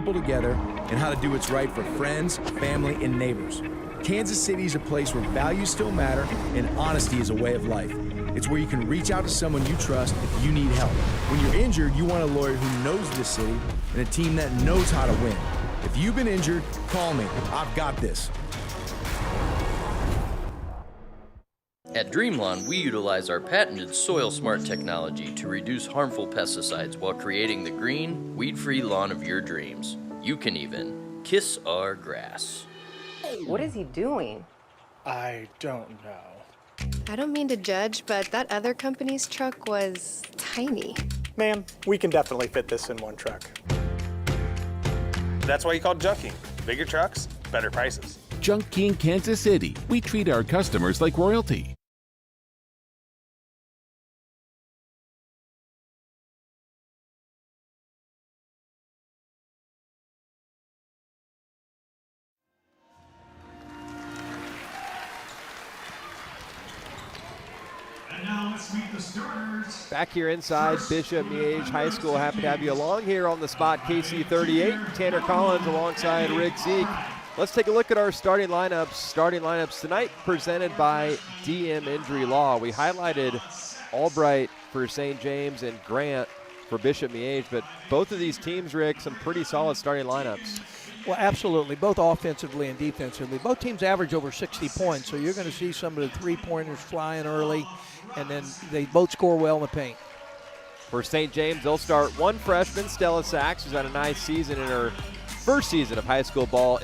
people together and how to do what's right for friends, family, and neighbors. Kansas City is a place where values still matter and honesty is a way of life. It's where you can reach out to someone you trust if you need help. When you're injured, you want a lawyer who knows this city and a team that knows how to win. If you've been injured, call me. I've got this. At Dreamlawn, we utilize our patented Soil Smart technology to reduce harmful pesticides while creating the green, weed-free lawn of your dreams. You can even kiss our grass. What is he doing? I don't know. I don't mean to judge, but that other company's truck was tiny. Ma'am, we can definitely fit this in one truck. That's why you call Junking. Bigger trucks, better prices. Junking Kansas City. We treat our customers like royalty. Now let's meet the starters. Back here inside Bishop Miege High School. Happy to have you along here on the spot. KC38, Tanner Collins alongside Rick Zeke. Let's take a look at our starting lineups. Starting lineups tonight presented by DM Injury Law. We highlighted Albright for St. James and Grant for Bishop Miege, but both of these teams, Rick, some pretty solid starting lineups. Well, absolutely, both offensively and defensively. Both teams average over 60 points, so you're going to see some of the three-pointers flying early, and then they both score well in the paint. For St. James, they'll start one freshman, Stella Sachs, who's had a nice season in her first season of high school ball.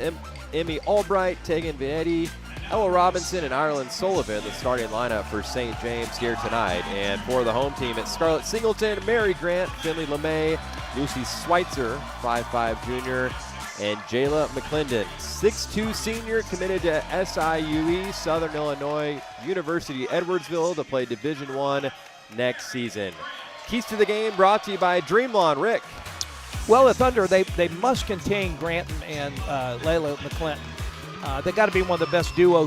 Emmy Albright, Tegan Vanetti, Ella Robinson, and Ireland Sullivan, the starting lineup for St. James here tonight. And for the home team, it's Scarlett Singleton, Mary Grant, Finley LeMay, Lucy Schweitzer, 5'5 junior, and Jayla McClendon, 6'2 senior, committed to SIUE, Southern Illinois University Edwardsville, to play Division I next season. Keys to the game brought to you by Dreamlawn. Rick. Well, the Thunder, they must contain Grant and Layla McClinton. They got to be one of the best duo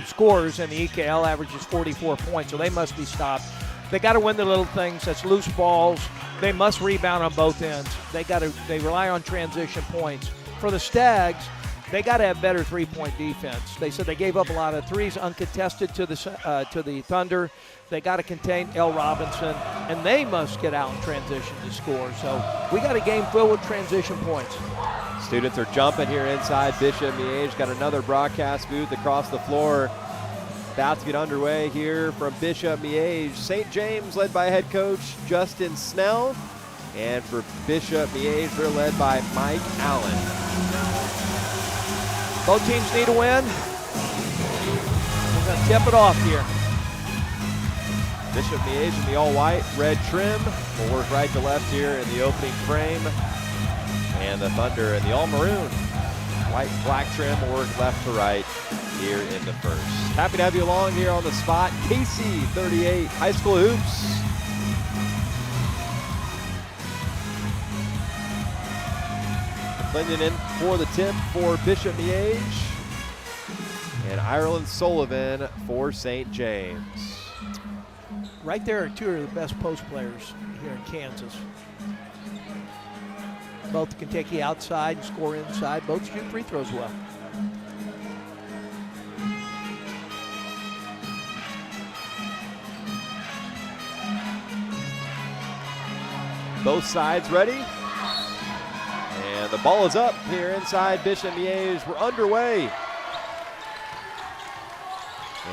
scorers in the EKL, averages 44 points, so they must be stopped. They got to win the little things. That's loose balls. They must rebound on both ends. They rely on transition points. For the Stags, they got to have better three-point defense. They said they gave up a lot of threes uncontested to the Thunder. They got to contain L. Robinson, and they must get out in transition to score. So we got a game filled with transition points. Students are jumping here inside Bishop Miege. Got another broadcast booth across the floor. About to get underway here from Bishop Miege. St. James led by head coach Justin Snell. And for Bishop Miege, they're led by Mike Allen. Both teams need a win. We're going to tip it off here. Bishop Miege in the all-white, red trim. Will work right to left here in the opening frame. And the Thunder in the all-maroon, white black trim will work left to right here in the first. Happy to have you along here on the spot. KC38 High School Hoops. Clinton in for the tip for Bishop Miege. And Ireland Sullivan for St. James. Right there are two of the best post players here in Kansas. Both can take you outside and score inside. Both shoot free throws well. Both sides ready. And the ball is up here inside Bishop Miege. We're underway.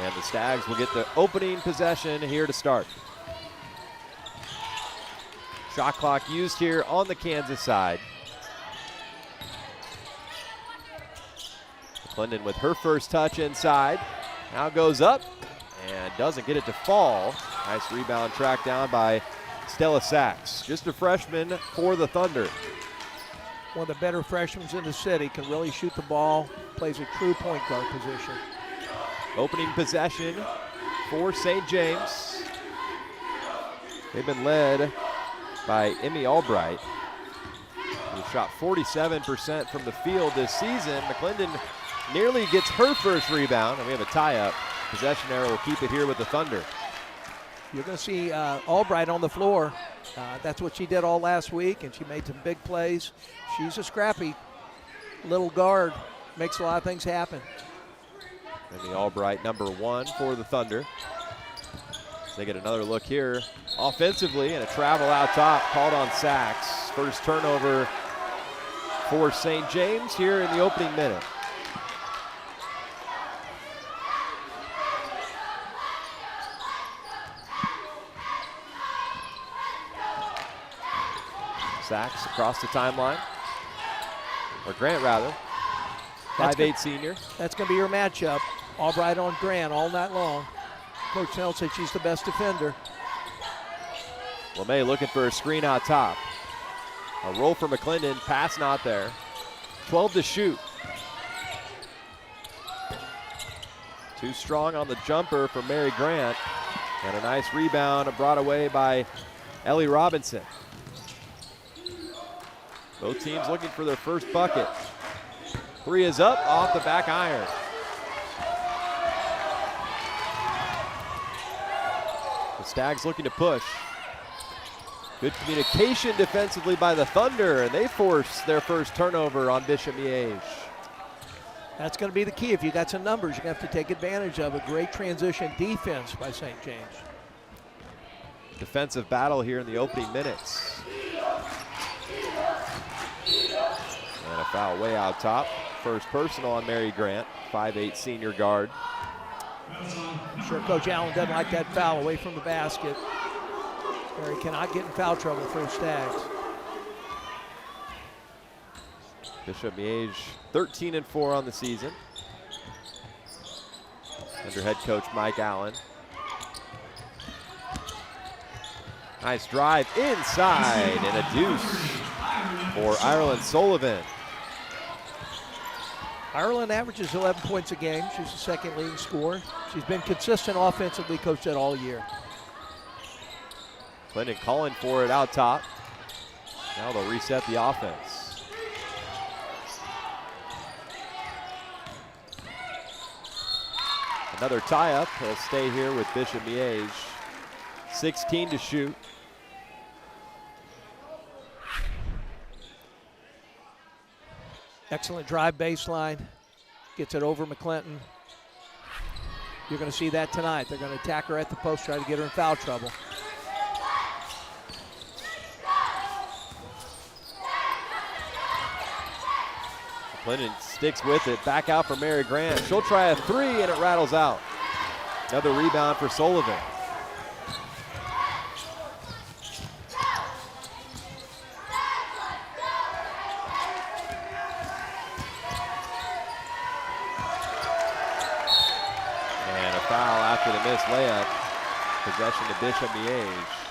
And the Stags will get the opening possession here to start. Shot clock used here on the Kansas side. Clinton with her first touch inside. Now goes up and doesn't get it to fall. Nice rebound tracked down by Stella Sachs. Just a freshman for the Thunder. One of the better freshmen in the city, can really shoot the ball, plays a true point guard position. Opening possession for St. James. They've been led by Emmy Albright, who shot 47% from the field this season. McClendon nearly gets her first rebound, and we have a tie-up. Possession arrow will keep it here with the Thunder. You're going to see Albright on the floor. That's what she did all last week, and she made some big plays. She's a scrappy little guard, makes a lot of things happen. And the Albright #1 for the Thunder. They get another look here offensively, and a travel out top called on Sachs. First turnover for St. James here in the opening minute. Sachs across the timeline, or Grant rather. 5'8" senior. That's going to be your matchup. Albright on Grant all night long. Coach Snell said she's the best defender. LeMay looking for a screen out top. A roll for McClendon, pass not there. 12 to shoot. Too strong on the jumper for Mary Grant. And a nice rebound brought away by Ellie Robinson. Both teams looking for their first bucket. 3 is up off the back iron. The Stags looking to push. Good communication defensively by the Thunder, and they force their first turnover on Bishop Miege. That's going to be the key. If you got some numbers, you're going to have to take advantage of a great transition defense by St. James. Defensive battle here in the opening minutes. And a foul way out top. First personal on Mary Grant, 5'8" senior guard. I'm sure Coach Allen doesn't like that foul away from the basket. Mary cannot get in foul trouble for Stags. Bishop Miege 13-4 on the season. Under head coach Mike Allen. Nice drive inside and a deuce for Ireland Sullivan. Ireland averages 11 points a game. She's the second leading scorer. She's been consistent offensively, coach said, all year. Clinton calling for it out top. Now they'll reset the offense. Another tie-up. He'll stay here with Bishop Miege. 16 to shoot. Excellent drive baseline. Gets it over McClinton. You're going to see that tonight. They're going to attack her at the post, try to get her in foul trouble. Clinton sticks with it. Back out for Mary Grant. She'll try a 3 and it rattles out. Another rebound for Sullivan. And a foul after the missed layup. Possession to Bishop Miege.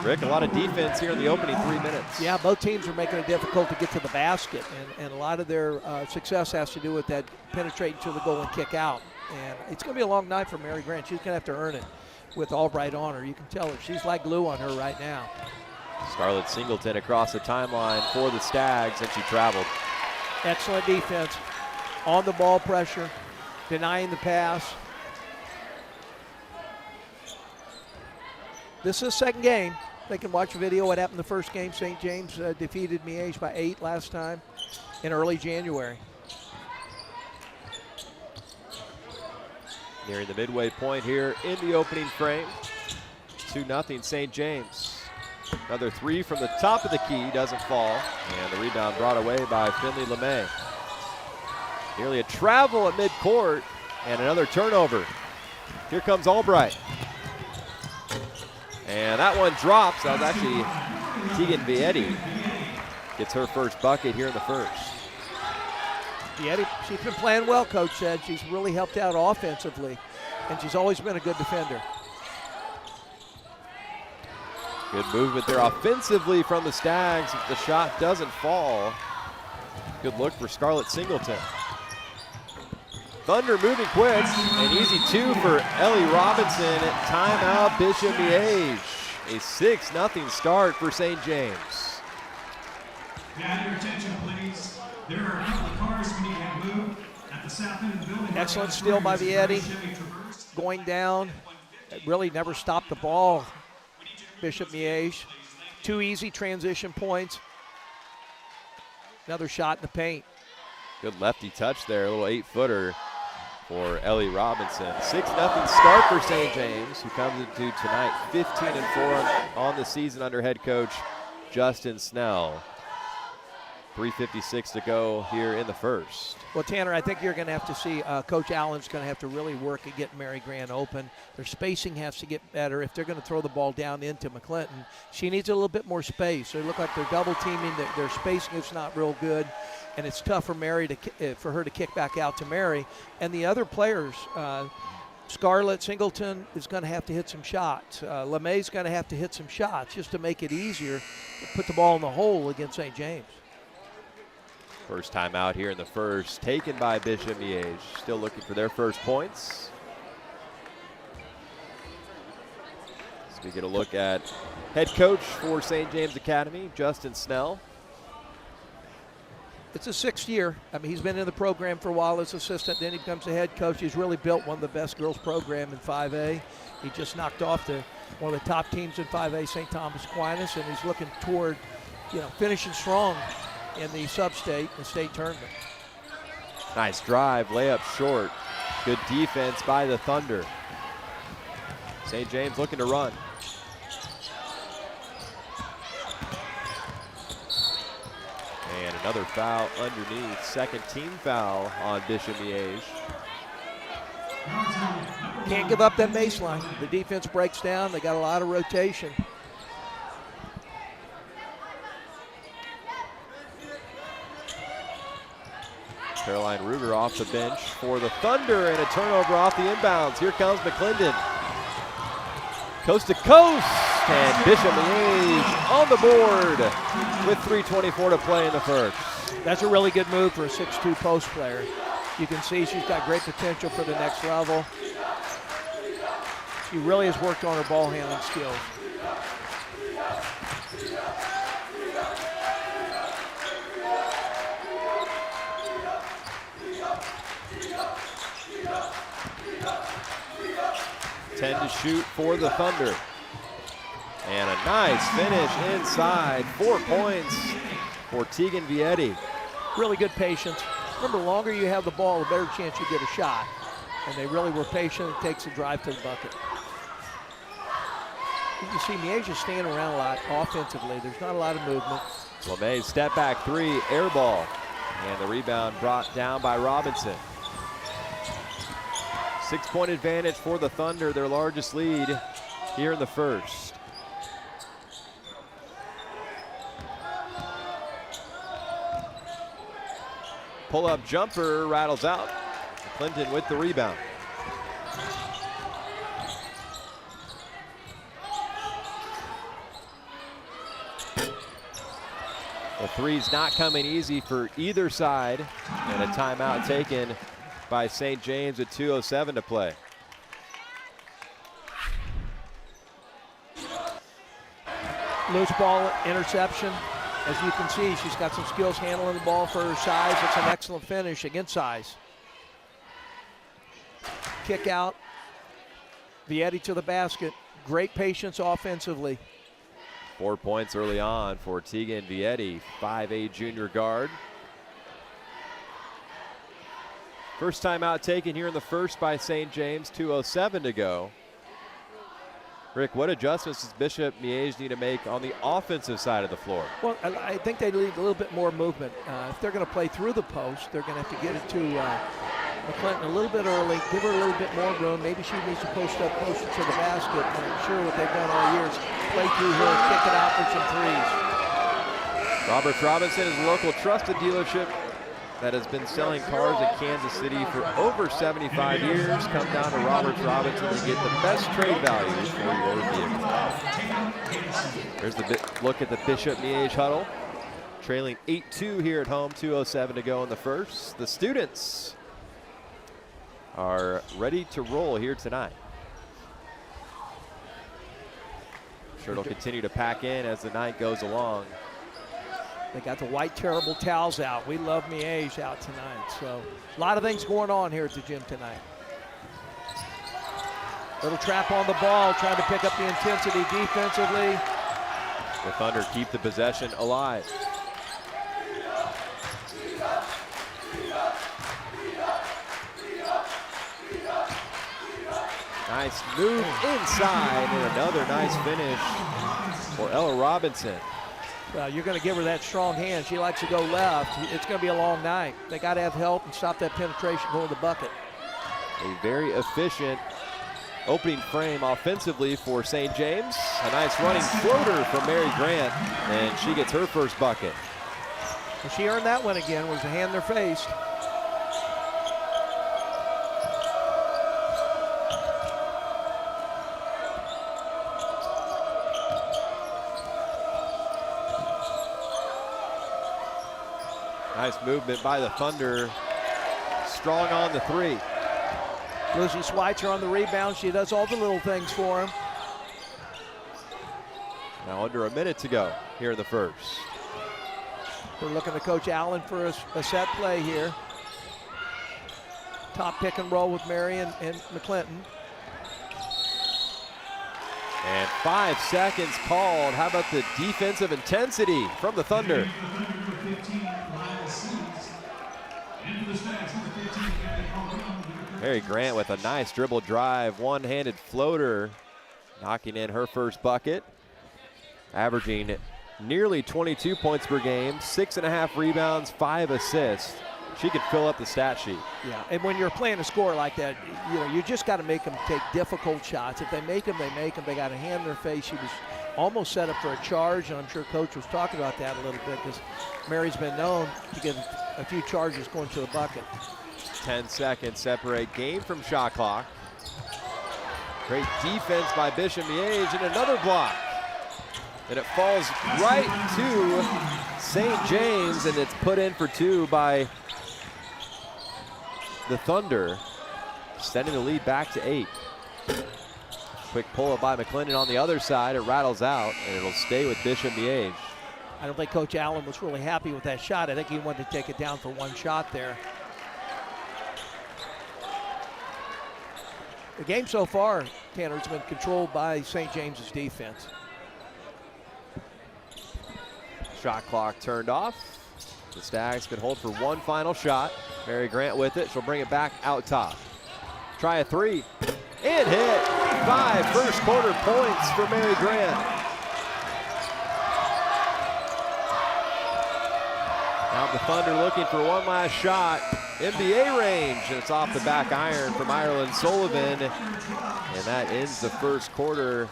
Rick, a lot of defense here in the opening 3 minutes. Yeah, both teams are making it difficult to get to the basket, and a lot of their success has to do with that penetrating to the goal and kick out. And it's going to be a long night for Mary Grant. She's going to have to earn it with Albright on her. You can tell her she's like glue on her right now. Scarlett Singleton across the timeline for the Stags, and she traveled. Excellent defense. On the ball pressure, denying the pass. This is the second game. They can watch a video what happened the first game. St. James defeated Miege by 8 last time in early January. Nearing the midway point here in the opening frame. 2-0 St. James. Another 3 from the top of the key, doesn't fall. And the rebound brought away by Finley LeMay. Nearly a travel at midcourt and another turnover. Here comes Albright. And that one drops. That was actually Tegan Vietti. Gets her first bucket here in the first. Vietti, she's been playing well, coach said. She's really helped out offensively, and she's always been a good defender. Good movement there offensively from the Stags. If the shot doesn't fall, good look for Scarlett Singleton. Thunder moving quick. An easy 2 for Ellie Robinson. Timeout Bishop Miege. A 6-0 start for St. James. Yeah, your attention, please. There are a couple of cars we need to have moved at the south end of the building. Excellent steal by Vietti. Going down, really never stopped the ball. Bishop Miege. 2 easy transition points. Another shot in the paint. Good lefty touch there, a little 8-footer for Ellie Robinson. 6-0 start for St. James, who comes into tonight 15-4 on the season under head coach Justin Snell. 3:56 to go here in the first. Well, Tanner, I think you're going to have to see Coach Allen's going to have to really work at getting Mary Grant open. Their spacing has to get better. If they're going to throw the ball down into McClinton, she needs a little bit more space. They look like they're double teaming. Their spacing is not real good, and it's tough for Mary for her to kick back out to Mary. And the other players, Scarlett Singleton is going to have to hit some shots. LeMay's going to have to hit some shots just to make it easier to put the ball in the hole against St. James. First time out here in the first, taken by Bishop Miege. Still looking for their first points. As we get a look at head coach for St. James Academy, Justin Snell. It's his 6th year. I mean, he's been in the program for a while as assistant. Then he becomes the head coach. He's really built one of the best girls program in 5A. He just knocked off one of the top teams in 5A, St. Thomas Aquinas, and he's looking toward, finishing strong in the sub-state and state tournament. Nice drive, layup short. Good defense by the Thunder. St. James looking to run. And another foul underneath. Second team foul on Bishop Miege. Can't give up that baseline. The defense breaks down. They got a lot of rotation. Caroline Ruger off the bench for the Thunder, and a turnover off the inbounds. Here comes McClendon. Coast to coast, and Bishop Miege on the board with 3:24 to play in the first. That's a really good move for a 6'2" post player. You can see she's got great potential for the next level. She really has worked on her ball handling skills. Ten to shoot for the Thunder. And a nice finish inside. 4 points for Tegan Vietti. Really good patience. Remember, the longer you have the ball, the better chance you get a shot. And they really were patient. It takes a drive to the bucket. You can see Miege is standing around a lot offensively. There's not a lot of movement. LeMay step back 3, air ball. And the rebound brought down by Robinson. 6-point advantage for the Thunder, their largest lead here in the first. Pull-up jumper rattles out. Clinton with the rebound. The three's not coming easy for either side, and a timeout taken by St. James with 2:07 to play. Loose ball interception. As you can see, she's got some skills handling the ball for her size. It's an excellent finish against size. Kick out. Vietti to the basket. Great patience offensively. 4 points early on for Tegan Vietti, 5'8" junior guard. First timeout taken here in the first by St. James, 2:07 to go. Rick, what adjustments does Bishop Miege need to make on the offensive side of the floor? Well, I think they need a little bit more movement. If they're going to play through the post, they're going to have to get it to McClinton a little bit early, give her a little bit more room. Maybe she needs to post up closer to the basket. I'm sure what they've done all year is play through her, kick it out for some threes. Roberts Robinson is a local trusted dealership that has been selling cars in Kansas City for over 75 years. Come down to Roberts Robinson to get the best trade values for your vehicle. There's the look at the Bishop Miege huddle. Trailing 8-2 here at home, 2:07 to go in the first. The students are ready to roll here tonight. I'm sure it'll continue to pack in as the night goes along. They got the white terrible towels out. We love Miege out tonight. So a lot of things going on here at the gym tonight. Little trap on the ball, trying to pick up the intensity defensively. The Thunder keep the possession alive. Nice move inside and another nice finish for Ella Robinson. Well, you're going to give her that strong hand. She likes to go left. It's going to be a long night. They got to have help and stop that penetration going to the bucket. A very efficient opening frame offensively for St. James. A nice running floater from Mary Grant, and she gets her first bucket. Well, she earned that one again, was the hand in their face. Nice movement by the Thunder. Strong on the three. Lucy Schweitzer on the rebound. She does all the little things for him. Now under a minute to go here in the first. We're looking to Coach Allen for a set play here. Top pick and roll with Mary and McClinton. And 5 seconds called. How about the defensive intensity from the Thunder? Mary Grant with a nice dribble drive, one-handed floater, knocking in her first bucket, averaging nearly 22 points per game, 6.5 rebounds, 5 assists. She could fill up the stat sheet. Yeah, and when you're playing a score like that, you just got to make them take difficult shots. If they make them, they make them. They got a hand in their face. She was almost set up for a charge, and I'm sure Coach was talking about that a little bit because Mary's been known to get a few charges going to the bucket. 10 seconds separate game from shot clock. Great defense by Bishop Miege and another block. And it falls right to St. James, and it's put in for 2 by the Thunder, extending the lead back to 8. Quick pull-up by McClendon on the other side. It rattles out, and it'll stay with Bishop Miege. I don't think Coach Allen was really happy with that shot. I think he wanted to take it down for one shot there. The game so far, Tanner, has been controlled by St. James's defense. Shot clock turned off. The Stags can hold for one final shot. Mary Grant with it. She'll bring it back out top. Try a 3. And hit. 5 first quarter points for Mary Grant. Now the Thunder looking for one last shot. NBA range, and it's off the back iron from Ireland Sullivan. And that ends the first quarter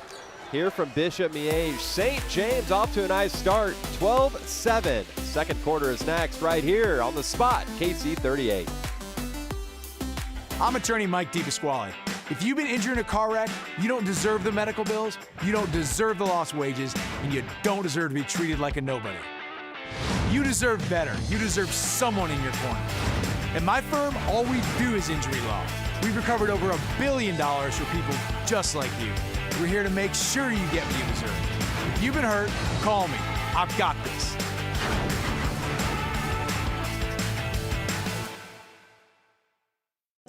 here from Bishop Miege. St. James off to a nice start, 12-7. Second quarter is next right here on The Spot, KC 38. I'm attorney Mike DePasquale. If you've been injured in a car wreck, you don't deserve the medical bills, you don't deserve the lost wages, and you don't deserve to be treated like a nobody. You deserve better. You deserve someone in your corner. At my firm, all we do is injury law. We've recovered over $1 billion for people just like you. We're here to make sure you get what you deserve. If you've been hurt, call me. I've got this.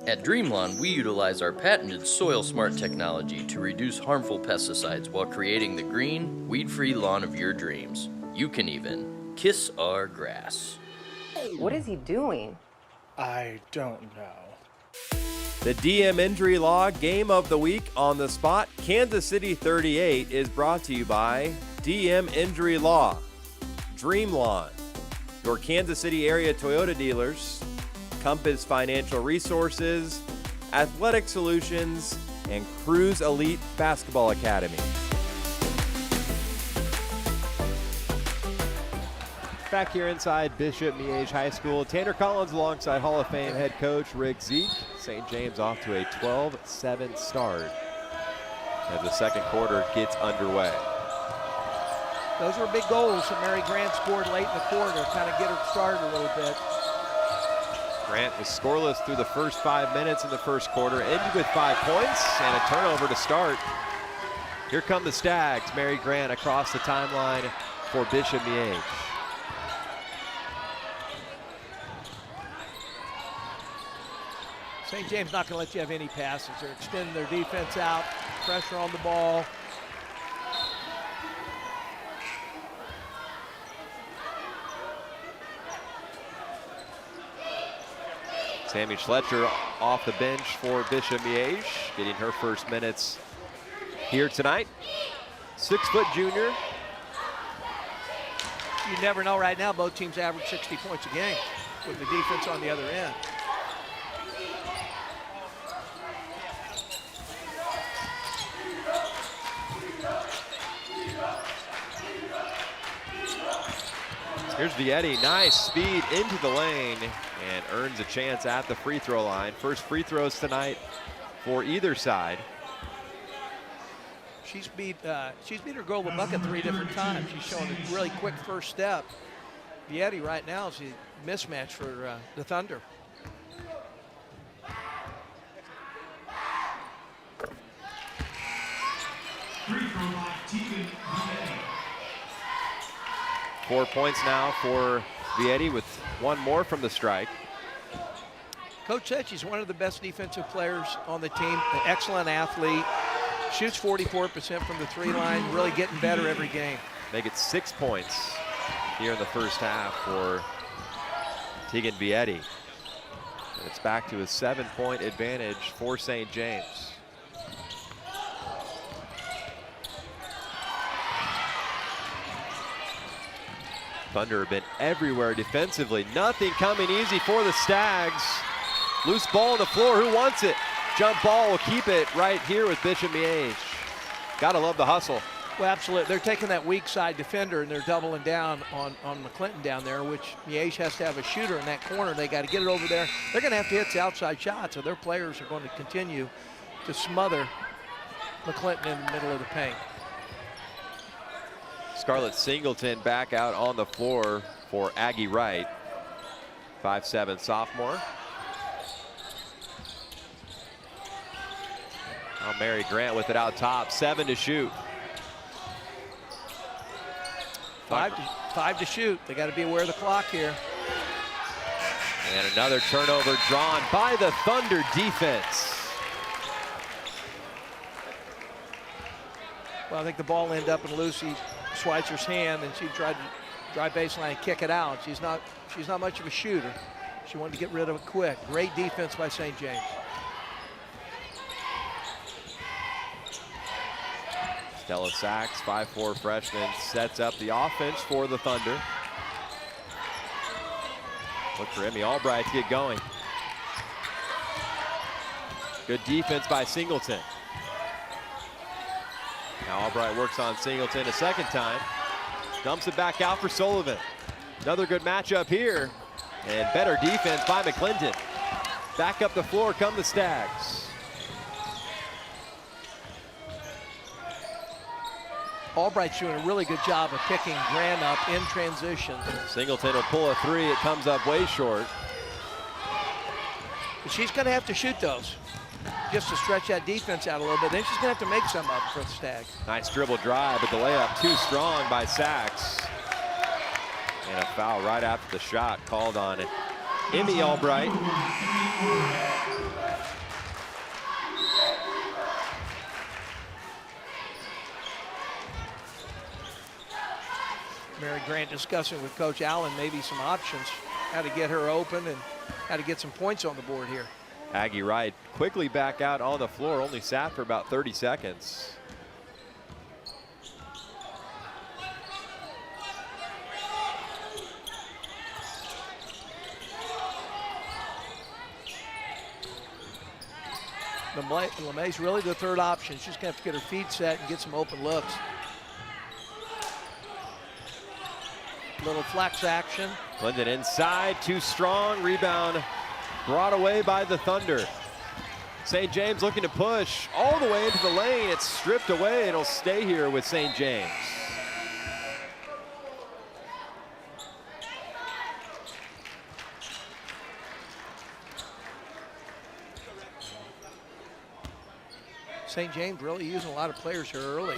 At Dreamlawn, we utilize our patented Soil Smart technology to reduce harmful pesticides while creating the green, weed-free lawn of your dreams. You can even kiss our grass. What is he doing? I don't know. The DM Injury Law Game of the Week on The Spot, Kansas City 38, is brought to you by DM Injury Law, Dreamlawn, your Kansas City area Toyota dealers, Compass Financial Resources, Athletic Solutions, and Cruise Elite Basketball Academy. Back here inside Bishop Miege High School, Tanner Collins alongside Hall of Fame head coach Rick Zeke. St. James off to a 12-7 start as the second quarter gets underway. Those were big goals that Mary Grant scored late in the quarter, kind of get her started a little bit. Grant was scoreless through the first 5 minutes in the first quarter, ended with 5 points and a turnover to start. Here come the Stags. Mary Grant across the timeline for Bishop Miege. St. James not going to let you have any passes. They're extending their defense out, pressure on the ball. Sammy Schletcher off the bench for Bishop Miege, getting her first minutes here tonight. 6-foot junior. You never know right now. Both teams average 60 points a game with the defense on the other end. Here's Vietti, nice speed into the lane and earns a chance at the free throw line. First free throws tonight for either side. She's beat her goal to the bucket 3 different times. She's showing a really quick first step. Vietti right now is a mismatch for the Thunder. Free throw by Vietti. 4 points now for Vietti with one more from the strike. Coach said she's one of the best defensive players on the team, an excellent athlete, shoots 44% from the 3 line, really getting better every game. Make it 6 points here in the first half for Tegan Vietti. And it's back to a 7-point advantage for St. James. Thunder have been everywhere defensively. Nothing coming easy for the Stags. Loose ball on the floor. Who wants it? Jump ball will keep it right here with Bishop Miege. Gotta love the hustle. Well, absolutely. They're taking that weak side defender and they're doubling down on McClinton down there, which Miege has to have a shooter in that corner. They got to get it over there. They're going to have to hit the outside shots, so their players are going to continue to smother McClinton in the middle of the paint. Scarlett Singleton back out on the floor for Aggie Wright, 5'7" sophomore. Now Mary Grant with it out top, 7 to shoot. Five to shoot. They got to be aware of the clock here. And another turnover drawn by the Thunder defense. Well, I think the ball ended up in Lucy Schweitzer's hand, and she tried to drive baseline and kick it out. She's not much of a shooter. She wanted to get rid of it quick. Great defense by St. James. Stella Sachs, 5'4" freshman, sets up the offense for the Thunder. Look for Emmy Albright to get going. Good defense by Singleton. Now Albright works on Singleton a second time. Dumps it back out for Sullivan. Another good matchup here. And better defense by McClinton. Back up the floor come the Stags. Albright's doing a really good job of picking Grant up in transition. Singleton will pull a 3. It comes up way short. But she's going to have to shoot those just to stretch that defense out a little bit. Then she's going to have to make some of them for the Stags. Nice dribble drive, but the layup too strong by Sachs. And a foul right after the shot called on Emmy Albright. Mary Grant discussing with Coach Allen maybe some options, how to get her open and how to get some points on the board here. Aggie Wright quickly back out on the floor, only sat for about 30 seconds. LeMay's really the third option. She's going to have to get her feet set and get some open looks. Little flex action. Linden inside, too strong. Rebound brought away by the Thunder. St. James looking to push all the way into the lane. It's stripped away. It'll stay here with St. James. St. James really using a lot of players here early.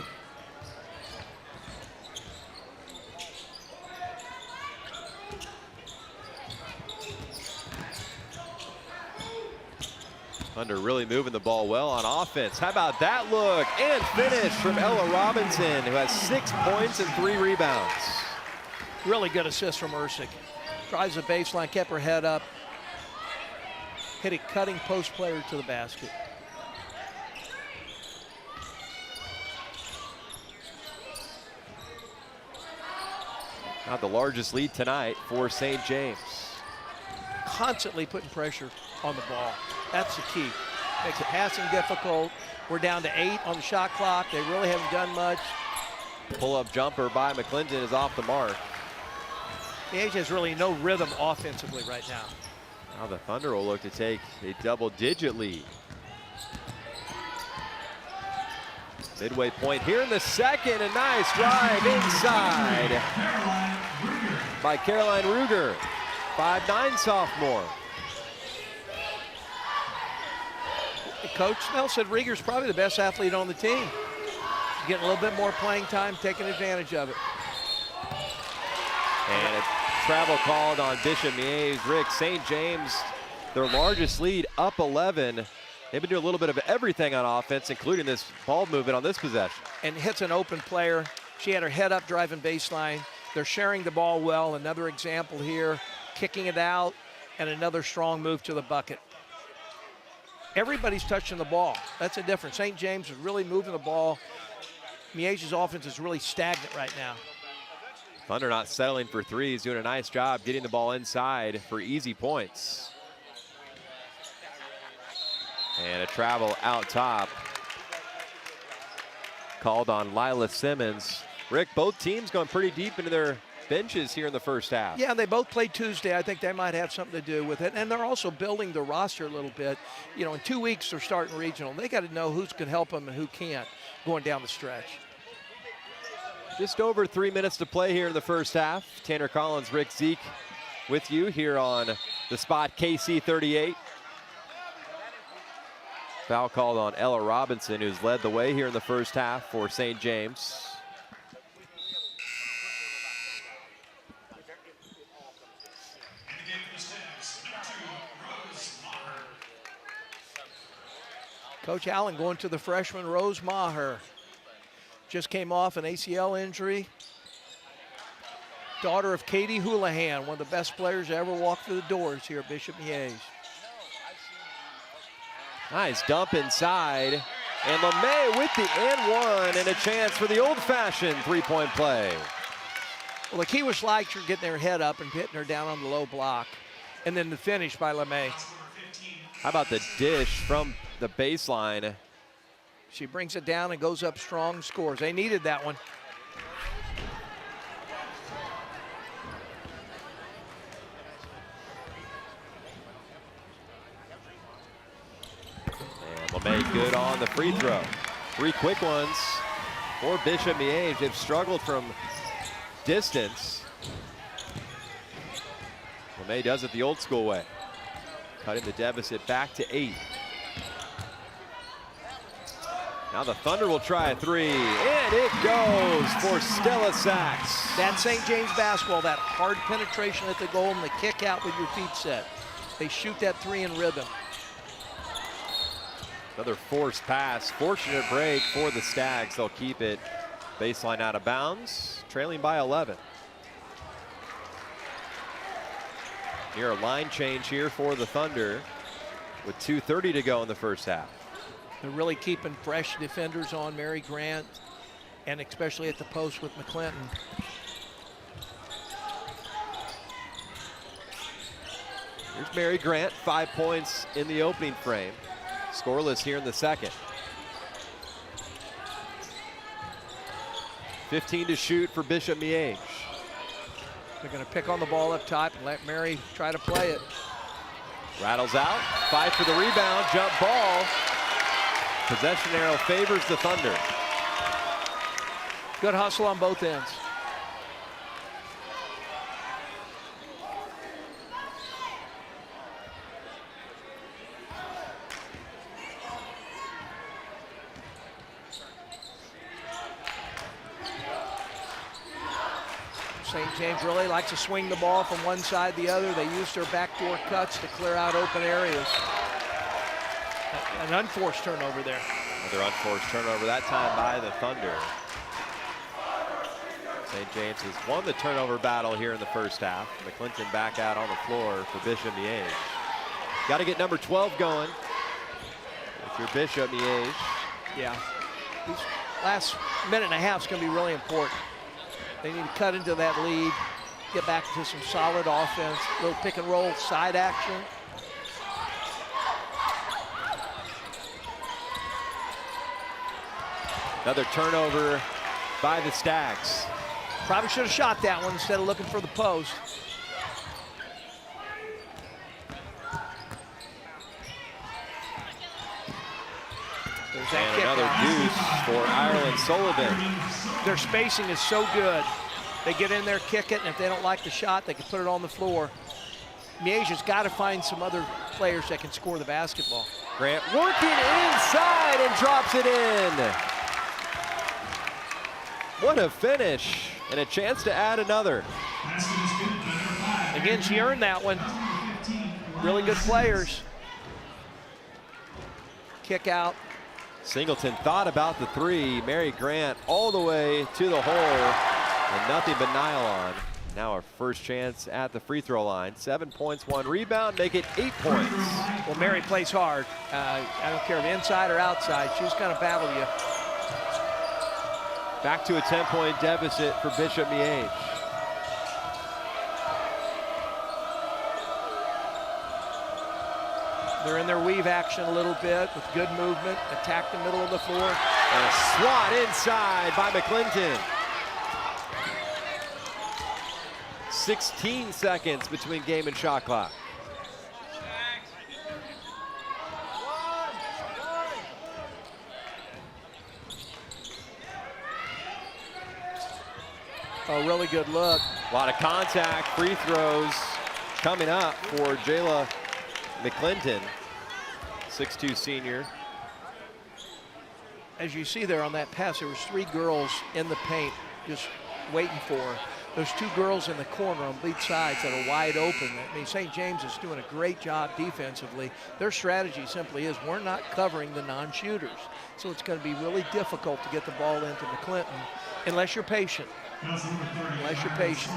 Thunder really moving the ball well on offense. How about that look and finish from Ella Robinson, who has 6 points and 3 rebounds. Really good assist from Ersic. Drives the baseline, kept her head up. Hit a cutting post player to the basket. Now the largest lead tonight for St. James. Constantly putting pressure on the ball. That's the key. Makes the passing difficult. We're down to 8 on the shot clock. They really haven't done much. Pull-up jumper by McClinton is off the mark. Miege has really no rhythm offensively right now. Now the Thunder will look to take a double-digit lead. Midway point here in the second. A nice drive inside by Caroline Ruger, 5'9" sophomore. Coach Snell said Rieger's probably the best athlete on the team. Getting a little bit more playing time, taking advantage of it. And a travel called on Bishop Miege. Rick, St. James, their largest lead, up 11. They've been doing a little bit of everything on offense, including this ball movement on this possession. And hits an open player. She had her head up driving baseline. They're sharing the ball well. Another example here, kicking it out, and another strong move to the bucket. Everybody's touching the ball. That's a difference. St. James is really moving the ball. Miege's offense is really stagnant right now. Thunder not settling for threes, doing a nice job getting the ball inside for easy points. And a travel out top. Called on Lila Simmons. Rick, both teams going pretty deep into their benches here in the first half. Yeah, they both played Tuesday. I think they might have something to do with it. And they're also building the roster a little bit. You know, in 2 weeks they're starting regional. They got to know who's can help them and who can't going down the stretch. Just over 3 minutes to play here in the first half. Tanner Collins, Rick Zeke with you here on the spot KC 38. Foul called on Ella Robinson, who's led the way here in the first half for St. James. Coach Allen going to the freshman Rose Maher. Just came off an ACL injury. Daughter of Katie Houlihan, one of the best players to ever walk through the doors here at Bishop Miege. Nice dump inside. And LeMay with the and one and a chance for the old-fashioned three-point play. Well, the key was Schleicher getting her head up and hitting her down on the low block. And then the finish by LeMay. How about the dish from the baseline? She brings it down and goes up strong, scores. They needed that one. And LeMay good on the free throw. 3 quick ones for Bishop Miege. They've struggled from distance. LeMay does it the old school way. Cutting the deficit back to 8. Now the Thunder will try a 3, and it goes for Stella Sachs. That's St. James basketball, that hard penetration at the goal and the kick out with your feet set. They shoot that 3 in rhythm. Another forced pass, fortunate break for the Stags. They'll keep it baseline out of bounds, trailing by 11. Near a line change here for the Thunder with 2:30 to go in the first half. They're really keeping fresh defenders on Mary Grant, and especially at the post with McClinton. Here's Mary Grant, 5 points in the opening frame. Scoreless here in the second. 15 to shoot for Bishop Miege. They're going to pick on the ball up top and let Mary try to play it. Rattles out, fight for the rebound, jump ball. Possession arrow favors the Thunder. Good hustle on both ends. St. James really likes to swing the ball from one side to the other. They use their backdoor cuts to clear out open areas. An unforced turnover there. Another unforced turnover, that time by the Thunder. St. James has won the turnover battle here in the first half. McClinton back out on the floor for Bishop Miege. Got to get number 12 going if you're Bishop Miege. Yeah. These last minute and a half is going to be really important. They need to cut into that lead, get back to some solid offense, a little pick and roll side action. Another turnover by the Stags. Probably should have shot that one instead of looking for the post. There's that And kick another out. deuce for Ireland Sullivan. Their spacing is so good. They get in there, kick it, and if they don't like the shot, they can put it on the floor. Miege has got to find some other players that can score the basketball. Grant working inside and drops it in. What a finish, and a chance to add another. Again, she earned that one. Really good players. Kick out. Singleton thought about the three. Mary Grant all the way to the hole, and nothing but nylon. Now our first chance at the free throw line. 7 points, 1 rebound, make it 8 points. Well, Mary plays hard. I don't care if inside or outside. She's going to battle you. Back to a 10-point deficit for Bishop Miege. They're in their weave action a little bit with good movement. Attack the middle of the floor. And a swat inside by McClinton. 16 seconds between game and shot clock. A really good look. A lot of contact, free throws coming up for Jayla McClinton, 6'2" senior. As you see there on that pass, there was 3 girls in the paint just waiting for her. There's 2 girls in the corner on both sides that are wide open. I mean, St. James is doing a great job defensively. Their strategy simply is we're not covering the non-shooters. So it's going to be really difficult to get the ball into McClinton unless you're patient. Unless you're patient.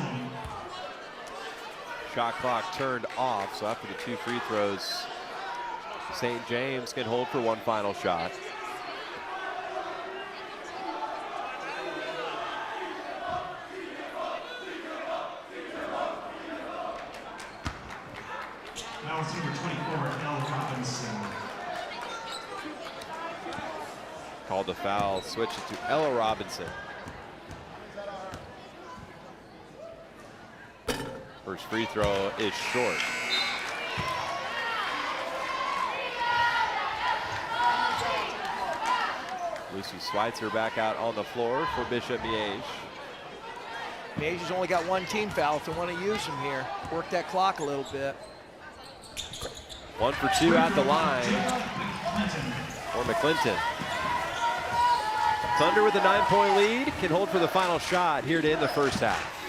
Shot clock turned off, so after the 2 free throws, St. James can hold for one final shot. Now it's number 24, Ella Robinson. Called the foul, switch it to Ella Robinson. First free throw is short. Lucy Schweitzer back out on the floor for Bishop Miege. Miege has only got 1 team foul if they want to use him here. Work that clock a little bit. 1 for 2 at the line for McClinton. Thunder with a 9-point lead can hold for the final shot here to end the first half.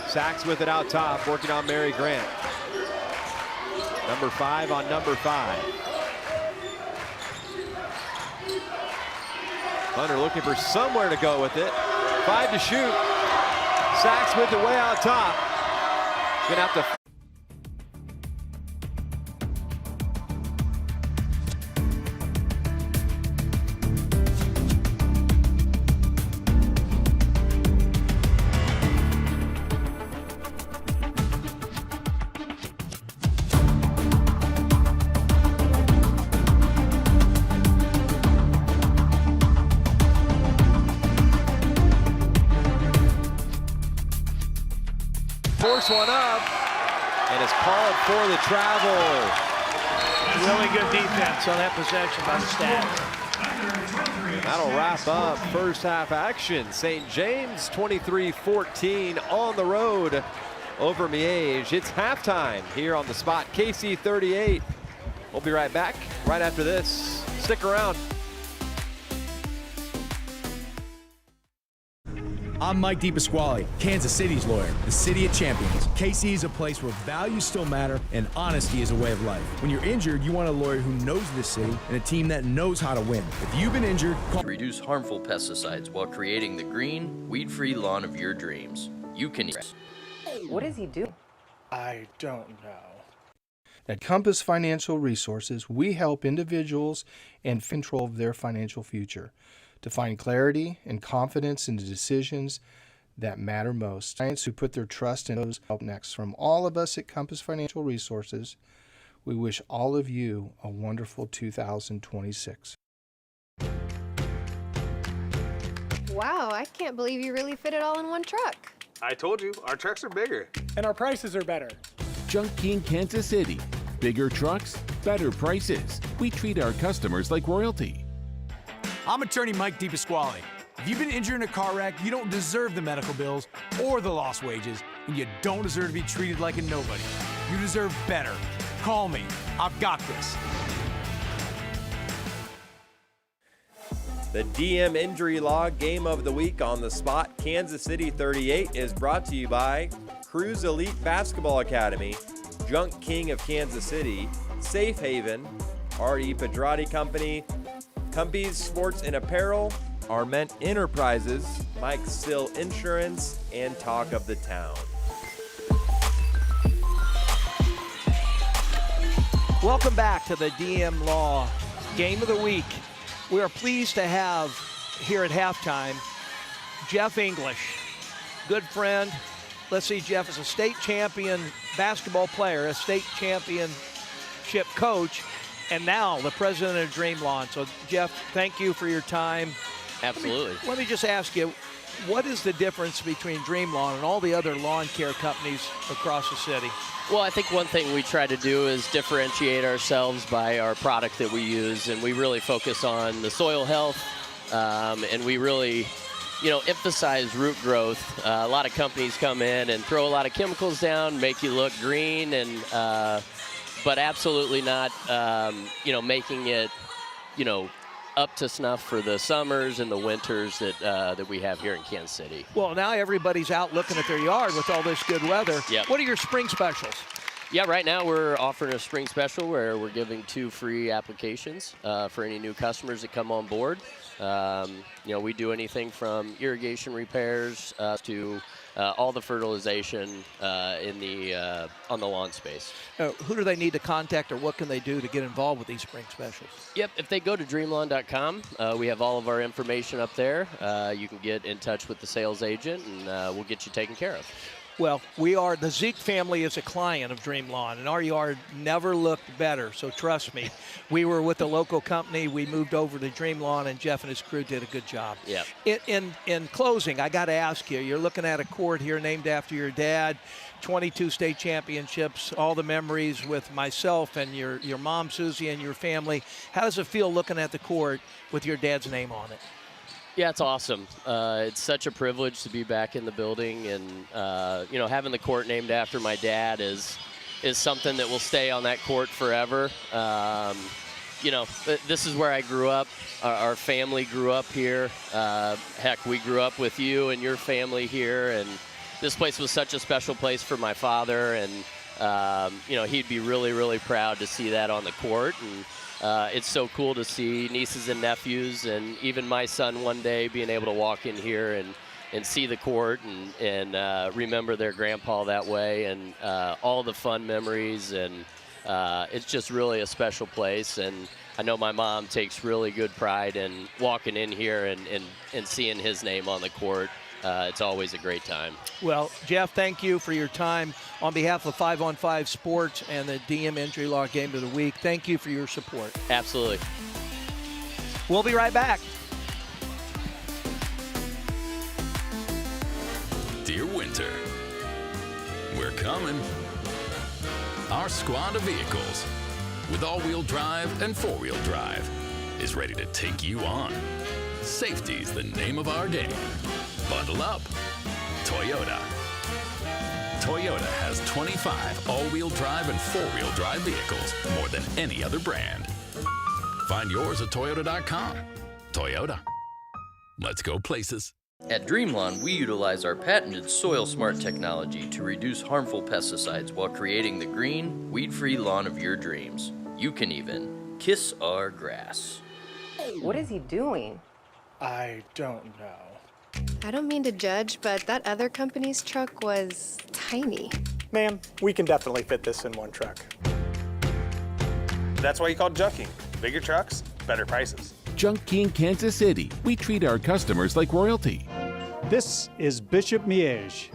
Sachs with it out top, working on Mary Grant. Number 5 on number 5. Thunder looking for somewhere to go with it. 5 to shoot. Sachs with it way out top. Gonna have to. Force one up, and is called for the travel. Really good defense on that possession by the Stags. That'll wrap up first half action. St. James 23-14 on the road over Miege. It's halftime here on the spot. KC 38. We'll be right back right after this. Stick around. I'm Mike DePasquale, Kansas City's lawyer, the city of champions. KC is a place where values still matter and honesty is a way of life. When you're injured, you want a lawyer who knows this city and a team that knows how to win. If you've been injured, call. Reduce harmful pesticides while creating the green, weed-free lawn of your dreams. You can. What does he do? I don't know. At Compass Financial Resources, we help individuals and control of their financial future to find clarity and confidence in the decisions that matter most. Clients who put their trust in those help next. From all of us at Compass Financial Resources, we wish all of you a wonderful 2026. Wow, I can't believe you really fit it all in one truck. I told you, our trucks are bigger. And our prices are better. Junk King, Kansas City. Bigger trucks, better prices. We treat our customers like royalty. I'm attorney Mike DePasquale. If you've been injured in a car wreck, you don't deserve the medical bills or the lost wages, and you don't deserve to be treated like a nobody. You deserve better. Call me. I've got this. The DM Injury Law Game of the Week on the Spot Kansas City 38 is brought to you by Cruise Elite Basketball Academy, Junk King of Kansas City, Safe Haven, R.E. Pedrati Company, Cumbies Sports and Apparel, Arment Enterprises, Mike Still Insurance, and Talk of the Town. Welcome back to the DM Law Game of the Week. We are pleased to have here at halftime Jeff English, good friend. Let's see, Jeff is a state champion basketball player, a state championship coach, and now the president of Dream Lawn. So, Jeff, thank you for your time. Absolutely. Let me just ask you, what is the difference between Dream Lawn and all the other lawn care companies across the city? Well, I think one thing we try to do is differentiate ourselves by our product that we use, and we really focus on the soil health, and we really, emphasize root growth. A lot of companies come in and throw a lot of chemicals down, make you look green, and but absolutely not, making it, up to snuff for the summers and the winters that we have here in Kansas City. Well, now everybody's out looking at their yard with all this good weather. Yep. What are your spring specials? Yeah, right now we're offering a spring special where we're giving 2 free applications for any new customers that come on board. We do anything from irrigation repairs to all the fertilization on the lawn space. Who do they need to contact, or what can they do to get involved with these spring specials? Yep, if they go to dreamlawn.com, we have all of our information up there. You can get in touch with the sales agent, and we'll get you taken care of. Well, the Zeke family is a client of Dream Lawn, and our yard never looked better, so trust me. We were with a local company. We moved over to Dream Lawn, and Jeff and his crew did a good job. Yep. In closing, I got to ask you, you're looking at a court here named after your dad, 22 state championships, all the memories with myself and your mom, Susie, and your family. How does it feel looking at the court with your dad's name on it? Yeah, it's awesome. It's such a privilege to be back in the building, and having the court named after my dad is something that will stay on that court forever. This is where I grew up. Our family grew up here. Heck, we grew up with you and your family here, and this place was such a special place for my father, and he'd be really, really proud to see that on the court. And it's so cool to see nieces and nephews, and even my son one day being able to walk in here and see the court and remember their grandpa that way, and all the fun memories. And it's just really a special place. And I know my mom takes really good pride in walking in here and seeing his name on the court. It's always a great time. Well, Jeff, thank you for your time. On behalf of 5-on-5 Sports and the DM Injury Law Game of the Week, thank you for your support. Absolutely. We'll be right back. Dear Winter, we're coming. Our squad of vehicles with all-wheel drive and four-wheel drive is ready to take you on. Safety's the name of our game. Bundle up. Toyota. Toyota has 25 all-wheel drive and four-wheel drive vehicles, more than any other brand. Find yours at Toyota.com. Toyota. Let's go places. At Dreamlawn, we utilize our patented Soil Smart technology to reduce harmful pesticides while creating the green, weed-free lawn of your dreams. You can even kiss our grass. What is he doing? I don't know. I don't mean to judge, but that other company's truck was tiny. Ma'am, we can definitely fit this in one truck. That's why you call Junking. Bigger trucks, better prices. Junkie in Kansas City. We treat our customers like royalty. This is Bishop Miege,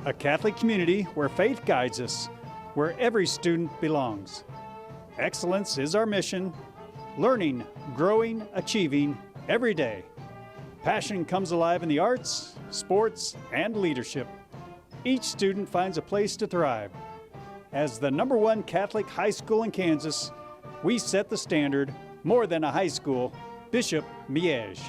a Catholic community where faith guides us, where every student belongs. Excellence is our mission, learning, growing, achieving every day. Passion comes alive in the arts, sports, and leadership. Each student finds a place to thrive. As the #1 Catholic high school in Kansas, we set the standard more than a high school. Bishop Miege.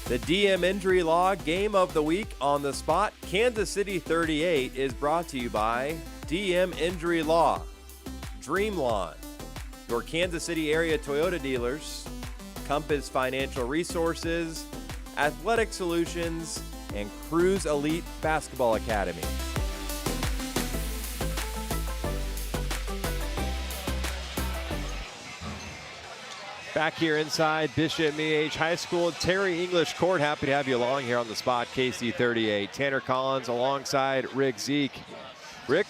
The DM Injury Law Game of the Week on the Spot, Kansas City 38, is brought to you by DM Injury Law, Dreamlawn, your Kansas City area Toyota dealers, Compass Financial Resources, Athletic Solutions, and Cruise Elite Basketball Academy. Back here inside Bishop Miege High School, Terry English Court. Happy to have you along here on the Spot, KC38. Tanner Collins alongside Rick Zeke. Rick,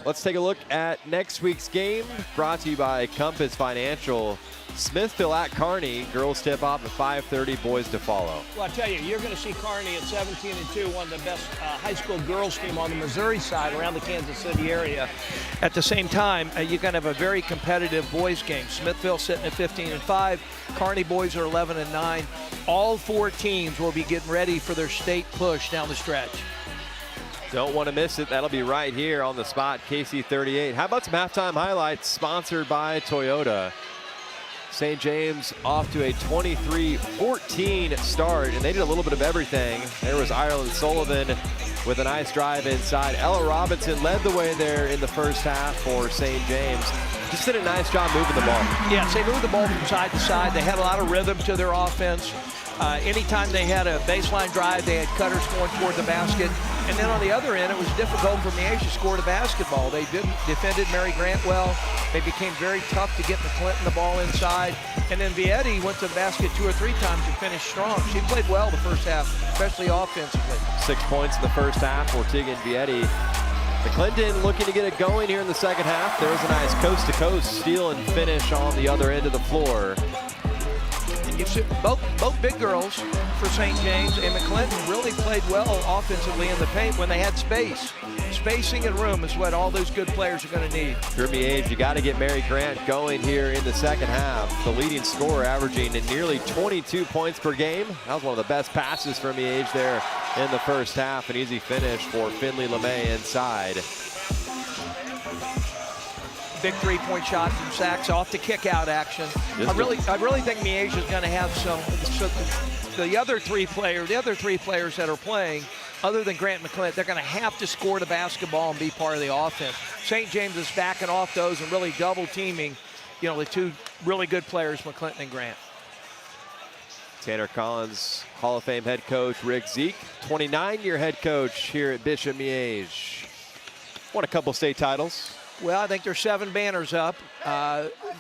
let's take a look at next week's game, brought to you by Compass Financial. Smithville at Kearney. Girls tip off at 5:30, boys to follow. Well, I tell you, you're going to see Kearney at 17-2, one of the best high school girls team on the Missouri side around the Kansas City area. At the same time, you're going to have a very competitive boys game. Smithville sitting at 15-5. Kearney boys are 11-9. All four teams will be getting ready for their state push down the stretch. Don't want to miss it. That'll be right here on the Spot, KC38. How about some halftime highlights sponsored by Toyota? St. James off to a 23-14 start, and they did a little bit of everything. There was Ireland Sullivan with a nice drive inside. Ella Robinson led the way there in the first half for St. James. Just did a nice job moving the ball. Yes, they moved the ball from side to side. They had a lot of rhythm to their offense. Anytime they had a baseline drive, they had cutters going toward the basket. And then on the other end, it was difficult for Miege to score the basketball. They defended Mary Grant well. They became very tough to get McClinton the ball inside. And then Vietti went to the basket 2 or 3 times and finished strong. She played well the first half, especially offensively. 6 points in the first half for Tegan Vietti. McClinton looking to get it going here in the second half. There's a nice coast-to-coast steal and finish on the other end of the floor. You see both big girls for St. James, and McClinton really played well offensively in the paint when they had space. Spacing and room is what all those good players are going to need. For Miege, you got to get Mary Grant going here in the second half. The leading scorer averaging nearly 22 points per game. That was one of the best passes for Miege there in the first half. An easy finish for Finley LeMay inside. Big three-point shot from Sachs off the kick-out action. I really think Miege is going to have some. The other three players that are playing, other than Grant McClinton, they're going to have to score the basketball and be part of the offense. St. James is backing off those and really double-teaming, the two really good players, McClinton and Grant. Tanner Collins, Hall of Fame head coach Rick Zeke, 29-year head coach here at Bishop Miege. Won a couple state titles. Well, I think there's 7 banners up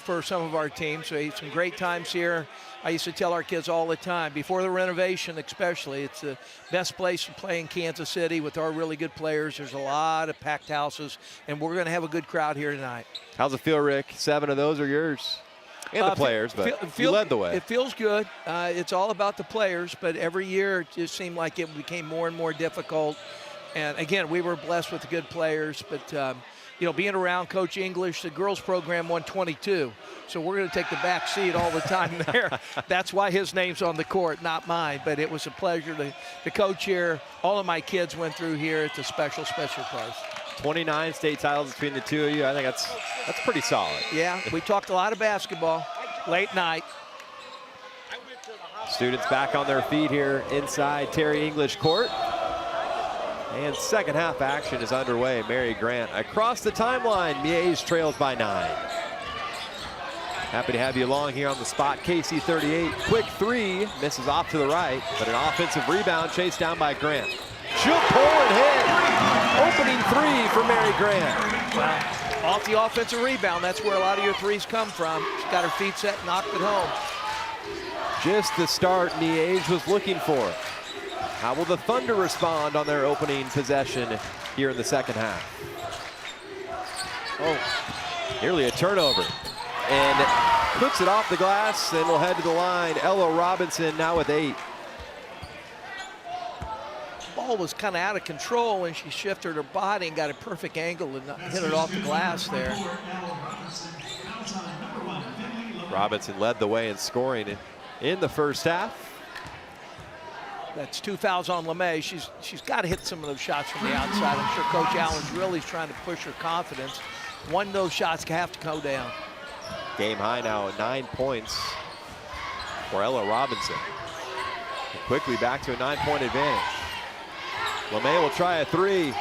for some of our teams. So some great times here. I used to tell our kids all the time, before the renovation especially, it's the best place to play in Kansas City with our really good players. There's a lot of packed houses, and we're going to have a good crowd here tonight. How's it feel, Rick? 7 of those are yours. And the players, but you led the way. It feels good. It's all about the players, but every year it just seemed like it became more and more difficult. And, again, we were blessed with the good players, but being around Coach English, the girls program won 22. So we're going to take the back seat all the time there. That's why his name's on the court, not mine. But it was a pleasure to coach here. All of my kids went through here. It's a special, special place. 29 state titles between the two of you. I think that's pretty solid. Yeah, we talked a lot of basketball late night. Students back on their feet here inside Terry English Court. And second half action is underway. Mary Grant across the timeline. Miege trails by 9. Happy to have you along here on the spot. KC38, quick three, misses off to the right, but an offensive rebound chased down by Grant. She'll pull and hit. Opening three for Mary Grant. Well, off the offensive rebound, that's where a lot of your threes come from. She's got her feet set, knocked it home. Just the start Miege was looking for. How will the Thunder respond on their opening possession here in the second half? Oh, nearly a turnover. And puts it off the glass and will head to the line. Ella Robinson now with 8. Ball was kind of out of control when she shifted her body and got a perfect angle and hit it off the glass there. Robinson led the way in scoring in the first half. That's 2 fouls on LeMay. She's got to hit some of those shots from the outside. I'm sure Coach Allen's really trying to push her confidence. One of those shots have to go down. Game high now at 9 points for Ella Robinson. And quickly back to a 9-point advantage. LeMay will try a three.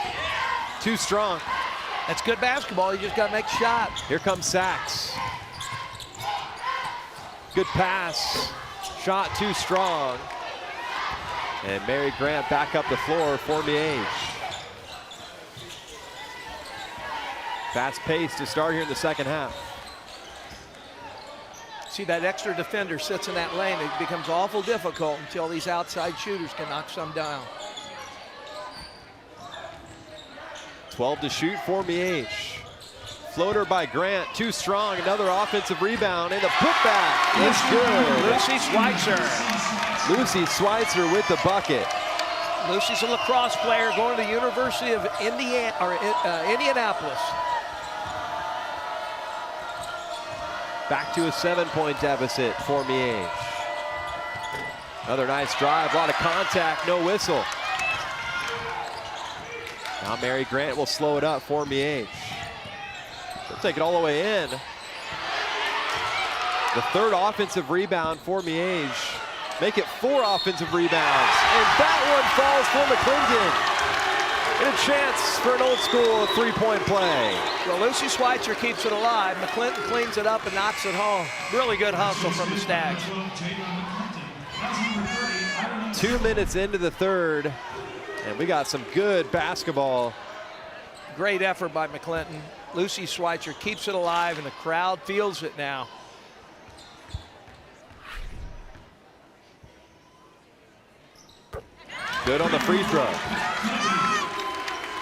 Too strong. That's good basketball. You just got to make a shot. Here comes Sachs. Good pass. Shot too strong. And Mary Grant back up the floor for Miege. Fast pace to start here in the second half. See, that extra defender sits in that lane. It becomes awful difficult until these outside shooters can knock some down. 12 to shoot for Miege. Floater by Grant, too strong. Another offensive rebound, and the putback is good. Lucy Schweitzer. Lucy Schweitzer with the bucket. Lucy's a lacrosse player going to the University of Indianapolis. Back to a 7-point deficit for Miege. Another nice drive, a lot of contact, no whistle. Now Mary Grant will slow it up for Miege. They'll take it all the way in. The third offensive rebound for Miege. Make it 4 offensive rebounds. And that one falls for McClendon. And a chance for an old school 3-point play. Well, Lucy Schweitzer keeps it alive. McClinton cleans it up and knocks it home. Really good hustle from the Stags. 2 minutes into the third, and we got some good basketball. Great effort by McClinton. Lucy Schweitzer keeps it alive, and the crowd feels it now. Good on the free throw.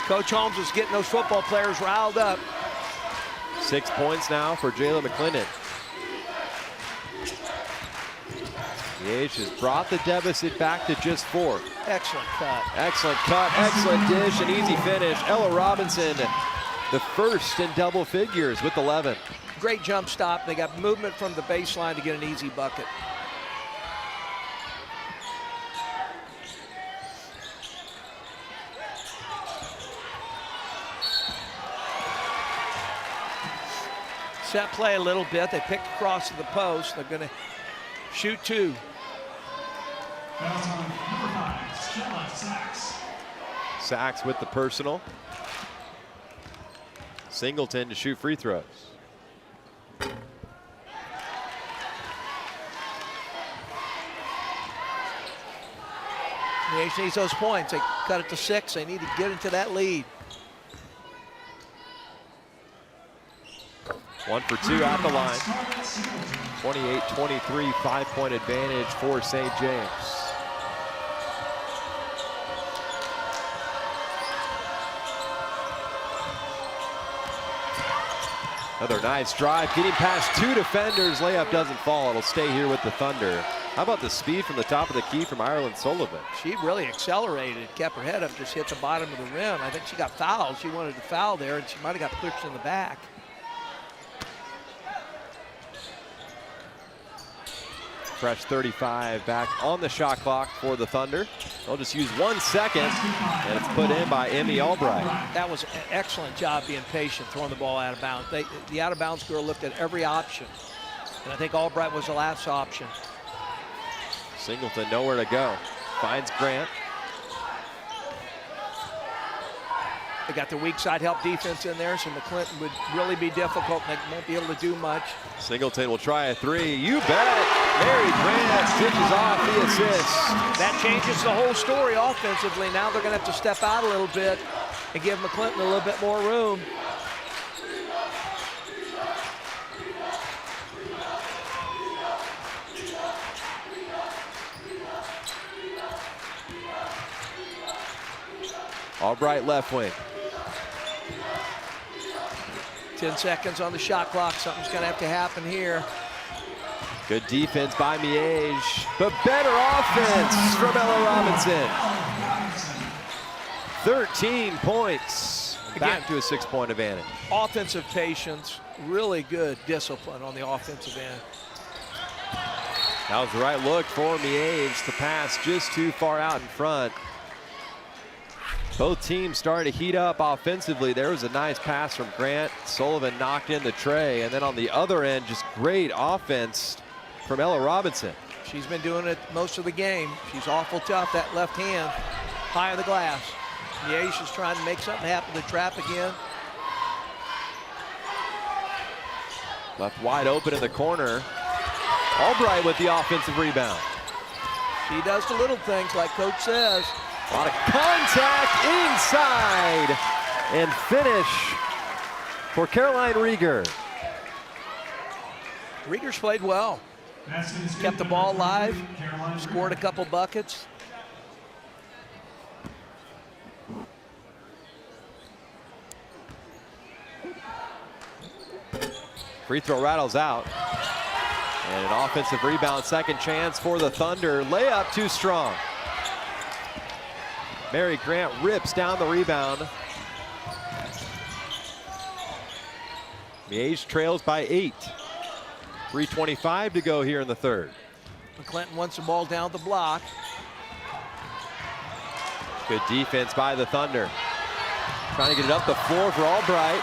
Coach Holmes is getting those football players riled up. 6 points now for Jayla McClendon. Miege has brought the deficit back to just 4. Excellent cut. Excellent cut, excellent dish, and easy finish. Ella Robinson, the first in double figures with 11. Great jump stop. They got movement from the baseline to get an easy bucket. Set play a little bit. They pick across to the post. They're going to shoot 2. Sachs with the personal. Singleton to shoot free throws. Miege needs those points. They cut it to 6. They need to get into that lead. 1 for 2 at the line. 28-23, 5-point advantage for St. James. Another nice drive, getting past 2 defenders. Layup doesn't fall. It'll stay here with the Thunder. How about the speed from the top of the key from Ireland Sullivan? She really accelerated, kept her head up, just hit the bottom of the rim. I think she got fouled. She wanted to foul there, and she might have got pushed in the back. Fresh 35 back on the shot clock for the Thunder. They'll just use 1 second, and it's put in by Emmy Albright. That was an excellent job being patient, throwing the ball out of bounds. The out of bounds girl looked at every option, and I think Albright was the last option. Singleton nowhere to go. Finds Grant. They got the weak side help defense in there, so McClinton would really be difficult. They won't be able to do much. Singleton will try a three. You bet. Mary Grant dishes off the assist. That changes the whole story offensively. Now they're going to have to step out a little bit and give McClinton a little bit more room. Albright left wing. 10 seconds on the shot clock. Something's going to have to happen here. Good defense by Miege, but better offense from Ella Robinson. 13 points. Back to a 6-point advantage. Offensive patience, really good discipline on the offensive end. That was the right look for Miege to pass just too far out in front. Both teams started to heat up offensively. There was a nice pass from Grant. Sullivan knocked in the tray. And then on the other end, just great offense from Ella Robinson. She's been doing it most of the game. She's awful tough, that left hand, high on the glass. Miege is trying to make something happen to trap again. Left wide open in the corner. Albright with the offensive rebound. She does the little things like Coach says. A lot of contact inside and finish for Caroline Rieger. Rieger's played well. Kept the ball alive, scored a couple buckets. Free throw rattles out. And an offensive rebound, second chance for the Thunder. Layup too strong. Mary Grant rips down the rebound. Miege trails by 8. 3:25 to go here in the third. McClinton wants the ball down the block. Good defense by the Thunder. Trying to get it up the floor for Albright.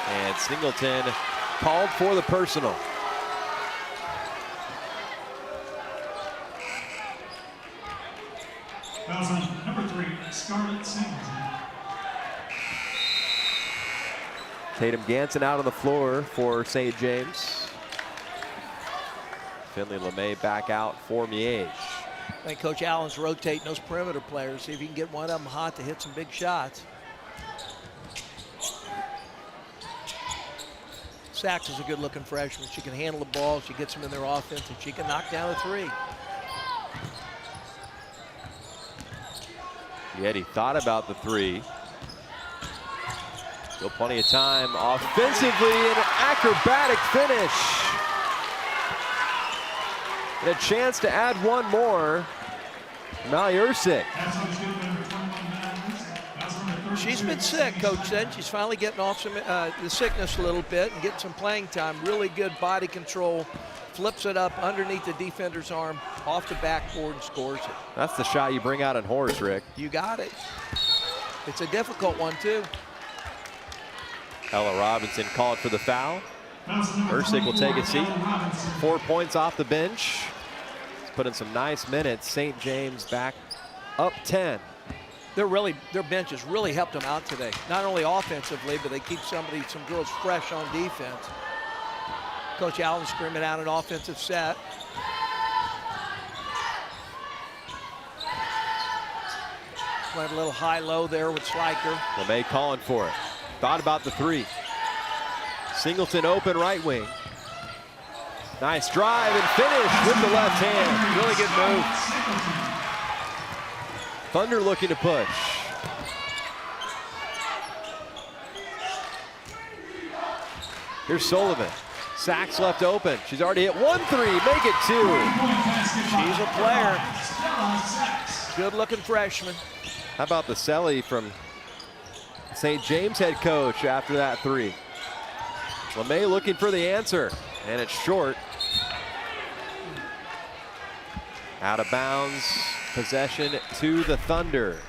And Singleton called for the personal. Fouls on number 3, Scarlett Singleton. Tatum Ganson out on the floor for St. James. Finley LeMay back out for Miege. I think Coach Allen's rotating those perimeter players, see if he can get one of them hot to hit some big shots. Sachs is a good-looking freshman. She can handle the ball, she gets them in their offense, and she can knock down a three. Yet he thought about the three. Still plenty of time offensively, an acrobatic finish. And a chance to add one more. Mally Ersick. She's been sick, Coach said. She's finally getting off some the sickness a little bit and getting some playing time. Really good body control. Flips it up underneath the defender's arm, off the backboard, and scores it. That's the shot you bring out in Horace, Rick. You got it. It's a difficult one, too. Ella Robinson called for the foul. Ersick will take a seat. 4 points off the bench. He's put in some nice minutes. St. James back up 10. Their bench has really helped them out today. Not only offensively, but they keep some girls fresh on defense. Coach Allen screaming out an offensive set. Went a little high-low there with Sliker. LeMay calling for it. Thought about the three. Singleton open right wing. Nice drive and finish with the left hand. Really good move. Thunder looking to push. Here's Sullivan. Sachs left open. She's already hit 1 3, make it 2. She's a player. Good-looking freshman. How about the celly from St. James head coach after that three? LeMay looking for the answer, and it's short. Out of bounds, possession to the Thunder.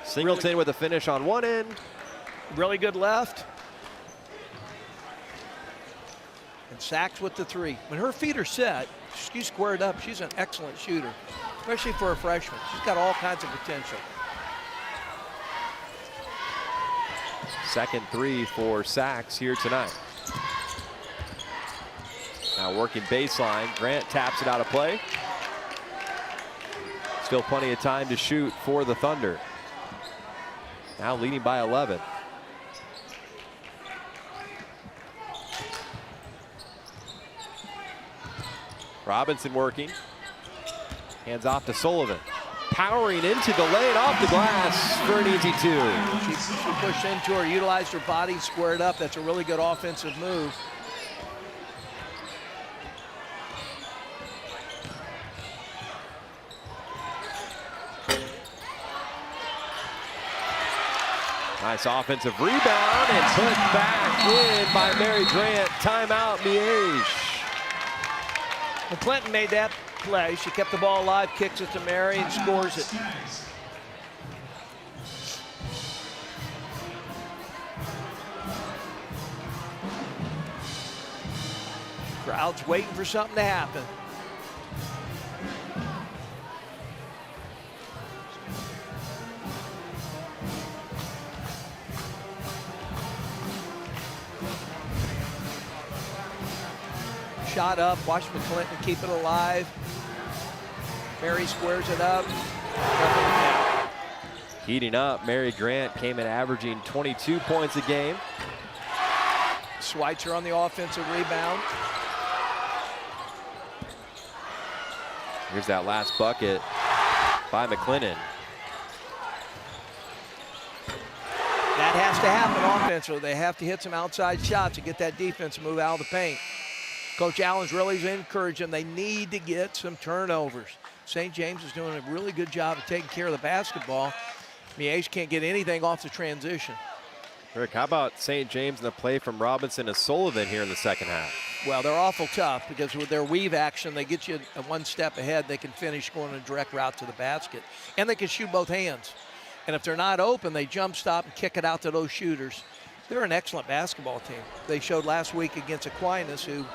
Singleton with a finish on one end. Really good left. And Sachs with the three. When her feet are set, she's squared up. She's an excellent shooter, especially for a freshman. She's got all kinds of potential. Second three for Sachs here tonight. Now working baseline. Grant taps it out of play. Still plenty of time to shoot for the Thunder. Now leading by 11. Robinson working. Hands off to Sullivan. Powering into the lane off the glass for an easy two. She pushed into her, utilized her body, squared up. That's a really good offensive move. Nice offensive rebound and put back in by Mary Grant. Timeout, Miege. Well, Clinton made that play. She kept the ball alive, kicks it to Mary, and scores it. Crowd's waiting for something to happen. Shot up, watch McClinton keep it alive. Mary squares it up. Heating up, Mary Grant came in averaging 22 points a game. Schweitzer on the offensive rebound. Here's that last bucket by McClinton. That has to happen offensively. They have to hit some outside shots to get that defense to move out of the paint. Coach Allen's really encouraging them. They need to get some turnovers. St. James is doing a really good job of taking care of the basketball. Miege can't get anything off the transition. Rick, how about St. James and the play from Robinson to Sullivan here in the second half? Well, they're awful tough because with their weave action, they get you one step ahead. They can finish going a direct route to the basket. And they can shoot both hands. And if they're not open, they jump stop and kick it out to those shooters. They're an excellent basketball team. They showed last week against Aquinas, who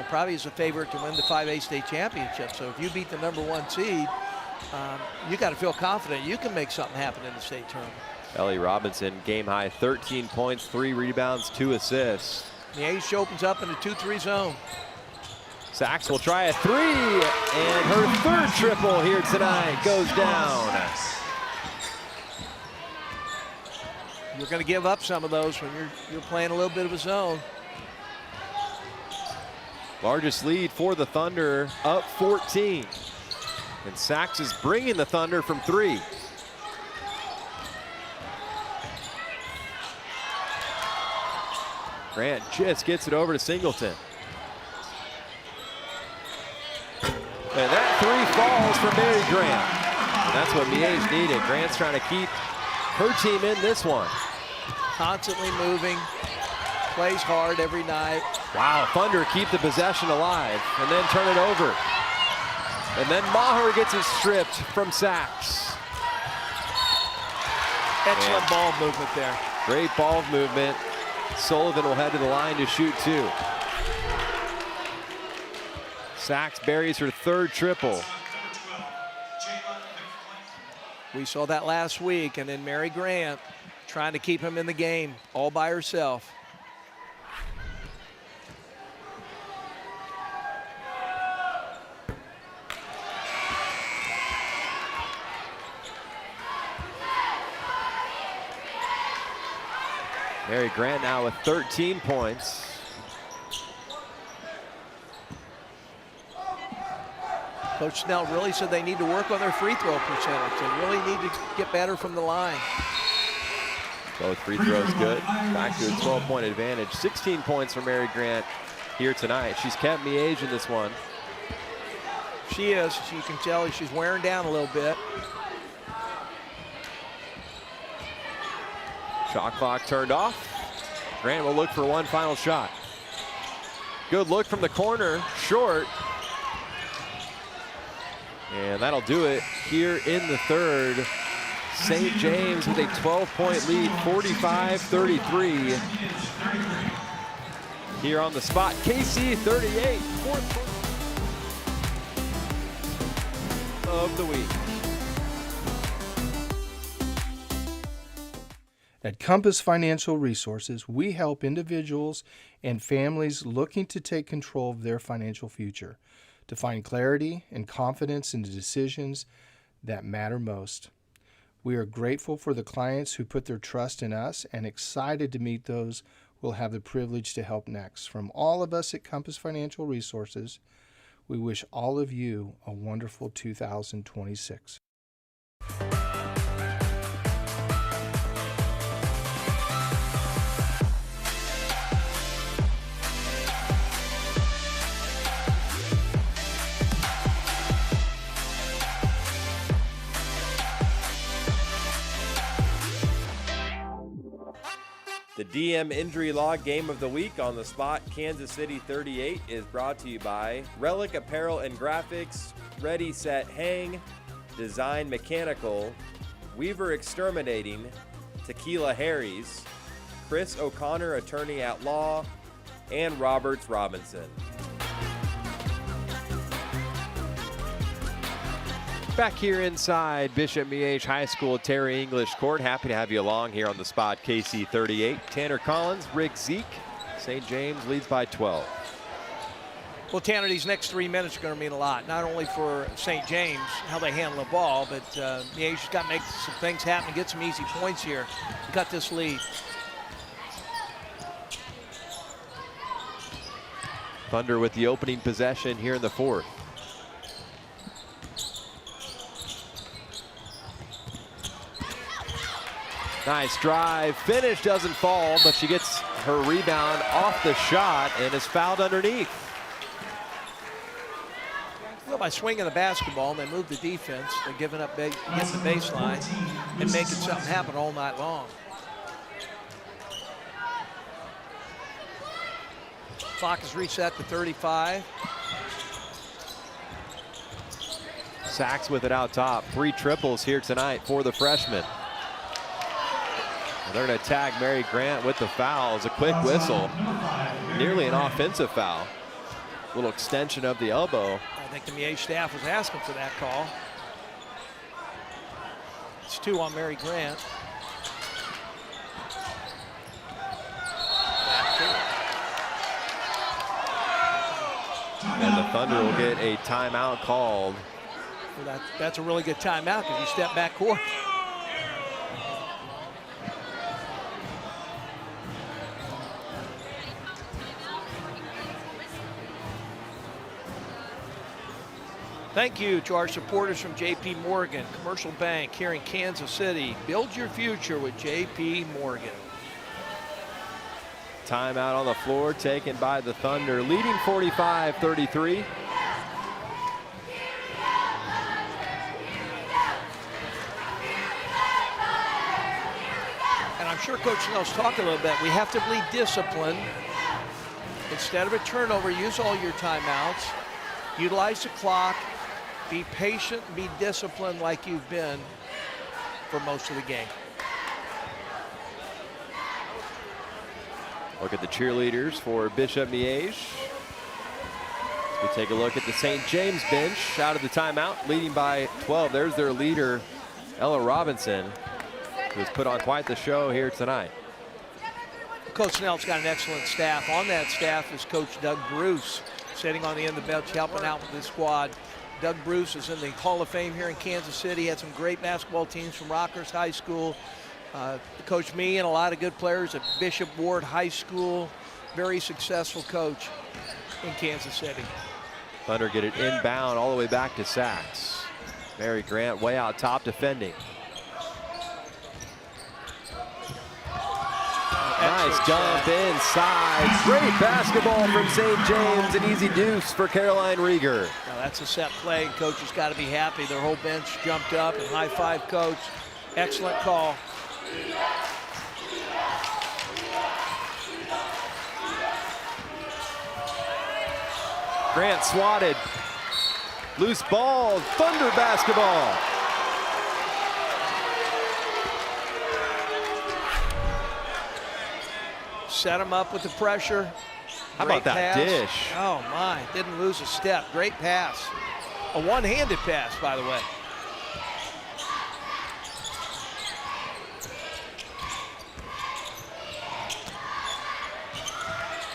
probably is a favorite to win the 5A state championship. So if you beat the #1 seed, you got to feel confident you can make something happen in the state tournament. Ellie Robinson, game high 13 points, 3 rebounds, 2 assists. Miege opens up in a 2-3 zone. Sachs will try a 3, and her third triple here tonight goes down. You're going to give up some of those when you're playing a little bit of a zone. Largest lead for the Thunder, up 14. And Sachs is bringing the Thunder from 3. Grant just gets it over to Singleton. And that 3 falls for Mary Grant. And that's what Miege needed. Grant's trying to keep her team in this one. Constantly moving, plays hard every night. Wow, Thunder keep the possession alive and then turn it over. And then Maher gets it stripped from Sachs. Excellent ball movement there. Great ball movement. Sullivan will head to the line to shoot 2. Sachs buries her third triple. We saw that last week, and then Mary Grant trying to keep him in the game all by herself. Mary Grant now with 13 points. Coach Snell really said they need to work on their free throw percentage. They really need to get better from the line. Both free throws good. Back to a 12-point advantage. 16 points for Mary Grant here tonight. She's kept Miege in this one. She is. You can tell she's wearing down a little bit. Shot clock turned off. Grant will look for one final shot. Good look from the corner, short. And that'll do it here in the third. St. James with a 12-point lead, 45-33. Here on the spot, KC 38, fourth of the week. At Compass Financial Resources, we help individuals and families looking to take control of their financial future, to find clarity and confidence in the decisions that matter most. We are grateful for the clients who put their trust in us and excited to meet those we'll have the privilege to help next. From all of us at Compass Financial Resources, we wish all of you a wonderful 2026. The DM Injury Log Game of the Week on the spot, Kansas City 38, is brought to you by Relic Apparel and Graphics, Ready, Set, Hang, Design Mechanical, Weaver Exterminating, Tequila Harry's, Chris O'Connor, Attorney at Law, and Roberts Robinson. Back here inside Bishop Miege High School, Terry English Court. Happy to have you along here on the spot, KC 38. Tanner Collins, Rick Zeke. St. James leads by 12. Well, Tanner, these next 3 minutes are going to mean a lot, not only for St. James, how they handle the ball, but Miege's got to make some things happen and get some easy points here. Got this lead. Thunder with the opening possession here in the fourth. Nice drive, finish, doesn't fall, but she gets her rebound off the shot and is fouled underneath. Well, by swinging the basketball, they move the defense. They're giving up, getting the baseline and making something happen all night long. Clock is reset to 35. Sachs with it out top. 3 triples here tonight for the freshman. They're going to tag Mary Grant with the foul. It's a quick whistle. Nearly an offensive foul. Little extension of the elbow. I think the Miege staff was asking for that call. It's 2 on Mary Grant. And the Thunder will get a timeout called. Well, that's a really good timeout because you step back court. Thank you to our supporters from J.P. Morgan, Commercial Bank here in Kansas City. Build your future with J.P. Morgan. Timeout on the floor taken by the Thunder, leading 45-33. And I'm sure Coach Snell's talking a little bit. We have to be disciplined. Instead of a turnover, use all your timeouts. Utilize the clock. Be patient, be disciplined like you've been for most of the game. Look at the cheerleaders for Bishop Miege. We take a look at the St. James bench out of the timeout, leading by 12. There's their leader, Ella Robinson, who's put on quite the show here tonight. Coach Snell's got an excellent staff. On that staff is Coach Doug Bruce, sitting on the end of the bench, helping out with this squad. Doug Bruce is in the Hall of Fame here in Kansas City. Had some great basketball teams from Rockhurst High School. Coached me and a lot of good players at Bishop Ward High School. Very successful coach in Kansas City. Thunder get it inbound all the way back to Sachs. Mary Grant way out top defending. Nice dump inside. Great basketball from St. James. An easy deuce for Caroline Rieger. Now that's a set play, and coach has got to be happy. Their whole bench jumped up and high-five coach. Excellent call. Grant swatted. Loose ball. Thunder basketball. Set him up with the pressure. How Great about that pass. dish? Oh my, didn't lose a step. Great pass. A one-handed pass, by the way.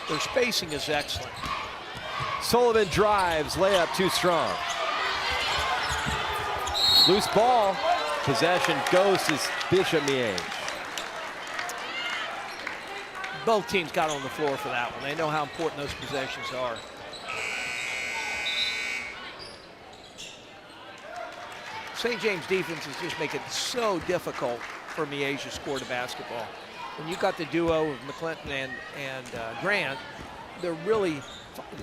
Their spacing is excellent. Sullivan drives, layup too strong. Loose ball. Possession goes to Bishop Miege. Both teams got on the floor for that one. They know how important those possessions are. St. James defense is just making it so difficult for Miege to score the basketball. When you got the duo of McClinton and Grant, they're really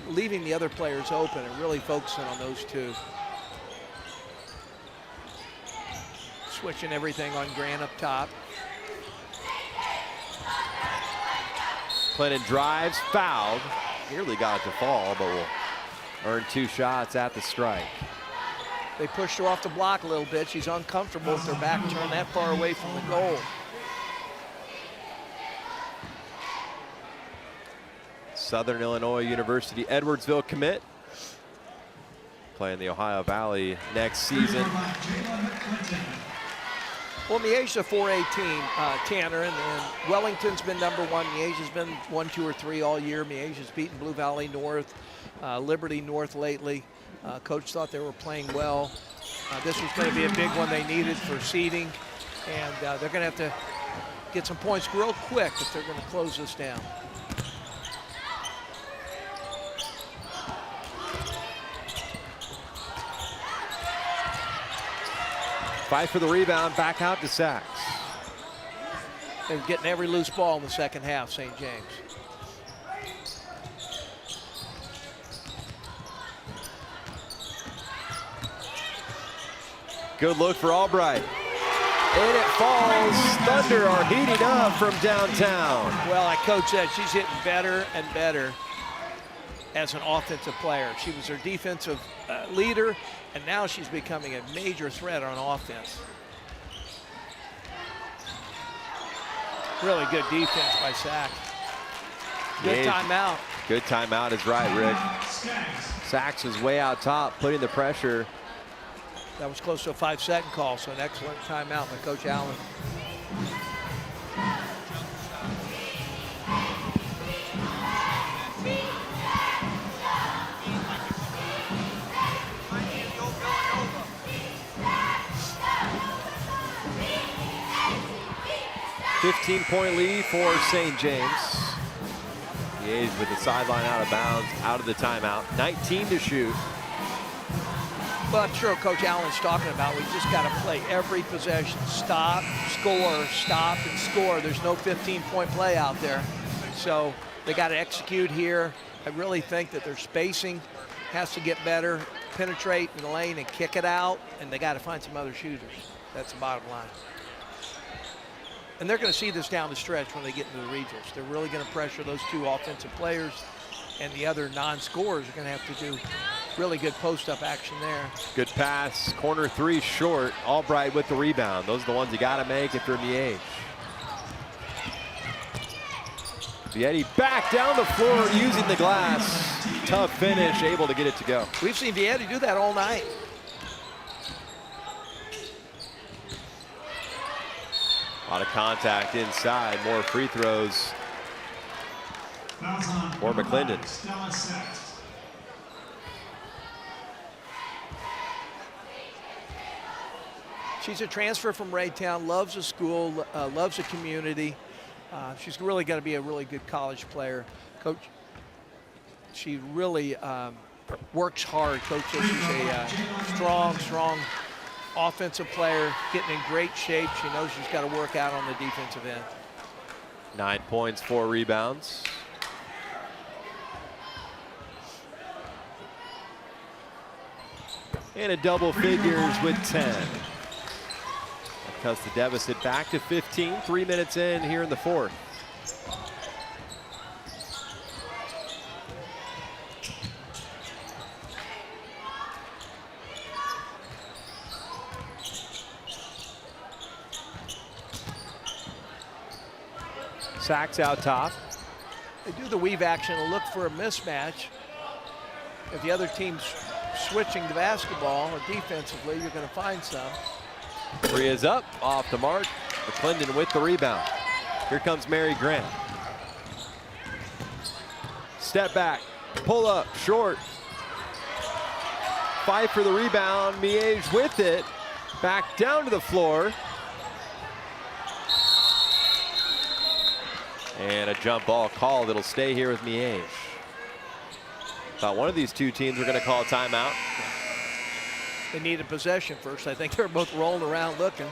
leaving the other players open and really focusing on those two. Switching everything on Grant up top. Clinton drives, fouled. Nearly got it to fall, but will earn 2 shots at the strike. They pushed her off the block a little bit. She's uncomfortable with her back turned that far away from the goal. Southern Illinois University Edwardsville commit. Playing the Ohio Valley next season. Well, Miege's a 4A team, Tanner, and Wellington's been #1. Miege has been 1, 2, or 3 all year. Miege has beaten Blue Valley North, Liberty North lately. Coach thought they were playing well. This was going to be a big one they needed for seeding, and they're going to have to get some points real quick if they're going to close this down. Fight for the rebound, back out to Sachs. They're getting every loose ball in the second half, St. James. Good look for Albright. And it falls. Thunder are heating up from downtown. Well, like Coach said, she's hitting better and better as an offensive player. She was their defensive leader, and now she's becoming a major threat on offense. Really good defense by Sachs. Good timeout. Good timeout is right, Rick. Sachs is way out top, putting the pressure. That was close to a 5-second call, so an excellent timeout by Coach Allen. .5 lead for St. James. Miege with the sideline out of bounds, out of the timeout. 19 to shoot. Well, I'm sure Coach Allen's talking about we just got to play every possession. Stop, score, stop, and score. There's no 15-point play out there. So they got to execute here. I really think that their spacing has to get better, penetrate in the lane and kick it out, and they got to find some other shooters. That's the bottom line. And they're going to see this down the stretch when they get into the regionals. They're really going to pressure those 2 offensive players, and the other non-scorers are going to have to do really good post-up action there. Good pass, corner 3 short. Albright with the rebound. Those are the ones you got to make if you're Miege. Vietti back down the floor using the glass. Tough finish, able to get it to go. We've seen Vietti do that all night. A lot of contact inside, more free throws for McClendon. She's a transfer from Raytown, loves the school, loves the community. She's really got to be a really good college player. Coach, she really works hard. Coach says she's a strong offensive player, getting in great shape. She knows she's got to work out on the defensive end. 9 points, 4 rebounds. And a double figures with 10. That cuts the deficit back to 15, 3 minutes in here in the 4th. Sachs out top. They do the weave action and look for a mismatch. If the other team's switching the basketball or defensively, you're going to find some. 3 is up, off the mark. McClendon with the rebound. Here comes Mary Grant. step back, pull up, short. Fight for the rebound, Miege with it. Back down to the floor. And a jump ball called. It'll stay here with Miege. Thought one of these two teams were going to call a timeout. They needed possession first. I think they're both rolling around looking.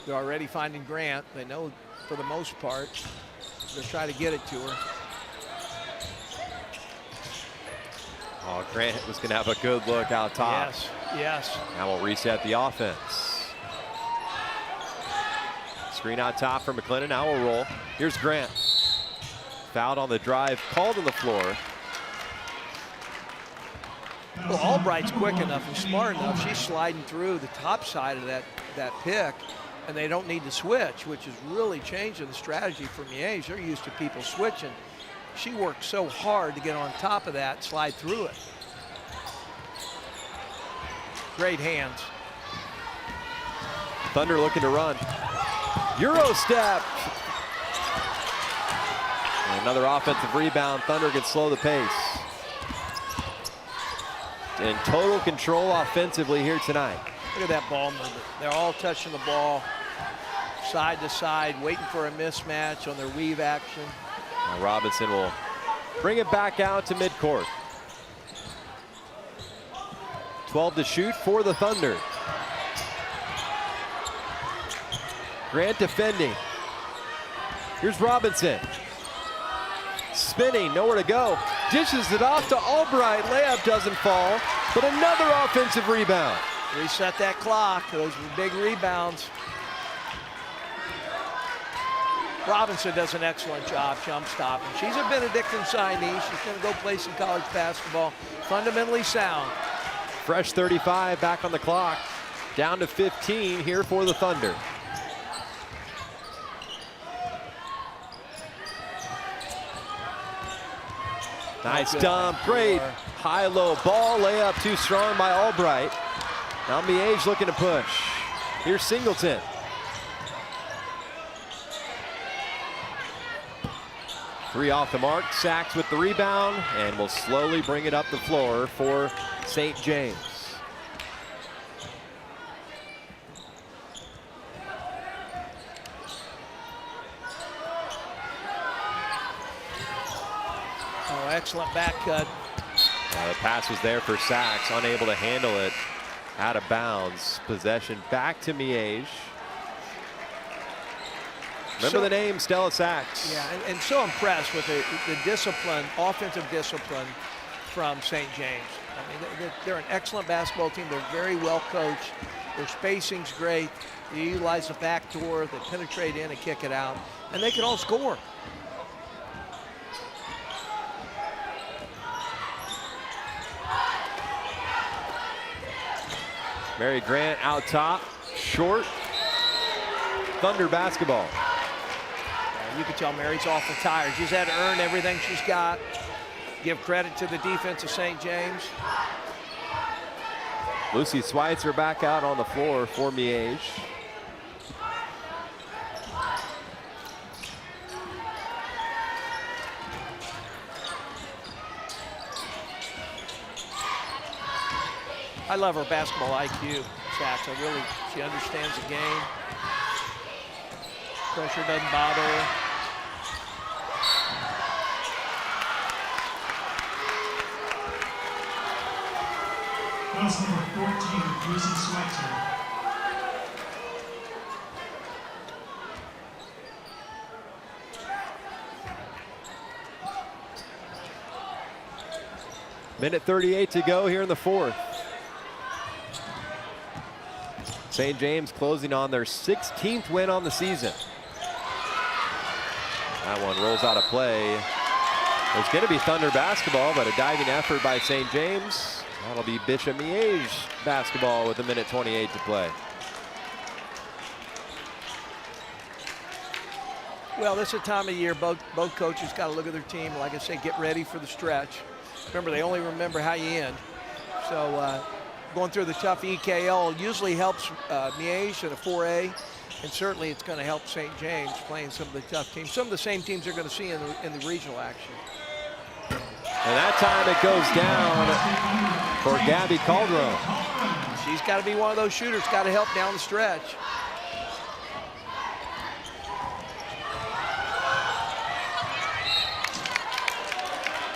They're already finding Grant. They know for the most part they're trying to get it to her. Oh, Grant was going to have a good look out top. Yes, yes. Now we'll reset the offense. Screen out top for McClendon. Now we'll roll. Here's Grant. Fouled on the drive, called on the floor. Well, Albright's quick enough and smart enough. She's sliding through the top side of that pick, and they don't need to switch, which is really changing the strategy for Miege. They're used to people switching. She worked so hard to get on top of that, slide through it. Great hands. Thunder looking to run. Euro step. And another offensive rebound. Thunder can slow the pace. In total control offensively here tonight. Look at that ball movement. They're all touching the ball side to side, waiting for a mismatch on their weave action. Now Robinson will bring it back out to midcourt. 12 to shoot for the Thunder. Grant defending. Here's Robinson. Spinning, nowhere to go. Dishes it off to Albright. Layup doesn't fall, but another offensive rebound. Reset that clock. Those were big rebounds. Robinson does an excellent job jump stopping. She's a Benedictine signee. She's going to go play some college basketball. Fundamentally sound. Fresh 35 back on the clock. Down to 15 here for the Thunder. Nice dump, great high-low ball, layup too strong by Albright. Now Miege looking to push. Here's Singleton. Three off the mark, Sachs with the rebound, and will slowly bring it up the floor for St. James. Oh, excellent back cut. The pass was there for Sachs, unable to handle it. Out of bounds. Possession back to Miege. Remember the name, Stella Sachs. Yeah, and so impressed with the discipline, offensive discipline from St. James. I mean, they're an excellent basketball team. They're very well coached. Their spacing's great. They utilize the back door. They penetrate in and kick it out. And they can all score. Mary Grant out top, short. Thunder basketball. You can tell Mary's awful tired. She's had to earn everything she's got. Give credit to the defense of St. James. Lucy Schweitzer back out on the floor for Miege. I love her basketball IQ, Sachs. She understands the game. Pressure doesn't bother her. That's number 14, Lucy Schweitzer. Minute 38 to go here in the fourth. St. James closing on their 16th win on the season. That one rolls out of play. It's going to be Thunder basketball, but a diving effort by St. James. That'll be Bishop Miege basketball with a minute 28 to play. Well, this is a time of year both coaches got to look at their team. Like I say, get ready for the stretch. Remember, they only remember how you end. So going through the tough EKL usually helps Miege in a 4A, and certainly it's going to help St. James playing some of the tough teams. Some of the same teams they're going to see in the regional action. And that time it goes down for Gabby Calderon. She's got to be one of those shooters, got to help down the stretch.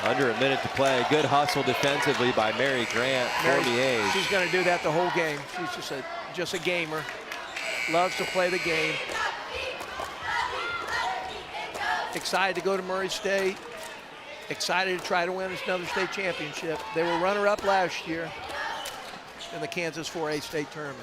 Under a minute to play. Good hustle defensively by Mary Grant for Miege. She's going to do that the whole game. She's just a gamer. Loves to play the game. Excited to go to Murray State. Excited to try to win another state championship. They were runner-up last year in the Kansas 4A state tournament.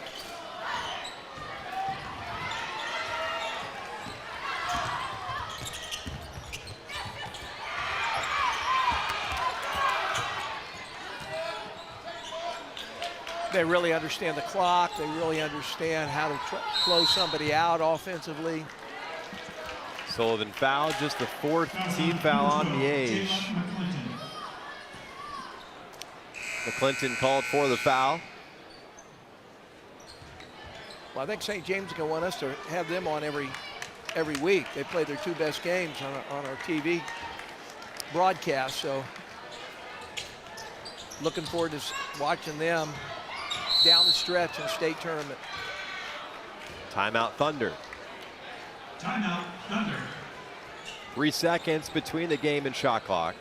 They really understand the clock. They really understand how to close somebody out offensively. Sullivan fouled, just the 4th team foul on Miege. McClinton called for the foul. Well, I think St. James is going to want us to have them on every week. They play their 2 best games on our TV broadcast, so looking forward to watching them down the stretch in state tournament. Timeout Thunder. Timeout Thunder. 3 seconds between the game and shot clock.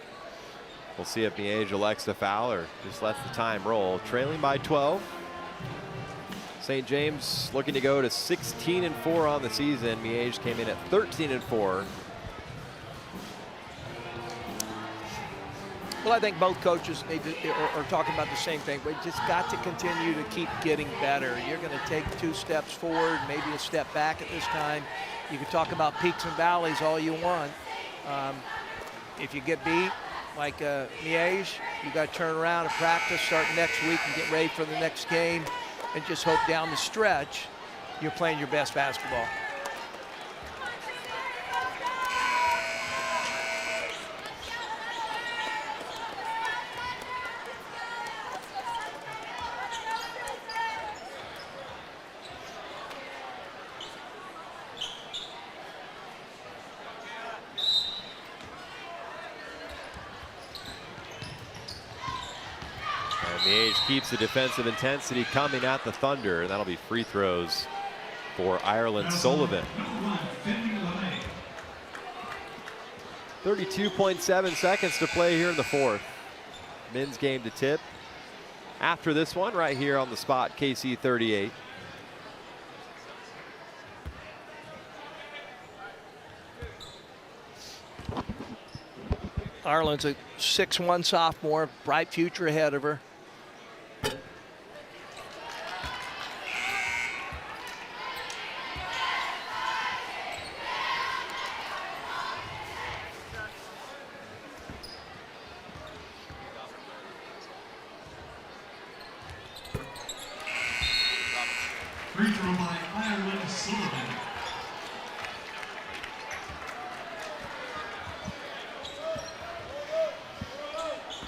We'll see if Miege elects to foul or just lets the time roll. Trailing by 12. St. James looking to go to 16-4 on the season. Miege came in at 13-4. Well, I think both coaches are talking about the same thing. We just got to continue to keep getting better. You're going to take 2 steps forward, maybe a step back at this time. You can talk about peaks and valleys all you want. If you get beat, like Miege, you got to turn around and practice, start next week and get ready for the next game, and just hope down the stretch you're playing your best basketball. Miege keeps the defensive intensity coming at the Thunder, and that'll be free throws for Ireland Sullivan. 32.7 seconds to play here in the 4th. Men's game to tip after this one right here on the spot, KC 38. Ireland's a 6'1" sophomore, bright future ahead of her. Free throw by Ireland Sullivan.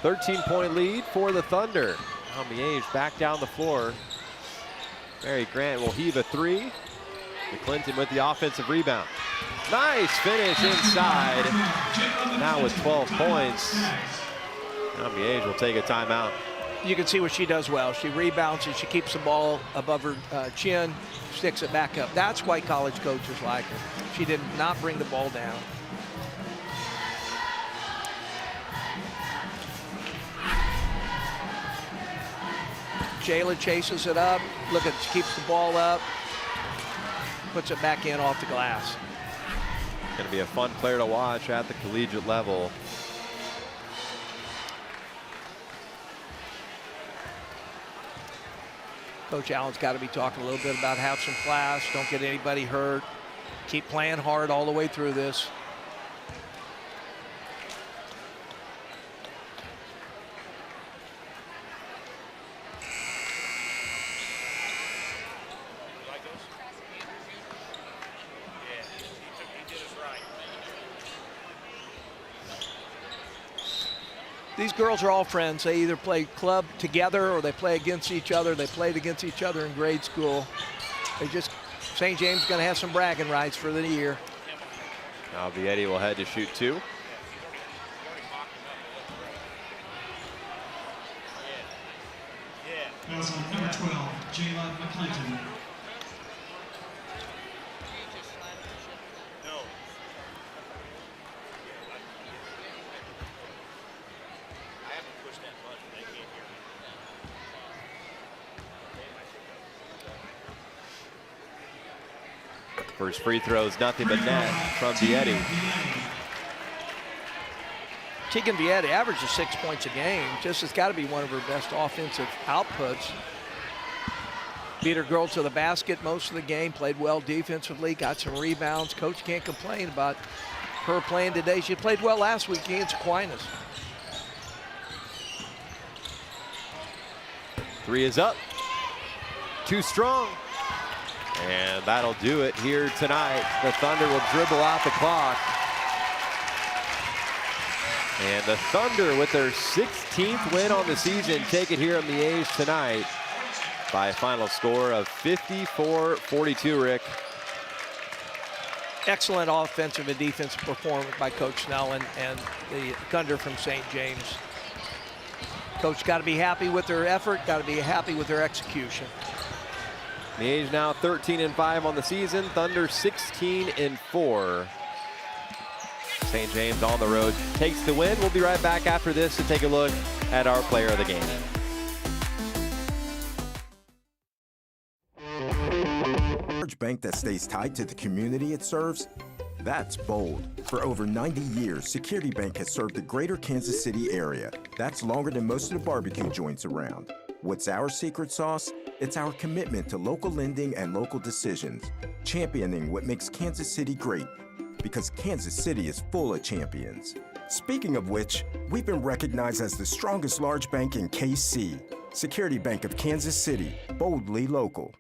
13-point lead for the Thunder. Now Miege back down the floor. Mary Grant will heave a 3. McClinton with the offensive rebound. Nice finish inside. Now with 12 points. Now Miege will take a timeout. You can see what she does well. She rebounds and she keeps the ball above her chin, sticks it back up. That's why college coaches like her. She did not bring the ball down. Jayla chases it up. Look at, she keeps the ball up, puts it back in off the glass. Going to be a fun player to watch at the collegiate level. Coach Allen's got to be talking a little bit about have some class, don't get anybody hurt, keep playing hard all the way through this. these girls are all friends. They either play club together or they play against each other. They played against each other in grade school. St. James is going to have some bragging rights for the year. Now Vietti will head to shoot 2. Fouls on number 12, Jayla McClinton. First free throw is nothing but net from Vietti. Tegan Vietti averages 6 points a game. Just has got to be one of her best offensive outputs. Beat her girl to the basket most of the game, played well defensively, got some rebounds. Coach can't complain about her playing today. She played well last week against Aquinas. 3 is up. Too strong. And that'll do it here tonight. The Thunder will dribble out the clock. And the Thunder, with their 16th win on the season, take it here in Miege tonight by a final score of 54-42, Rick. Excellent offensive and defensive performance by Coach Snell and the Thunder from St. James. Coach got to be happy with their effort, got to be happy with their execution. Miege now 13-5 on the season. Thunder 16-4. St. James on the road takes the win. We'll be right back after this to take a look at our player of the game. Large bank that stays tied to the community it serves? That's bold. For over 90 years, Security Bank has served the greater Kansas City area. That's longer than most of the barbecue joints around. What's our secret sauce? It's our commitment to local lending and local decisions, championing what makes Kansas City great, because Kansas City is full of champions. Speaking of which, we've been recognized as the strongest large bank in KC. Security Bank of Kansas City, boldly local.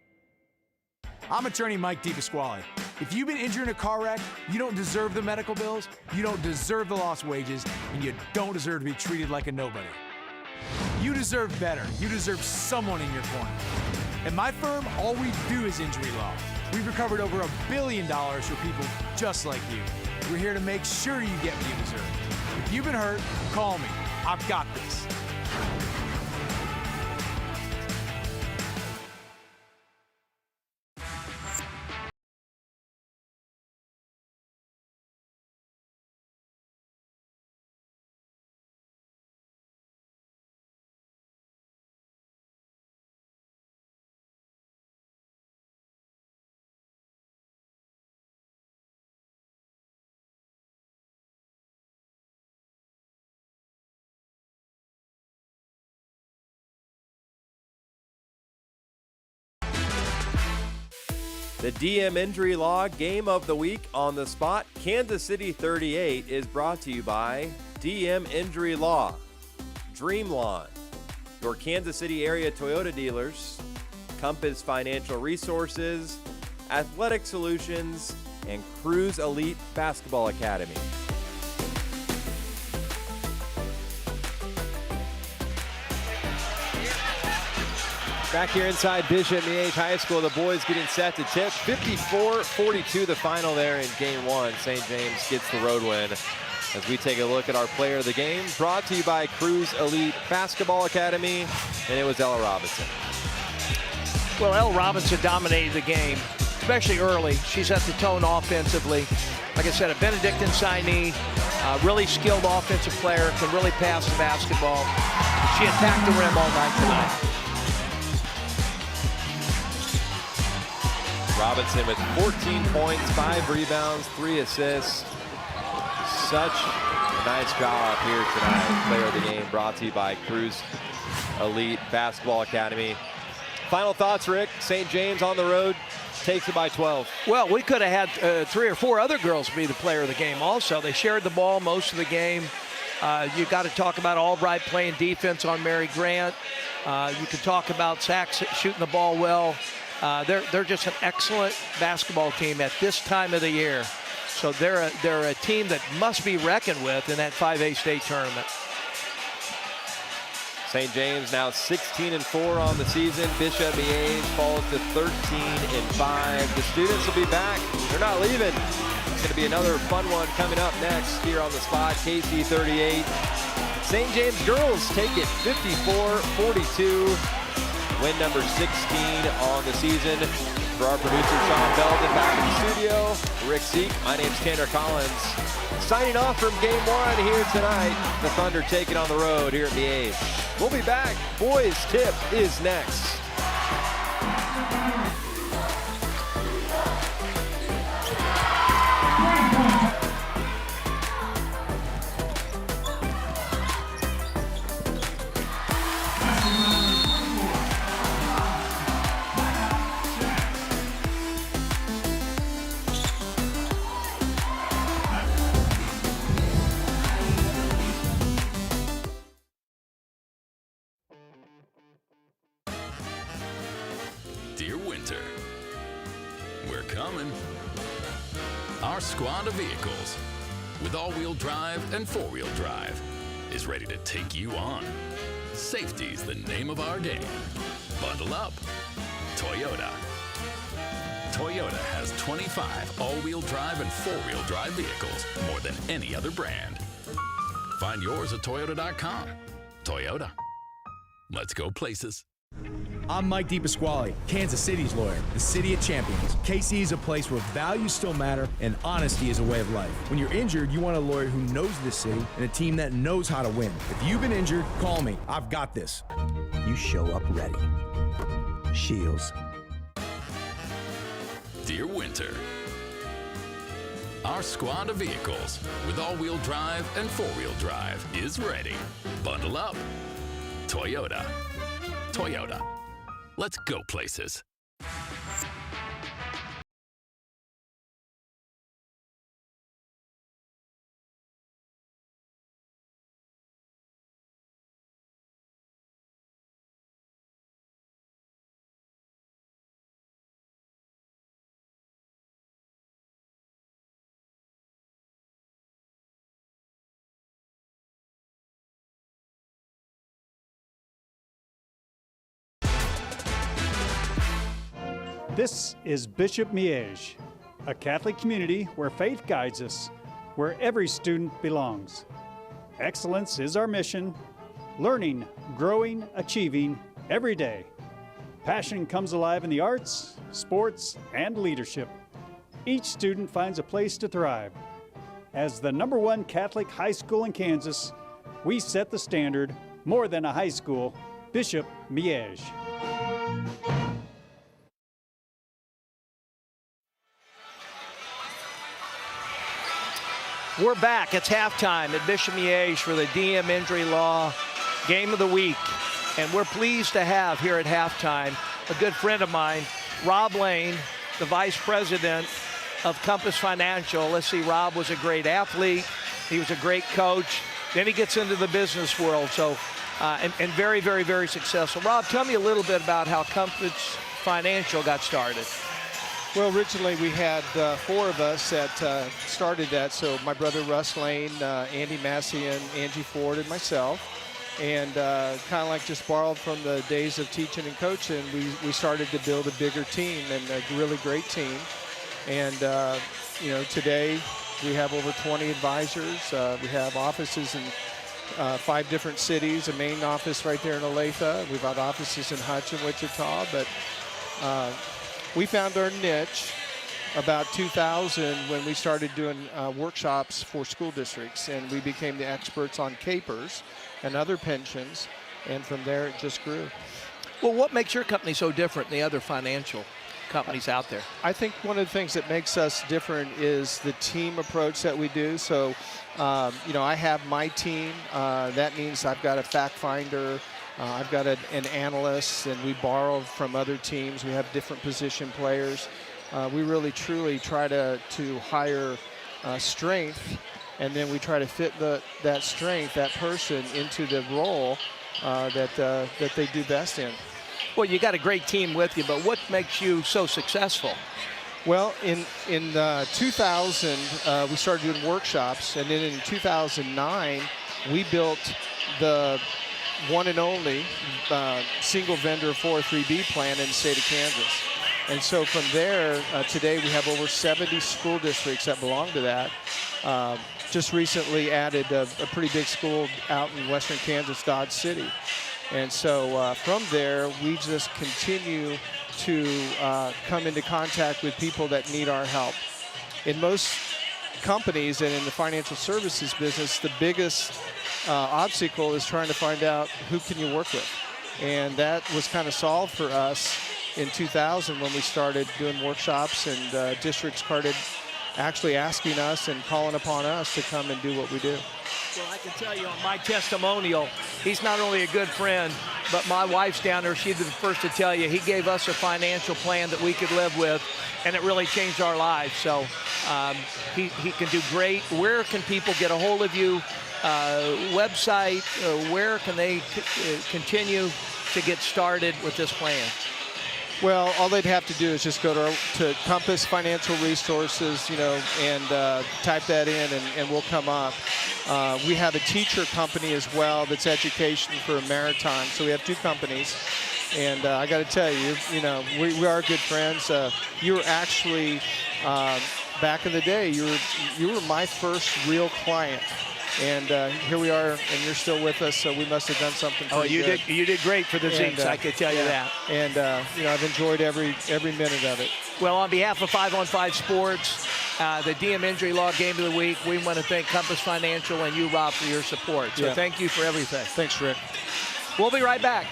I'm attorney Mike DePasquale. If you've been injured in a car wreck, you don't deserve the medical bills, you don't deserve the lost wages, and you don't deserve to be treated like a nobody. You deserve better. You deserve someone in your corner. At my firm, all we do is injury law. We've recovered over $1 billion for people just like you. We're here to make sure you get what you deserve. If you've been hurt, call me. I've got this. The DM Injury Law Game of the Week on the spot. Kansas City 38 is brought to you by DM Injury Law, Dream Lawn, your Kansas City area Toyota dealers, Compass Financial Resources, Athletic Solutions, and Cruise Elite Basketball Academy. Back here inside Bishop Miege High School, the boys getting set to tip. 54-42 the final there in game one. St. James gets the road win. As we take a look at our player of the game, brought to you by Cruise Elite Basketball Academy, and it was Ella Robinson. Well, Elle Robinson dominated the game, especially early. She set the tone offensively. Like I said, a Benedictine signee, really skilled offensive player, can really pass the basketball. She attacked the rim all night tonight. Robinson with 14 points, 5 rebounds, 3 assists. Such a nice job here tonight. Player of the game brought to you by Cruise Elite Basketball Academy. Final thoughts, Rick. St. James on the road takes it by 12. Well, we could have had 3 or 4 other girls be the player of the game also. They shared the ball most of the game. You got to talk about Albright playing defense on Mary Grant. You could talk about Sachs shooting the ball well. They're just an excellent basketball team at this time of the year. So they're a team that must be reckoned with in that 5A state tournament. St. James now 16-4 on the season. Bishop Miege falls to 13-5. The students will be back. They're not leaving. It's going to be another fun one coming up next here on the spot. KC 38. St. James girls take it 54-42. Win number 16 on the season. For our producer Sean Belden back in the studio, Rick Seek, my name's Tanner Collins. Signing off from game one here tonight. The Thunder take it on the road here at Miege. We'll be back. Boys Tip is next. Dear Winter, we're coming. Our squad of vehicles, with all-wheel drive and four-wheel drive, is ready to take you on. Safety's the name of our game. Bundle up. Toyota. Toyota has 25 all-wheel drive and four-wheel drive vehicles, more than any other brand. Find yours at Toyota.com. Toyota. Let's go places. I'm Mike DePasquale, Kansas City's lawyer, the city of champions. KC is a place where values still matter and honesty is a way of life. When you're injured, you want a lawyer who knows this city and a team that knows how to win. If you've been injured, call me. I've got this. You show up ready. Shields. Dear Winter, our squad of vehicles, with all-wheel drive and four-wheel drive, is ready. Bundle up. Toyota. Toyota. Let's go places. This is Bishop Miege, a Catholic community where faith guides us, where every student belongs. Excellence is our mission, learning, growing, achieving every day. Passion comes alive in the arts, sports, and leadership. Each student finds a place to thrive. As the #1 Catholic high school in Kansas, we set the standard more than a high school. Bishop Miege. We're back. It's halftime at Bishop Miege for the DM Injury Law Game of the Week. And we're pleased to have here at halftime a good friend of mine, Rob Lane, the Vice President of Compass Financial. Let's see, Rob was a great athlete. He was a great coach. Then he gets into the business world, so and very, very, very successful. Rob, tell me a little bit about how Compass Financial got started. Well, originally we had 4 of us that started that. So my brother Russ Lane, Andy Massey, and Angie Ford, and myself. And kind of like just borrowed from the days of teaching and coaching, we started to build a bigger team and a really great team. And, you know, today we have over 20 advisors. We have offices in 5 different cities, a main office right there in Olathe. We've got offices in Hutch and Wichita, but we found our niche about 2000 when we started doing workshops for school districts, and we became the experts on capers and other pensions, and from there it just grew. Well, what makes your company so different than the other financial companies out there? I think one of the things that makes us different is the team approach that we do. So, you know, I have my team. That means I've got a fact finder, I've got an analyst, and we borrow from other teams. We have different position players. We really, truly try to hire strength, and then we try to fit that strength, that person, into the role that they do best in. Well, you got a great team with you, but what makes you so successful? Well, in 2000, we started doing workshops, and then in 2009, we built the one and only single vendor 403B plan in the state of Kansas. And so from there, today we have over 70 school districts that belong to that. Just recently added a pretty big school out in western Kansas, Dodge City. And so from there, we just continue to come into contact with people that need our help. In most companies and in the financial services business, the biggest obstacle is trying to find out who can you work with. And that was kind of solved for us in 2000 when we started doing workshops, and districts started actually asking us and calling upon us to come and do what we do. Well, I can tell you on my testimonial, he's not only a good friend, but my wife's down there. She'd be the first to tell you he gave us a financial plan that we could live with, and it really changed our lives. So he can do great. Where can people get a hold of you? Website, where can they continue to get started with this plan? Well, all they'd have to do is just go to Compass Financial Resources, and type that in, and we'll come up. We have a teacher company as well that's education for maritime. So we have two companies. And I got to tell you, we are good friends. You were actually, back in the day, you were my first real client. And here we are, and you're still with us, so we must have done something pretty good. You did great for the Zinks, I can tell you that. And, I've enjoyed every minute of it. Well, on behalf of 5 on 5 Sports, the DM Injury Law Game of the Week, we want to thank Compass Financial and you, Rob, for your support. So thank you for everything. Thanks, Rick. We'll be right back.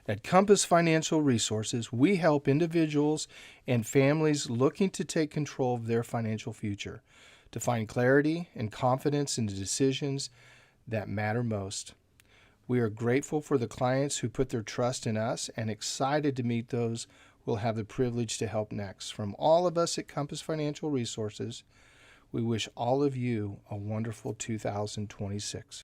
At Compass Financial Resources, we help individuals and families looking to take control of their financial future, to find clarity and confidence in the decisions that matter most. We are grateful for the clients who put their trust in us and excited to meet those we'll have the privilege to help next. From all of us at Compass Financial Resources, we wish all of you a wonderful 2026.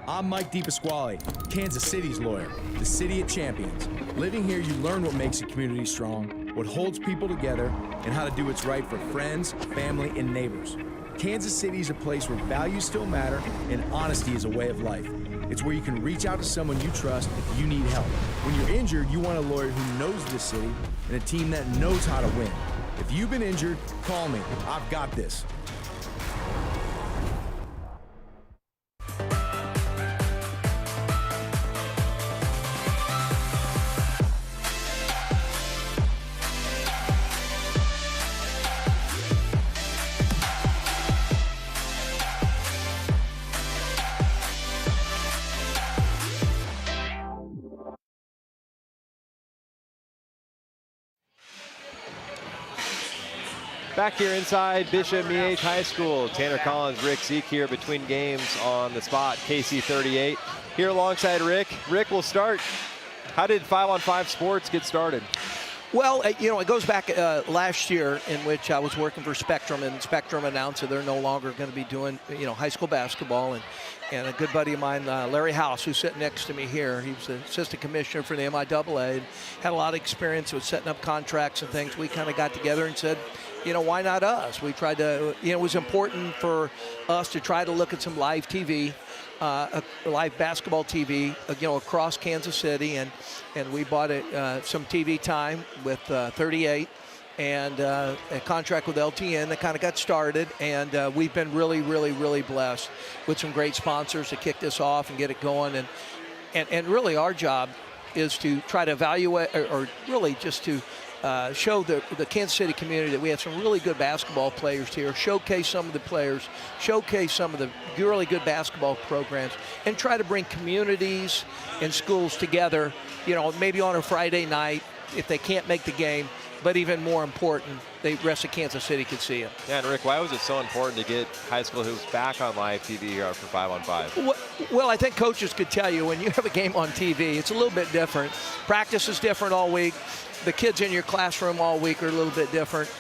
I'm Mike DePasquale, Kansas City's lawyer, the city of champions. Living here, you learn what makes a community strong, what holds people together, and how to do what's right for friends, family, and neighbors. Kansas City is a place where values still matter and honesty is a way of life. It's where you can reach out to someone you trust if you need help. When you're injured, you want a lawyer who knows this city and a team that knows how to win. If you've been injured, call me. I've got this. Back here inside Bishop Miege High School. Tanner Collins, Rick Zeke here between games on the spot, KC 38. Here alongside Rick. Rick, will start. How did 5 on 5 Sports get started? Well, it goes back last year in which I was working for Spectrum, and Spectrum announced that they're no longer going to be doing, high school basketball. And a good buddy of mine, Larry House, who's sitting next to me here, he was the assistant commissioner for the MIAA and had a lot of experience with setting up contracts and things. We kind of got together and said, why not us? We tried to, it was important for us to try to look at some live TV, live basketball TV, across Kansas City, and we bought some TV time with 38 and a contract with LTN that kind of got started, and we've been really, really, really blessed with some great sponsors to kick this off and get it going, and really our job is to try to evaluate, or really just to show the Kansas City community that we have some really good basketball players here, showcase some of the players, showcase some of the really good basketball programs, and try to bring communities and schools together, maybe on a Friday night if they can't make the game, but even more important, the rest of Kansas City could see him. Yeah, and Rick, why was it so important to get high school hoops back on live TV here for 5-on-5? Well, I think coaches could tell you when you have a game on TV, it's a little bit different. Practice is different all week. The kids in your classroom all week are a little bit different.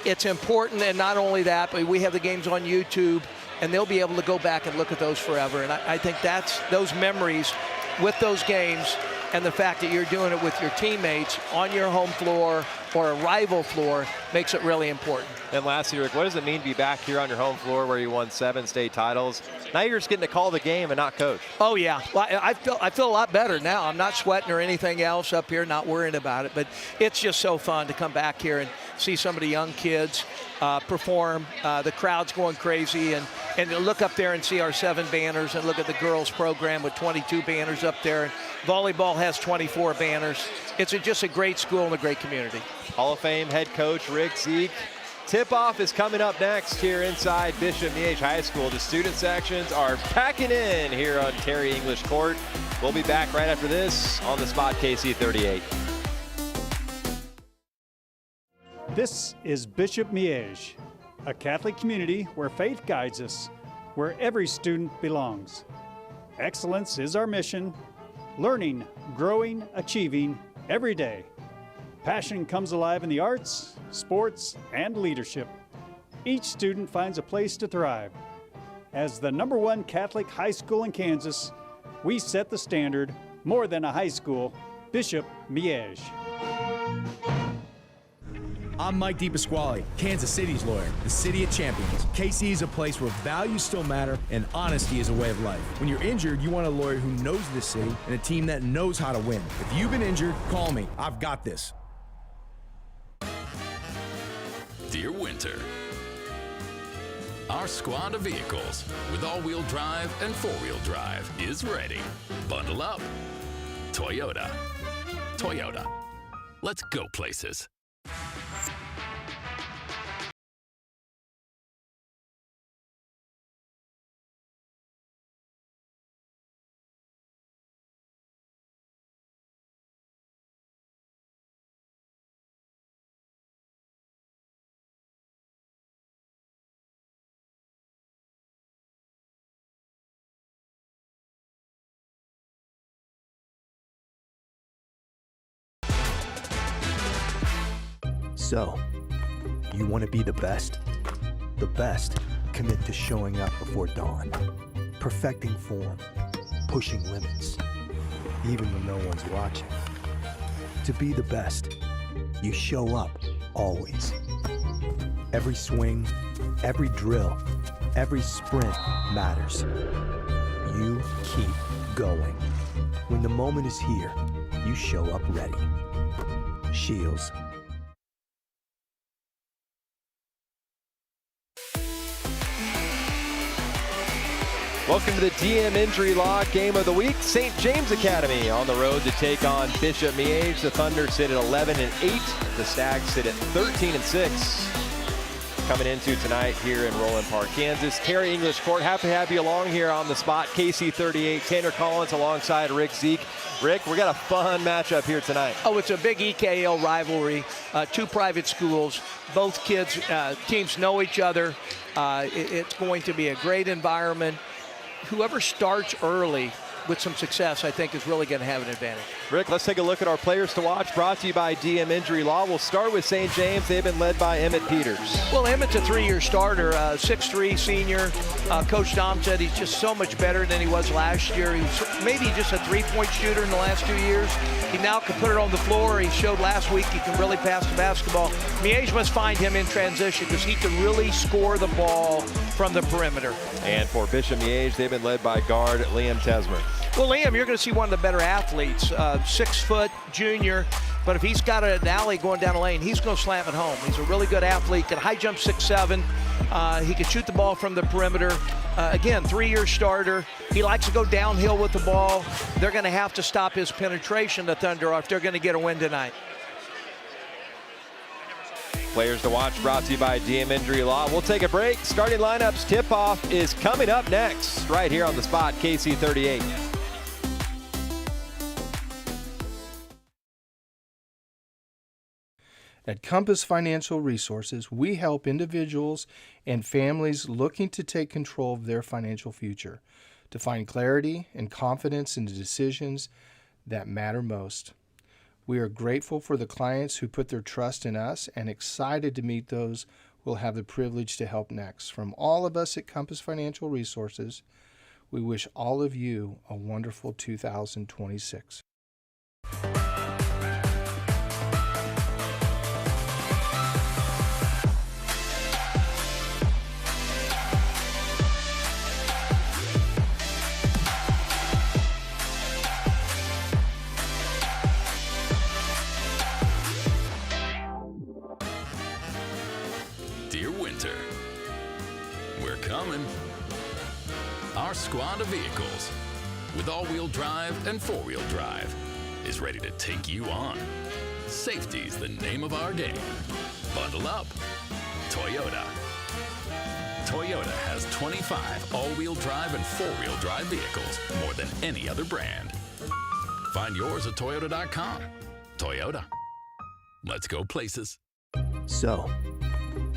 It's important, and not only that, but we have the games on YouTube, and they'll be able to go back and look at those forever. And I think that's those memories with those games, and the fact that you're doing it with your teammates on your home floor or a rival floor makes it really important. And lastly, Rick, what does it mean to be back here on your home floor where you won 7 state titles? Now you're just getting to call the game and not coach. Oh, yeah. Well, I feel a lot better now. I'm not sweating or anything else up here, not worrying about it. But it's just so fun to come back here and see some of the young kids perform. The crowd's going crazy. And to look up there and see our 7 banners and look at the girls program with 22 banners up there. And volleyball has 24 banners. It's just a great school and a great community. Hall of Fame head coach Rick Zeke. Tip-off is coming up next here inside Bishop Miege High School. The student sections are packing in here on Terry English Court. We'll be back right after this on the Spot KC38. This is Bishop Miege, a Catholic community where faith guides us, where every student belongs. Excellence is our mission, learning, growing, achieving every day. Passion comes alive in the arts, sports, and leadership. Each student finds a place to thrive. As the #1 Catholic high school in Kansas, we set the standard, more than a high school, Bishop Miege. I'm Mike DePasquale, Kansas City's lawyer, the city of champions. KC is a place where values still matter and honesty is a way of life. When you're injured, you want a lawyer who knows this city and a team that knows how to win. If you've been injured, call me. I've got this. Dear Winter, our squad of vehicles with all-wheel drive and four-wheel drive is ready. Bundle up. Toyota. Toyota. Let's go places. So, you want to be the best? The best commit to showing up before dawn, perfecting form, pushing limits, even when no one's watching. To be the best, you show up always. Every swing, every drill, every sprint matters. You keep going. When the moment is here, you show up ready. Shields. Welcome to the DM Injury Law Game of the Week. St. James Academy on the road to take on Bishop Miege. The Thunder sit at 11-8. The Stags sit at 13-6. Coming into tonight here in Roland Park, Kansas. Terry English Court, happy to have you along here on the Spot. KC38, Tanner Collins alongside Rick Zeke. Rick, we got a fun matchup here tonight. Oh, it's a big EKL rivalry. 2 private schools. Both teams know each other. It's going to be a great environment. Whoever starts early with some success, I think, is really going to have an advantage. Rick, let's take a look at our players to watch, brought to you by DM Injury Law. We'll start with St. James. They've been led by Emmett Peters. Well, Emmett's a 3-year starter, 6'3" senior. Coach Dom said he's just so much better than he was last year. He's maybe just a 3-point shooter in the last 2 years. He now can put it on the floor. He showed last week he can really pass the basketball. Miege must find him in transition because he can really score the ball from the perimeter. And for Bishop Miege, they've been led by guard Liam Tesmer. Well, Liam, you're going to see one of the better athletes, 6-foot junior, but if he's got an alley going down the lane, he's going to slam it home. He's a really good athlete, can high jump 6'7". He can shoot the ball from the perimeter. Again, 3-year starter. He likes to go downhill with the ball. They're going to have to stop his penetration, the Thunder, if they're going to get a win tonight. Players to watch brought to you by DM Injury Law. We'll take a break. Starting lineups tip-off is coming up next, right here on the Spot, KC38. At Compass Financial Resources, we help individuals and families looking to take control of their financial future, to find clarity and confidence in the decisions that matter most. We are grateful for the clients who put their trust in us and excited to meet those who will have the privilege to help next. From all of us at Compass Financial Resources, we wish all of you a wonderful 2026. Dear Winter, we're coming. Our squad of vehicles, with all-wheel drive and four-wheel drive, is ready to take you on. Safety's the name of our game. Bundle up. Toyota. Toyota has 25 all-wheel drive and four-wheel drive vehicles, more than any other brand. Find yours at Toyota.com. Toyota. Let's go places. So,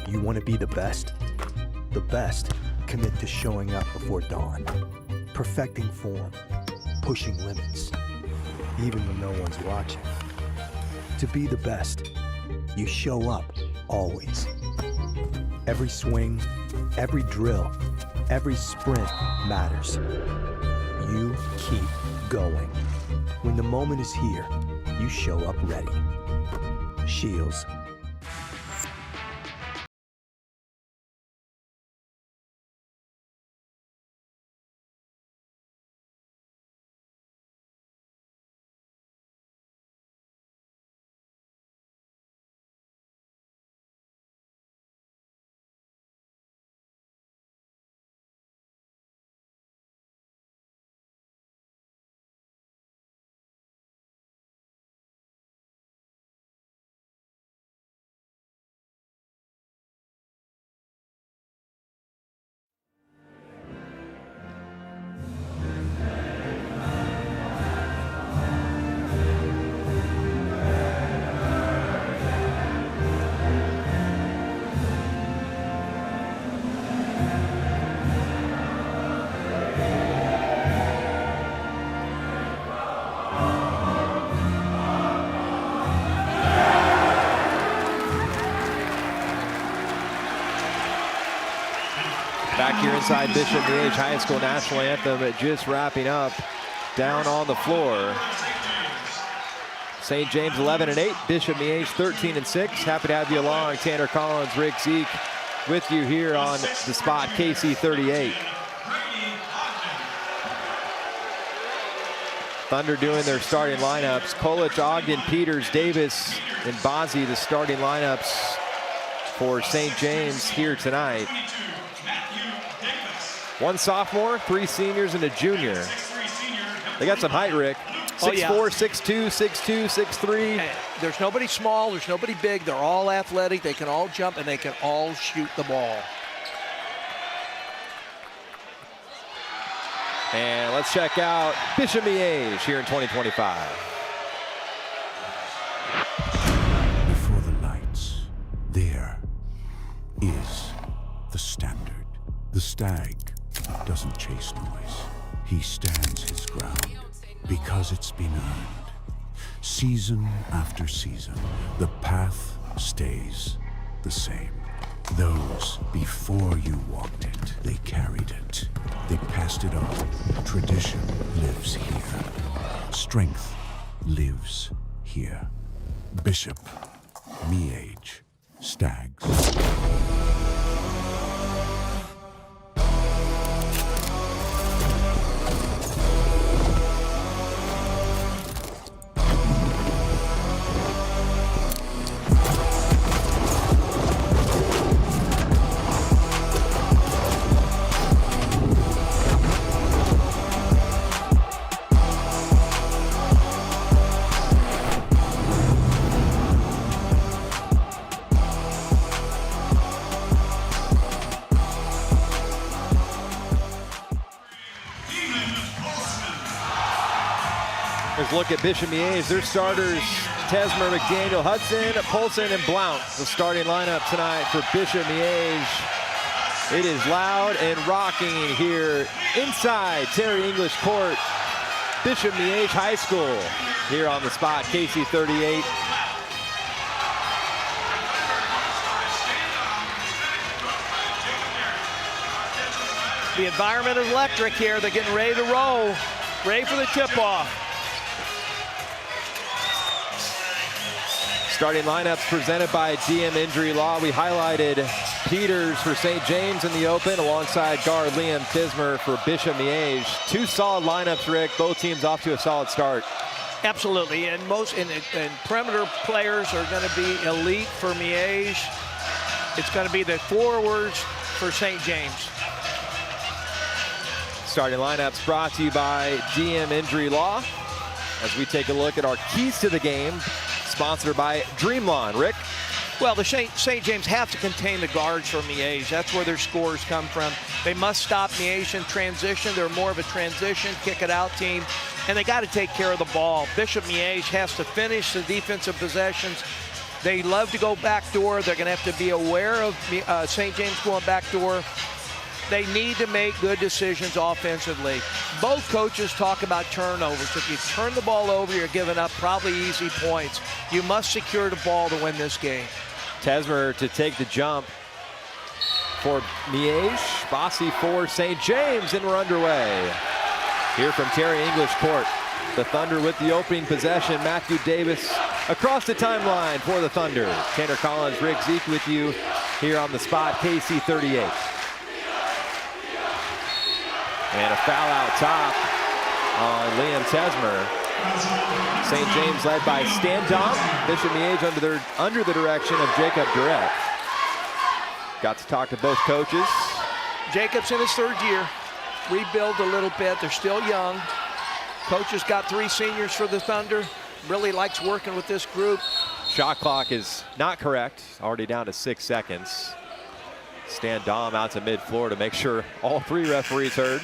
you want to be the best? The best commit to showing up before dawn, perfecting form, pushing limits, even when no one's watching. To be the best, you show up always. Every swing, every drill, every sprint matters. You keep going. When the moment is here, you show up ready. Shields. Back here inside Bishop Miege High School national anthem just wrapping up down on the floor. St. James 11-8, Bishop Miege 13-6. Happy to have you along. Tanner Collins, Rick Zeke with you here on the spot, KC 38. Thunder doing their starting lineups. Kolich, Ogden, Peters, Davis, and Bazzi, the starting lineups for St. James here tonight. One sophomore, three seniors, and a junior. They got some height, Rick. 6'4", 6'2", 6'2", 6'3". Hey, there's nobody small, there's nobody big. They're all athletic. They can all jump, and they can all shoot the ball. And let's check out Bishop Miege here in 2025. Before the lights, there is the standard. The stag doesn't chase noise. He stands his ground because it's been earned. Season after season, the path stays the same. Those before you walked it, they carried it. They passed it on. Tradition lives here. Strength lives here. Bishop Miege Stags. Let's look at Bishop Miege. Their starters Tesmer, McDaniel, Hudson, Polson, and Blount. The starting lineup tonight for Bishop Miege. It is loud and rocking here inside Terry English Court, Bishop Miege High School. Here on the spot, KC38. The environment is electric here. They're getting ready to roll. Ready for the tip-off. Starting lineups presented by DM Injury Law. We highlighted Peters for St. James in the open alongside guard Liam Tismer for Bishop Miege. Two solid lineups, Rick. Both teams off to a solid start. Absolutely, and perimeter players are going to be elite for Miege. It's going to be the forwards for St. James. Starting lineups brought to you by DM Injury Law. As we take a look at our keys to the game, sponsored by Dreamlawn. Rick? Well, the St. James have to contain the guards for Miege. That's where their scores come from. They must stop Miege in transition. They're more of a transition, kick it out team, and they got to take care of the ball. Bishop Miege has to finish the defensive possessions. They love to go backdoor. They're going to have to be aware of St. James going backdoor. They need to make good decisions offensively. Both coaches talk about turnovers. If you turn the ball over, you're giving up probably easy points. You must secure the ball to win this game. Tesmer to take the jump for Miege. Bossy for St. James, and we're underway. Here from Terry English Court, the Thunder with the opening possession. Matthew Davis across the timeline for the Thunder. Tanner Collins, Rick Zeke with you here on the spot, KC38. And a foul out top on Liam Tesmer. St. James led by Stan Dom. Bishop Miege under the direction of Jacob Durrett. Got to talk to both coaches. Jacob's in his third year. Rebuild a little bit. They're still young. Coach has got 3 seniors for the Thunder. Really likes working with this group. Shot clock is not correct. Already down to 6 seconds. Stan Dom out to mid-floor to make sure all 3 referees heard.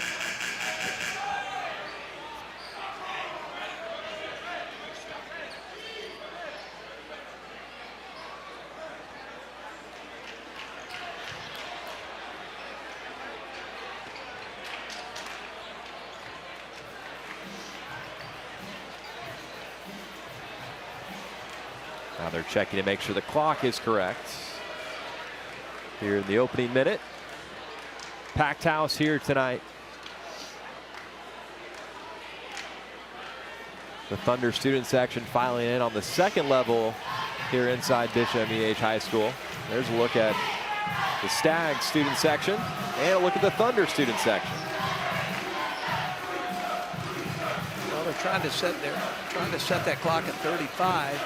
Now they're checking to make sure the clock is correct. Here in the opening minute. Packed house here tonight. The Thunder student section filing in on the second level here inside Bishop Miege High School. There's a look at the Stag student section and a look at the Thunder student section. Well, they're trying to set that clock at 35.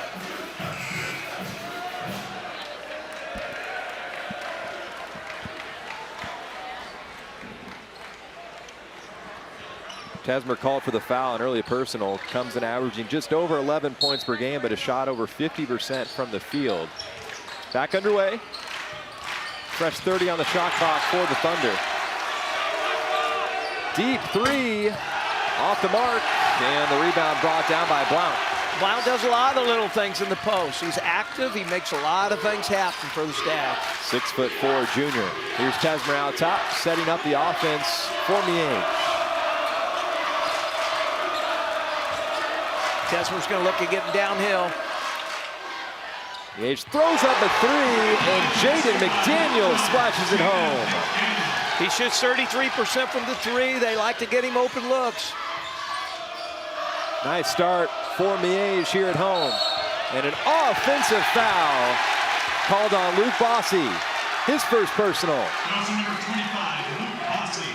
Tesmer called for the foul, an early personal. Comes in averaging just over 11 points per game, but a shot over 50% from the field. Back underway. Fresh 30 on the shot clock for the Thunder. Deep 3 off the mark, and the rebound brought down by Blount. Blount does a lot of little things in the post. He's active. He makes a lot of things happen for the Stag. 6'4" junior. Here's Tesmer out top, setting up the offense for Miege. Tesmer's going to look at getting downhill. Miege throws up a 3, and Jaden McDaniel splashes it home. He shoots 33% from the 3. They like to get him open looks. Nice start for Miege here at home. And an offensive foul called on Luke Bossy. His first personal. Number 25, Luke Bossy.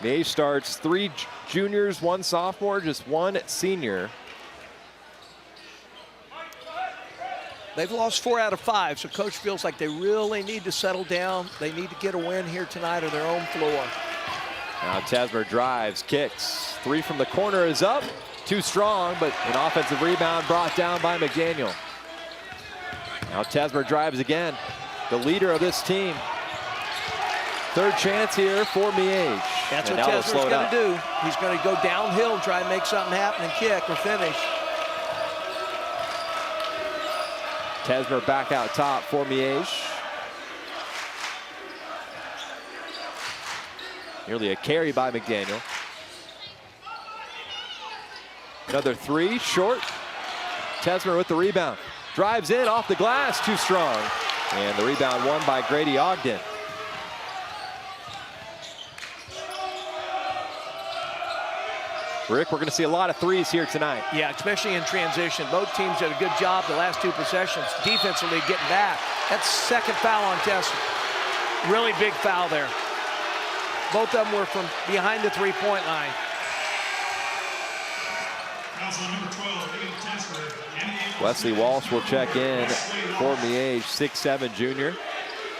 Miege starts 3 juniors, 1 sophomore, just 1 senior. They've lost 4 out of 5, so coach feels like they really need to settle down. They need to get a win here tonight on their own floor. Now Tesmer drives, kicks. 3 from the corner is up. Too strong, but an offensive rebound brought down by McDaniel. Now Tesmer drives again. The leader of this team. Third chance here for Miege. That's And what now we'll Tesler's slow it going up. to do. He's going to go downhill and try and make something happen and kick or finish. Tesmer back out top for Miege. Nearly a carry by McDaniel. Another three, short. Tesmer with the rebound. Drives in off the glass, too strong. And the rebound won by Grady Ogden. Rick, we're going to see a lot of threes here tonight. Yeah, especially in transition. Both teams did a good job the last two possessions defensively getting back. That's second foul on Tesler. Really big foul there. Both of them were from behind the three-point line. Wesley Walsh will check in for Miege, 6'7" junior.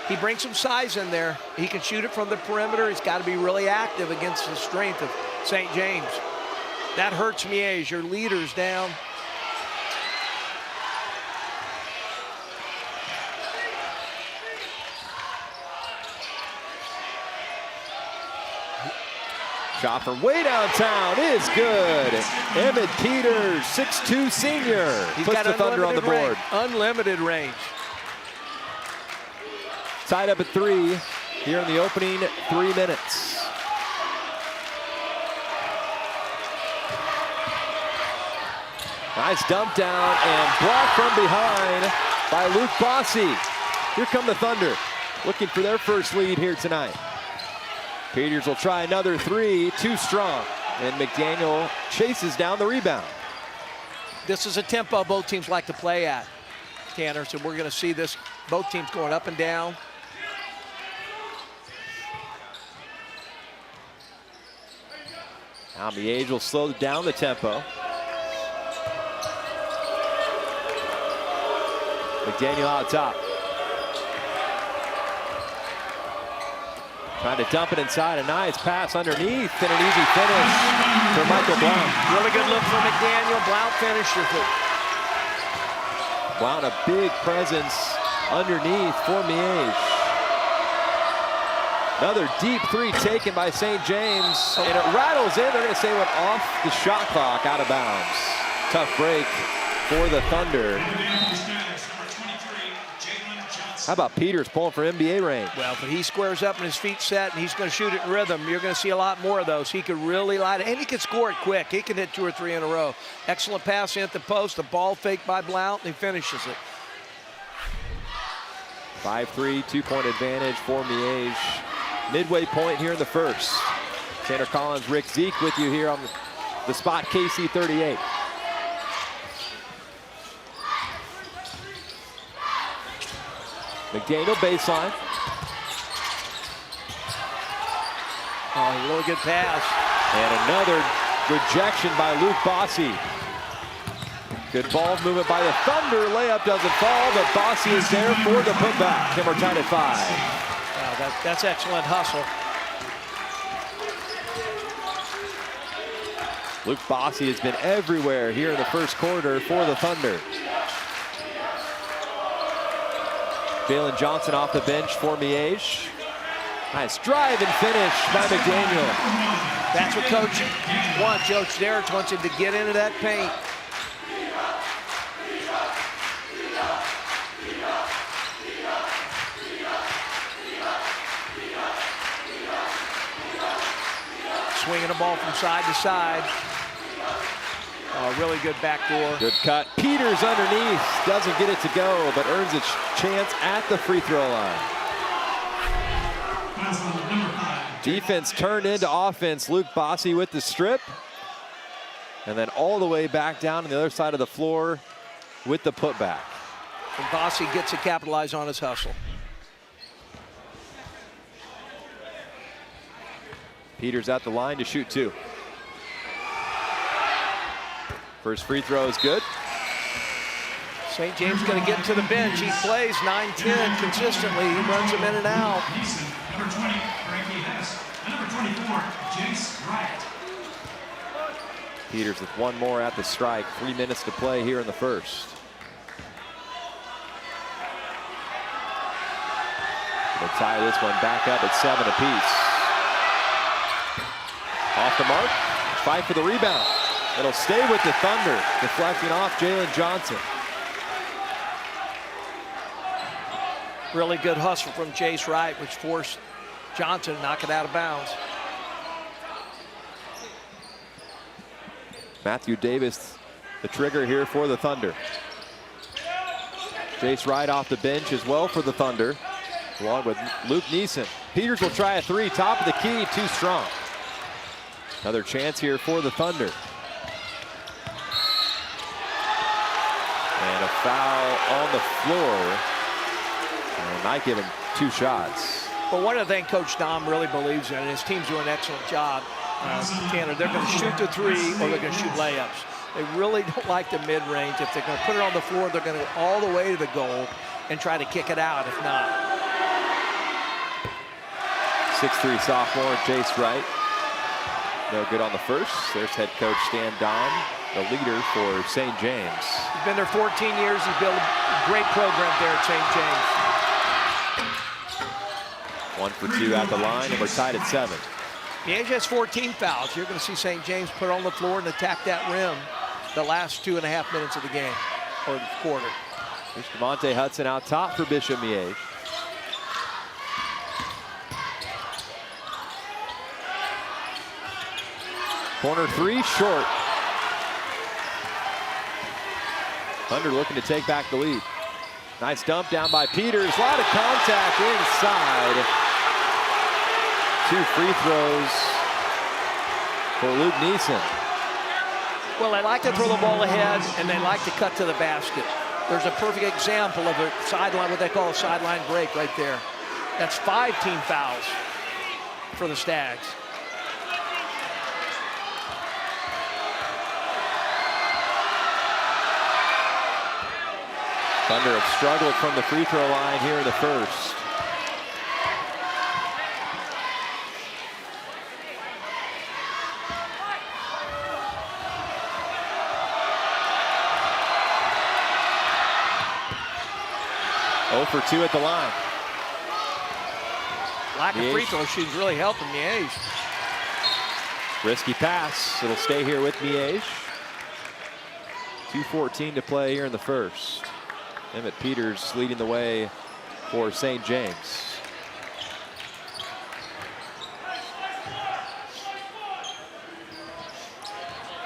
He brings some size in there. He can shoot it from the perimeter. He's got to be really active against the strength of St. James. That hurts Miege. Your leader's down. Shot from way downtown is good. Emmett Peters, 6'2" senior. He's puts got the Thunder on the board. range. Unlimited range. Tied up at 3 here in the opening 3 minutes. Nice dump down and blocked from behind by Luke Bossy. Here come the Thunder, looking for their first lead here tonight. Peters will try another three, too strong. And McDaniel chases down the rebound. This is a tempo both teams like to play at, Tanner, so we're going to see this, both teams going up and down. Now Miege will slow down the tempo. McDaniel out top. Trying to dump it inside, a nice pass underneath and an easy finish for Michael Blount. Really good look for McDaniel. Blount finisher. Blount a big presence underneath for Miege. Another deep three taken by St. James, and it rattles in. They're going to say it went off the shot clock, out of bounds. Tough break for the Thunder. How about Peters pulling for NBA range? Well, but he squares up and his feet set, and he's going to shoot it in rhythm. You're going to see a lot more of those. He could really light it, and he can score it quick. He can hit 2 or 3 in a row. Excellent pass in at the post. The ball fake by Blount, and he finishes it. 5-3, 2-point advantage for Miege. Midway point here in the first. Tanner Collins, Rick Zeke with you here on the spot, KC 38. McDaniel baseline. Oh, really good pass. And another rejection by Luke Bossy. Good ball movement by the Thunder. Layup doesn't fall, but Bossy is there for the putback. And we're tied at 5. Wow, that's excellent hustle. Luke Bossy has been everywhere here in the first quarter for the Thunder. Jalen Johnson off the bench for Miege. Nice drive and finish by McDaniel. That's what Coach wants. Coach Derrick wants him to get into that paint. Swinging the ball from side to side. Oh, really good backdoor. Good cut. Peters underneath. Doesn't get it to go, but earns a chance at the free throw line. Defense turned into offense. Luke Bossy with the strip. And then all the way back down on the other side of the floor with the putback. And Bossy gets to capitalize on his hustle. Peters at the line to shoot 2. First free throw is good. St. James going to get to the bench. He plays 9-10 consistently. He runs them in and out. Number 20, Frankie Hess. And number 24, Jace Wright. Peters with one more at the strike. 3 minutes to play here in the first. They'll tie this one back up at 7 apiece. Off the mark, fight for the rebound. It'll stay with the Thunder, deflecting off Jalen Johnson. Really good hustle from Jace Wright, which forced Johnson to knock it out of bounds. Matthew Davis, the trigger here for the Thunder. Jace Wright off the bench as well for the Thunder, along with Luke Neeson. Peters will try a three, top of the key, too strong. Another chance here for the Thunder. And a foul on the floor. And might give him 2 shots. But one of the things Coach Dom really believes in, and his team's doing an excellent job, Tanner, they're going to shoot the three or they're going to shoot layups. They really don't like the mid-range. If they're going to put it on the floor, they're going to go all the way to the goal and try to kick it out if not. 6'3" sophomore Jace Wright. No good on the first. There's head coach Stan Dom, the leader for St. James. He's been there 14 years. He's built a great program there at St. James. 1 for 2 at the line, and we're tied at 7. Miege has 14 fouls. You're going to see St. James put on the floor and attack that rim the last 2.5 minutes of the game, or the quarter. Here's DeMonte Hudson out top for Bishop Miege. Corner three, short. Thunder looking to take back the lead. Nice dump down by Peters. A lot of contact inside. 2 free throws for Luke Neeson. Well, they like to throw the ball ahead, and they like to cut to the basket. There's a perfect example of a sideline, what they call a sideline break right there. That's 5 team fouls for the Stags. Thunder have struggled from the free throw line here in the first. For 2 at the line. Lack of free throw shooting is really helping Miege. Risky pass. It'll stay here with Miege. 2:14 to play here in the first. Emmett Peters leading the way for St. James.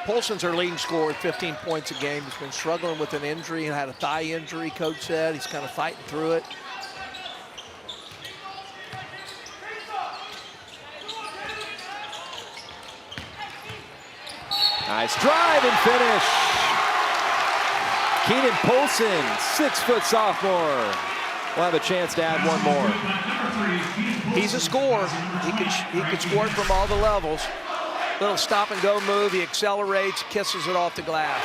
Polson's our leading scorer with 15 points a game. He's been struggling with an injury and had a thigh injury, coach said. He's kind of fighting through it. Nice drive and finish. Keenan Polson, 6-foot sophomore. We'll have a chance to add one more. He's a scorer. He can score from all the levels. Little stop and go move. He accelerates, kisses it off the glass.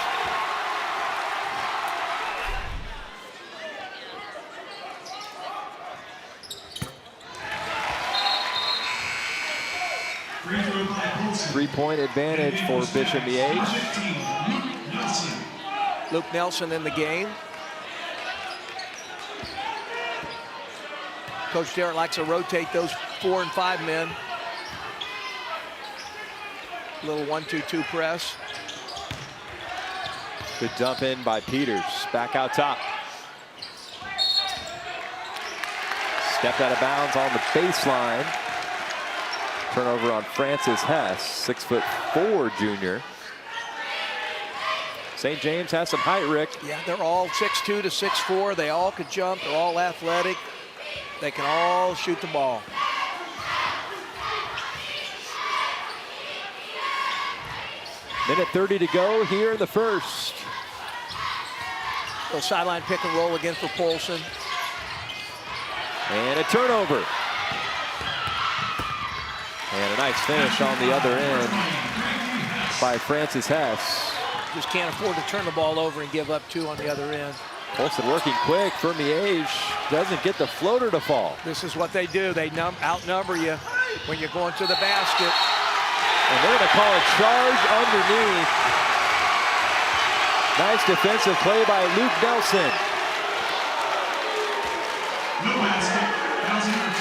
Three-point advantage for Bishop Miege. Luke Nelson in the game. Coach Derrick likes to rotate those 4 and 5 men. Little 1-2-2 press. Good dump in by Peters. Back out top. Stepped out of bounds on the baseline. Turnover on Francis Hess, 6'4" junior. St. James has some height, Rick. Yeah, they're all 6'2" to 6'4". They all could jump. They're all athletic. They can all shoot the ball. Minute 30 to go here in the first. Little sideline pick and roll again for Polson. And a turnover. And a nice finish on the other end by Francis Hess. Just can't afford to turn the ball over and give up 2 on the other end. Polson working quick for Miege. Doesn't get the floater to fall. This is what they do. They outnumber you when you're going to the basket. And they're going to call a charge underneath. Nice defensive play by Luke Nelson. No basket. Fouls number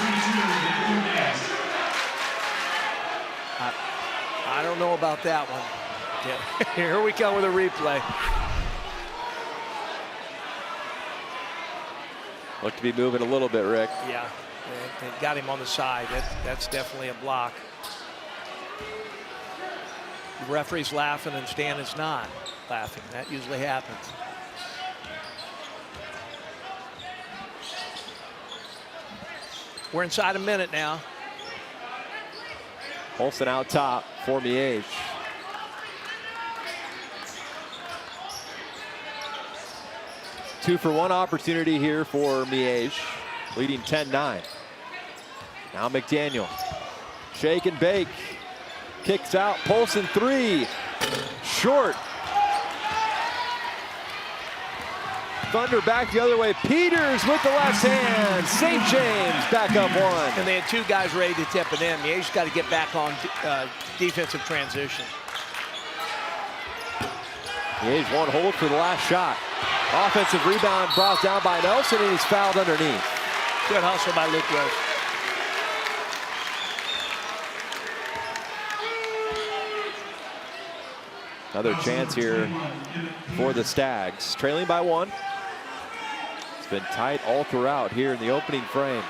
know about that one. Yeah. Here we come with a replay. Look to be moving a little bit, Rick. Yeah, they got him on the side. That's definitely a block. The referee's laughing and Stan is not laughing. That usually happens. We're inside a minute now. Olsen out top for Miege. Two-for-one opportunity here for Miege, leading 10-9. Now McDaniel, shake and bake, kicks out, Polson three, short. Thunder back the other way, Peters with the left hand, St. James back up one. And they had two guys ready to tip it in. Miege's got to get back on defensive transition. Miege one hold for the last shot. Offensive rebound brought down by Nelson, and he's fouled underneath. Good hustle by Luke Rose. Another chance here for the Stags. Trailing by one. It's been tight all throughout here in the opening frame.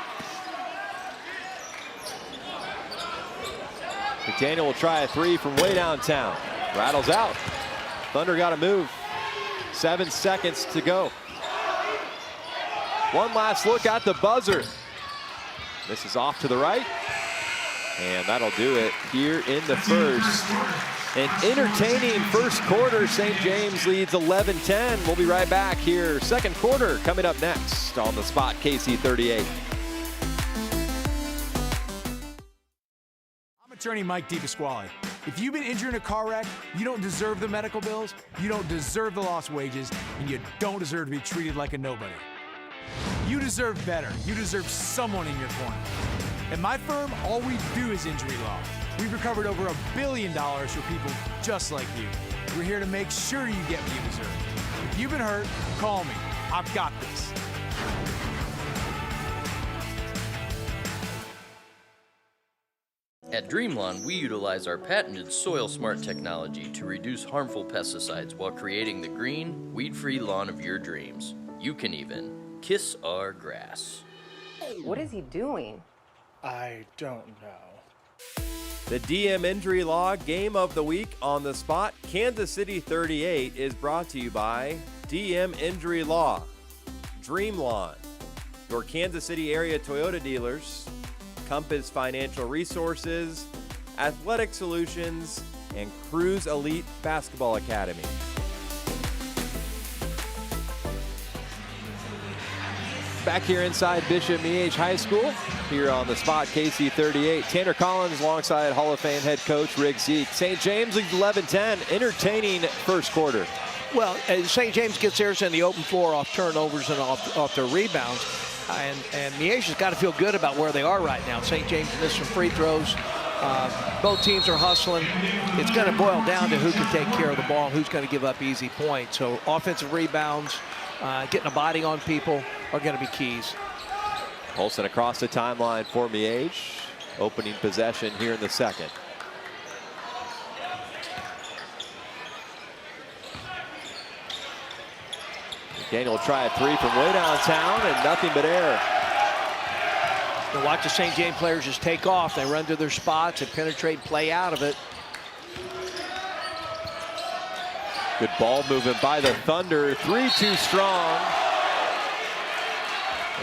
McDaniel will try a three from way downtown. Rattles out. Thunder got to move. 7 seconds to go. One last look at the buzzer. This is off to the right. And that'll do it here in the first. An entertaining first quarter. St. James leads 11-10. We'll be right back here. Second quarter coming up next on the Spot KC38. I'm attorney Mike DePasquale. If you've been injured in a car wreck, you don't deserve the medical bills, you don't deserve the lost wages, and you don't deserve to be treated like a nobody. You deserve better. You deserve someone in your corner. At my firm, all we do is injury law. We've recovered over $1 billion for people just like you. We're here to make sure you get what you deserve. If you've been hurt, call me. I've got this. At Dreamlawn, we utilize our patented Soil Smart technology to reduce harmful pesticides while creating the green, weed-free lawn of your dreams. You can even kiss our grass. What is he doing? I don't know. The DM Injury Law Game of the Week on the Spot, Kansas City 38, is brought to you by DM Injury Law, Dreamlawn, your Kansas City area Toyota dealers, Compass Financial Resources, Athletic Solutions, and Cruise Elite Basketball Academy. Back here inside Bishop Miege High School, here on the Spot KC38. Tanner Collins alongside Hall of Fame head coach Rick Zeke. St. James leads 11-10, entertaining first quarter. Well, St. James gets theirs in the open floor off turnovers and off their rebounds. And Miege has got to feel good about where they are right now. St. James missed some free throws. Both teams are hustling. It's going to boil down to who can take care of the ball and who's going to give up easy points. So offensive rebounds, getting a body on people are going to be keys. Olsen across the timeline for Miege. Opening possession here in the second. Daniel will try a three from way downtown and nothing but air. Now watch the St. James players just take off. They run to their spots and penetrate and play out of it. Good ball movement by the Thunder. 3-2 strong.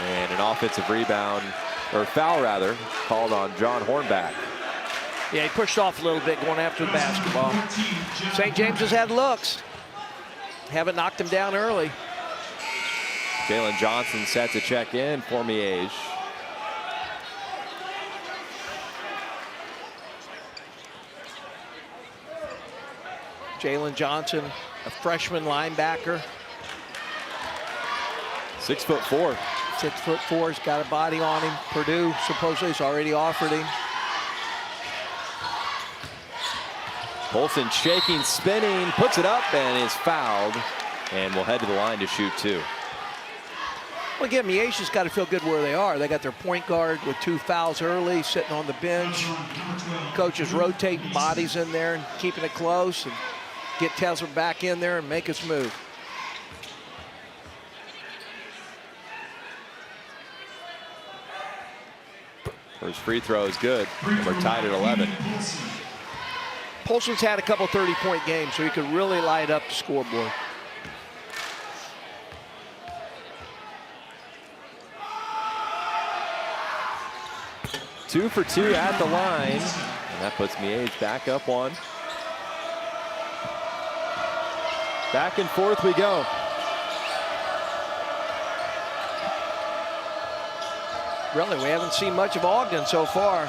And an offensive rebound, or foul rather, called on John Hornback. Yeah, he pushed off a little bit going after the basketball. St. James has had looks. Haven't knocked him down early. Jalen Johnson set to check in for Miege. Jalen Johnson, a freshman linebacker. 6'4". 6'4", he's got a body on him. Purdue supposedly has already offered him. Polson shaking, spinning, puts it up and is fouled. And will head to the line to shoot two. Well, again, Miege has got to feel good where they are. They got their point guard with 2 fouls early, sitting on the bench. Coach is rotating bodies in there and keeping it close, and get Tesler back in there and make us move. First free throw is good, and we're tied at 11. Polson's had a couple 30-point games, so he could really light up the scoreboard. Two for two at the line, and that puts Miege back up one. Back and forth we go. Really, we haven't seen much of Ogden so far.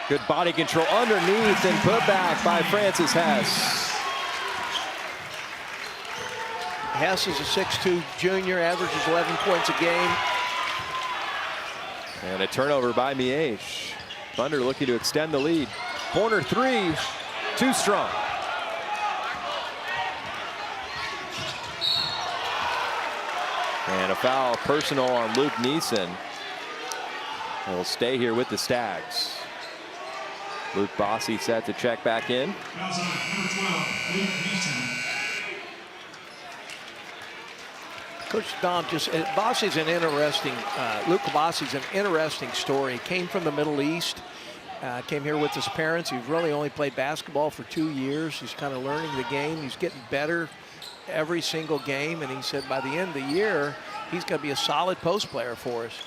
Good body control underneath and put back by Francis Hess. Hess is a 6'2" junior, averages 11 points a game. And a turnover by Miege. Thunder looking to extend the lead. Corner three, too strong. And a foul personal on Luke Neeson. He'll stay here with the Stags. Luke Bossy set to check back in. Fouls on number 12, Luke Neeson. Coach Dom, Bossy's an interesting, Luke Bossy's an interesting story. Came from the Middle East, came here with his parents. He's really only played basketball for 2 years. He's kind of learning the game. He's getting better every single game, and he said by the end of the year, he's going to be a solid post player for us.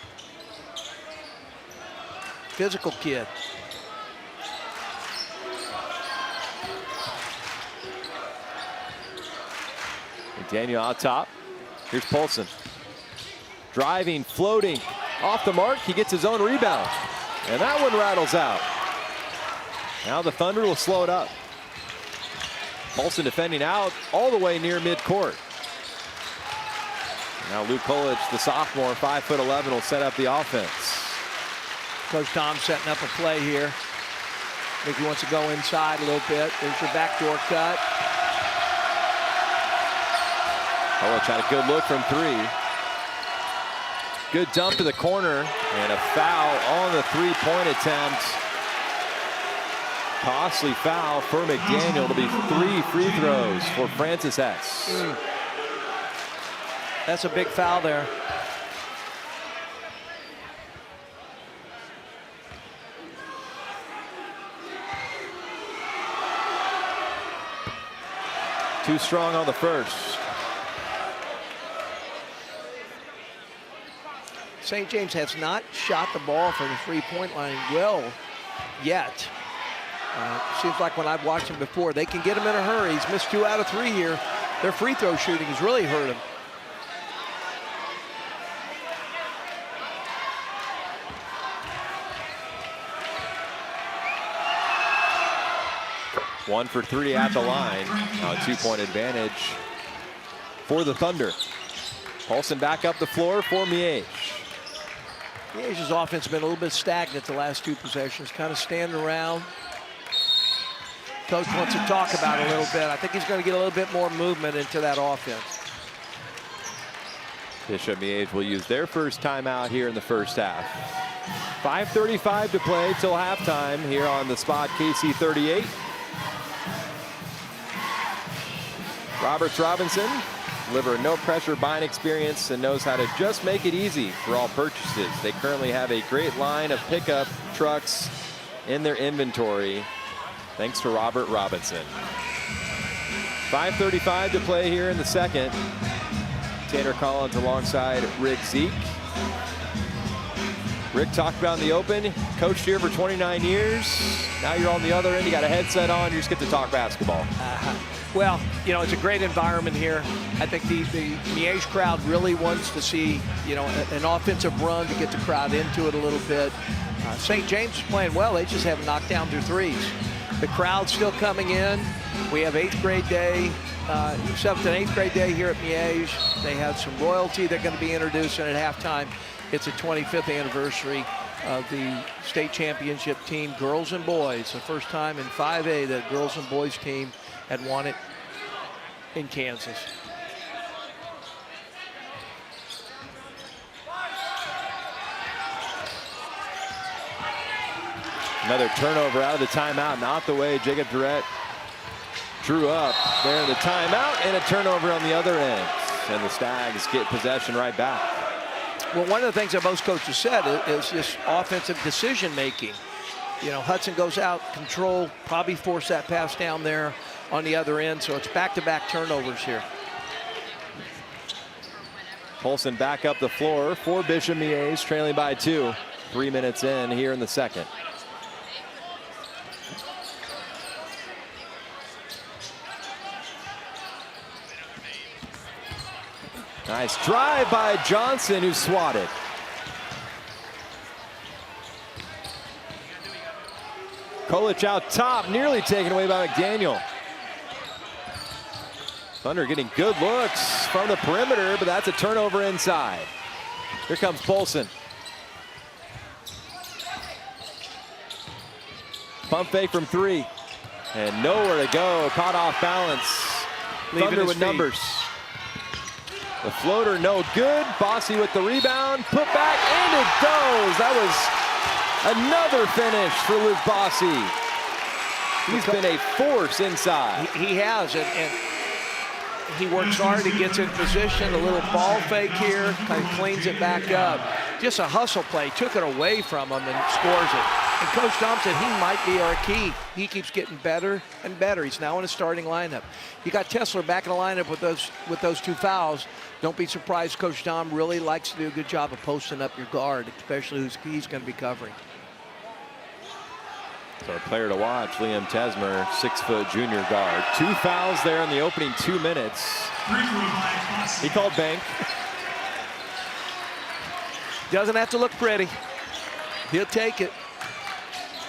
Physical kid. McDaniel out top. Here's Polson. Driving, floating, off the mark. He gets his own rebound. And that one rattles out. Now the Thunder will slow it up. Polson defending out all the way near midcourt. Now Luke Kolich, the sophomore, 5'11", will set up the offense. Coach Tom setting up a play here. I think he wants to go inside a little bit. There's your backdoor cut. Kolich had a good look from three. Good dump to the corner, and a foul on the three-point attempt. Costly foul for McDaniel to be 3 free throws for Francis Hess. That's a big foul there. Too strong on the first. St. James has not shot the ball from the three-point line well yet. Seems like when I've watched him before, they can get him in a hurry. He's missed 2 out of 3 here. Their free throw shooting has really hurt him. One for 3 at the line. Now a 2-point advantage for the Thunder. Paulson back up the floor for Miege. Miege's offense has been a little bit stagnant the last 2 possessions, kind of standing around. Coach wants to talk about it a little bit. I think he's going to get a little bit more movement into that offense. Bishop Miege will use their first timeout here in the first half. 5:35 to play till halftime here on the Spot KC 38. Roberts Robinson, deliver no pressure buying experience and knows how to just make it easy for all purchases. They currently have a great line of pickup trucks in their inventory, thanks to Robert Robinson. 5:35 to play here in the second. Tanner Collins alongside Rick Zeke. Rick talked about in the open, coached here for 29 years. Now you're on the other end, you got a headset on, you just get to talk basketball. Well, you know, it's a great environment here. I think the Miege crowd really wants to see, you know, an offensive run to get the crowd into it a little bit. St. James is playing well. They just haven't knocked down their threes. The crowd's still coming in. We have 8th grade day, 7th and 8th grade day here at Miege. They have some royalty they're going to be introducing at halftime. It's the 25th anniversary of the state championship team, girls and boys. The first time in 5A that girls and boys team had won it in Kansas. Another turnover out of the timeout, not the way Jacob Durrett drew up there in the timeout, and a turnover on the other end. And the Stags get possession right back. Well, one of the things that most coaches said is just offensive decision making. You know, Hudson goes out, control, probably force that pass down there on the other end. So it's back-to-back turnovers here. Polson back up the floor for Bishop Miege, trailing by 2. 3 minutes in here in the second. Nice drive by Johnson, who swatted. Kolich out top, nearly taken away by McDaniel. Thunder getting good looks from the perimeter, but that's a turnover inside. Here comes Polson. Pump fake from 3. And nowhere to go, caught off balance. Thunder with numbers. The floater no good. Bossy with the rebound. Put back and it goes. That was another finish for Luke Bossy. He's been a force inside. He has, and he works hard. He gets in position. A little ball fake here. Kind of cleans it back up. Just a hustle play. Took it away from him and scores it. And Coach Dom said he might be our key. He keeps getting better and better. He's now in a starting lineup. You got Tesler back in the lineup with those 2 fouls. Don't be surprised. Coach Dom really likes to do a good job of posting up your guard, especially who he's going to be covering. So a player to watch, Liam Tesmer, 6-foot junior guard. 2 fouls there in the opening 2 minutes. He called bank. Doesn't have to look pretty. He'll take it.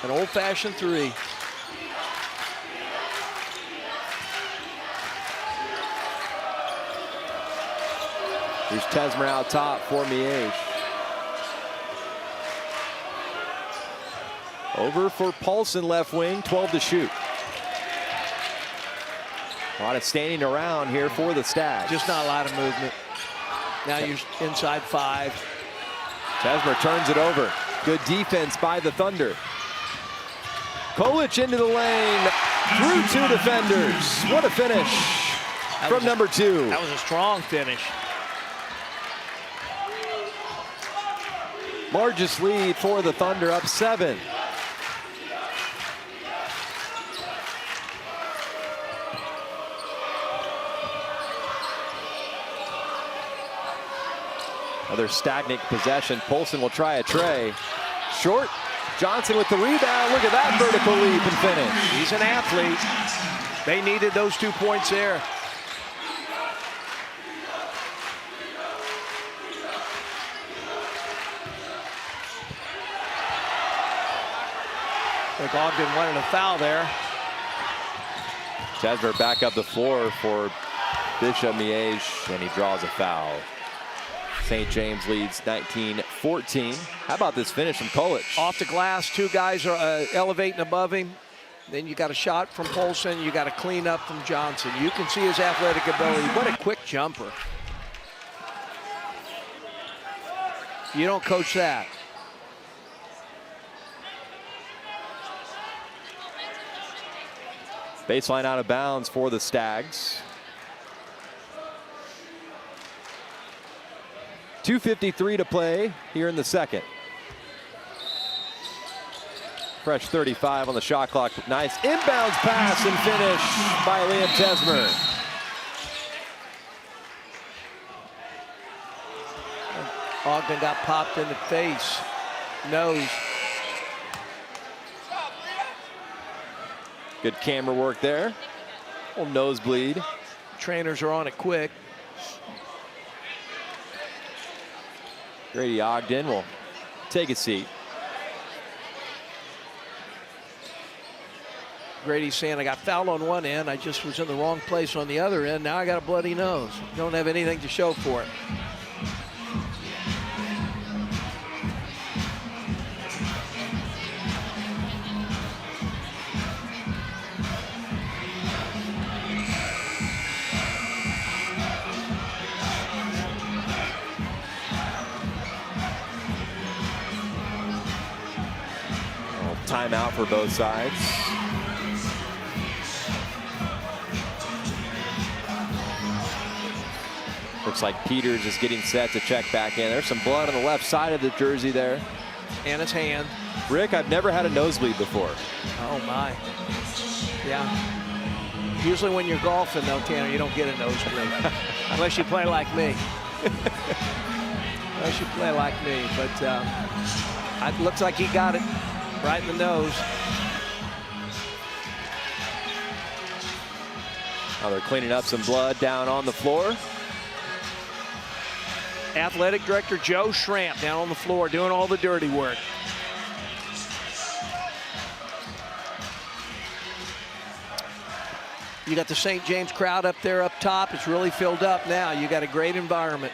An old-fashioned 3. Here's Tesmer out top for Miege. Over for Paulson, left wing, 12 to shoot. A lot of standing around here for the Stags. Just not a lot of movement. Now you're inside 5. Tesmer turns it over. Good defense by the Thunder. Kolich into the lane, through 2 defenders. What a finish from number 2. That was a strong finish. Largest lead for the Thunder, up 7. Another stagnant possession. Polson will try a tray. Short. Johnson with the rebound. Look at that vertical leap and finish. He's an athlete. They needed those 2 points there. I think Ogden wanted a foul there. Tesmer back up the floor for Bishop Miege, and he draws a foul. St. James leads 19-14. How about this finish from Kolich? Off the glass, 2 guys are elevating above him. Then you got a shot from Polson. You got a clean up from Johnson. You can see his athletic ability. What a quick jumper. You don't coach that. Baseline out of bounds for the Stags. 2:53 to play here in the second. Fresh 35 on the shot clock. Nice inbounds pass and finish by Liam Tesmer. Ogden got popped in the face. Nose. Good camera work there. Little nosebleed. Trainers are on it quick. Grady Ogden will take a seat. Grady's saying, I got fouled on one end. I just was in the wrong place on the other end. Now I got a bloody nose. Don't have anything to show for it. timeout for both sides. Looks like Peters is getting set to check back in. There's some blood on the left side of the jersey there. And his hand. Rick, I've never had a nosebleed before. Oh, my. Yeah. Usually when you're golfing, though, Tanner, you don't get a nosebleed. Unless you play like me. Unless you play like me. But it looks like he got it right in the nose. Now they're cleaning up some blood down on the floor. Athletic Director Joe Schramp down on the floor doing all the dirty work. You got the St. James crowd up there up top. It's really filled up now. You got a great environment.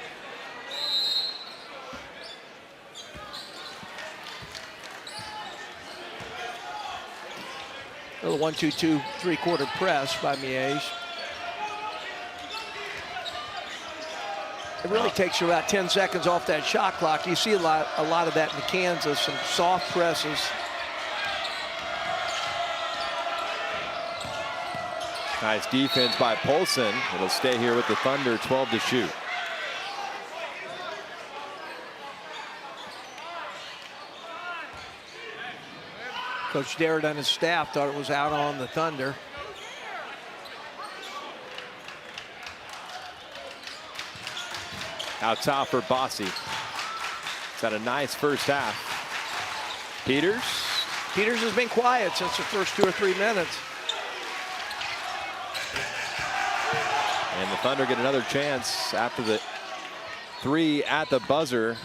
A little 1-2-2 3/4 press by Miege. It really takes you about 10 seconds off that shot clock. You see a lot of that in Kansas, some soft presses. Nice defense by Polson. It'll stay here with the Thunder, 12 to shoot. Coach Darrett and his staff thought it was out on the Thunder. Out top for Bossy. He's had a nice first half. Peters. Peters has been quiet since the first 2 or 3 minutes. And the Thunder get another chance after the 3 at the buzzer.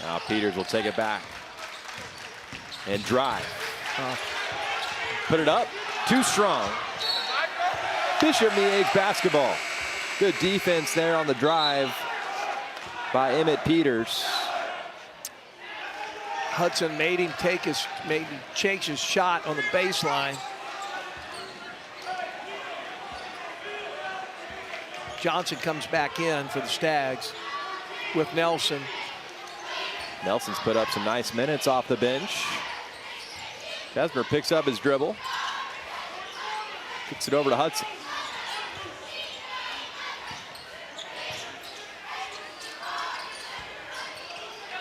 Now Peters will take it back and drive. Put it up, too strong. Bishop Miege basketball. Good defense there on the drive by Emmett Peters. Hudson made him change his shot on the baseline. Johnson comes back in for the Stags with Nelson. Nelson's put up some nice minutes off the bench. Chesmer picks up his dribble. Kicks it over to Hudson.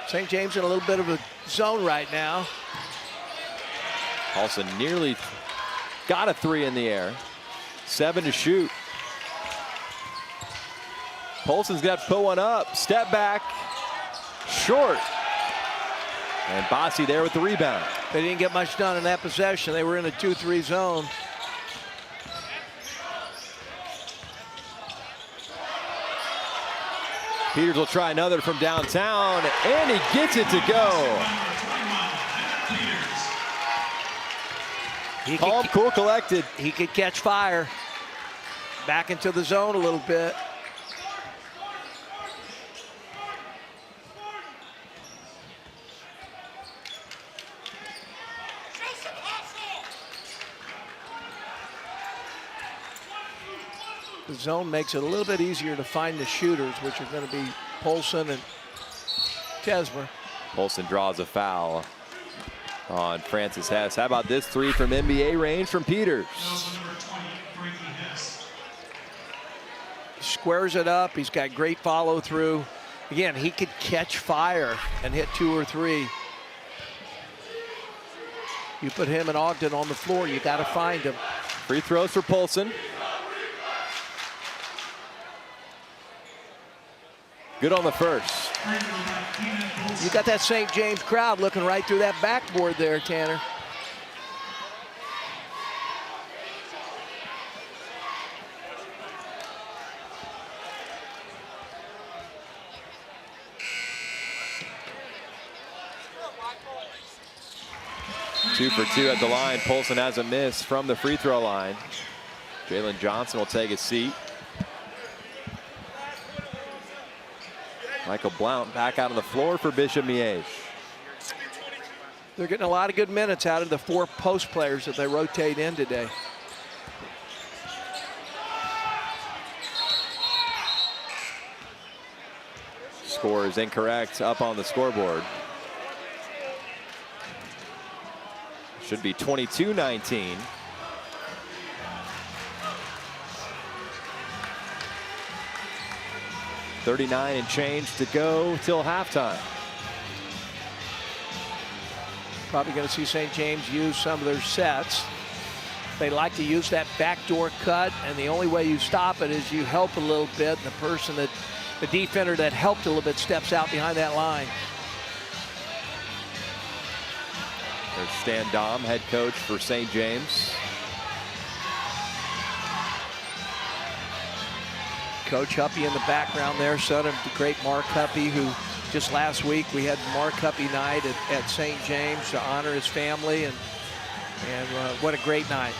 St. James in a little bit of a zone right now. Paulson nearly got a 3 in the air. 7 to shoot. Polson's got to put one up. Step back. Short. And Bossy there with the rebound. They didn't get much done in that possession. They were in a 2-3 zone. Peters will try another from downtown, and he gets it to go. Calm, cool, collected. He could catch fire. Back into the zone a little bit. The zone makes it a little bit easier to find the shooters, which are going to be Polson and Chesmer. Polson draws a foul on Francis Hess. How about this 3 from NBA range from Peters? Squares it up. He's got great follow through. Again, he could catch fire and hit 2 or 3. You put him and Ogden on the floor, you got to find him. Free throws for Polson. Good on the first. You got that St. James crowd looking right through that backboard there, Tanner. Two for 2 at the line. Polson has a miss from the free throw line. Jalen Johnson will take his seat. Michael Blount back out on the floor for Bishop Miege. They're getting a lot of good minutes out of the 4 post players that they rotate in today. Score is incorrect up on the scoreboard. Should be 22-19. $39 and change to go till halftime. Probably going to see St. James use some of their sets. They like to use that backdoor cut, and the only way you stop it is you help a little bit, and the defender that helped a little bit steps out behind that line. There's Stan Dom, head coach for St. James. Coach Huppy in the background there, son of the great Mark Huppy, who just last week we had Mark Huppy night at St. James to honor his family, and what a great night.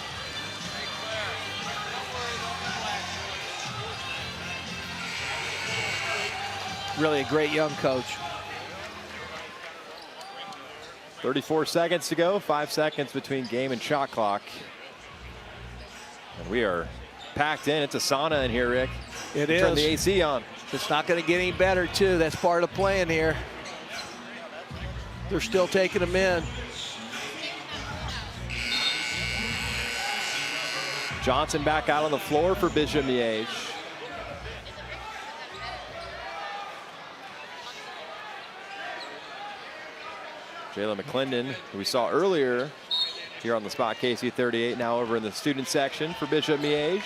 Really a great young coach. 34 seconds to go, 5 seconds between game and shot clock. And we are packed in. It's a sauna in here, Rick. It is. Turn the AC on. It's not going to get any better, too. That's part of playing here. They're still taking them in. Johnson back out on the floor for Bishop Miege. Jalen McClendon, who we saw earlier here on the spot, KC38, now over in the student section for Bishop Miege.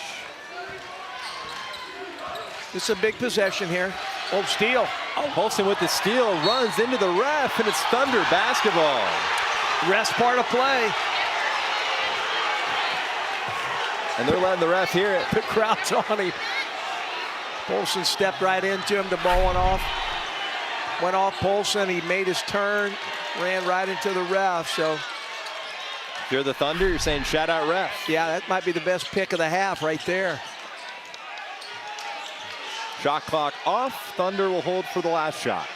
This is a big possession here. Oh, steal. Oh, Polson with the steal, runs into the ref, and it's Thunder basketball. Rest part of play. And they're letting the ref hear it. The crowd's on him. Polson stepped right into him to ball one off. Went off Polson, he made his turn, ran right into the ref, so. If you're the Thunder, you're saying shout out ref. Yeah, that might be the best pick of the half right there. Shot clock off. Thunder will hold for the last shot.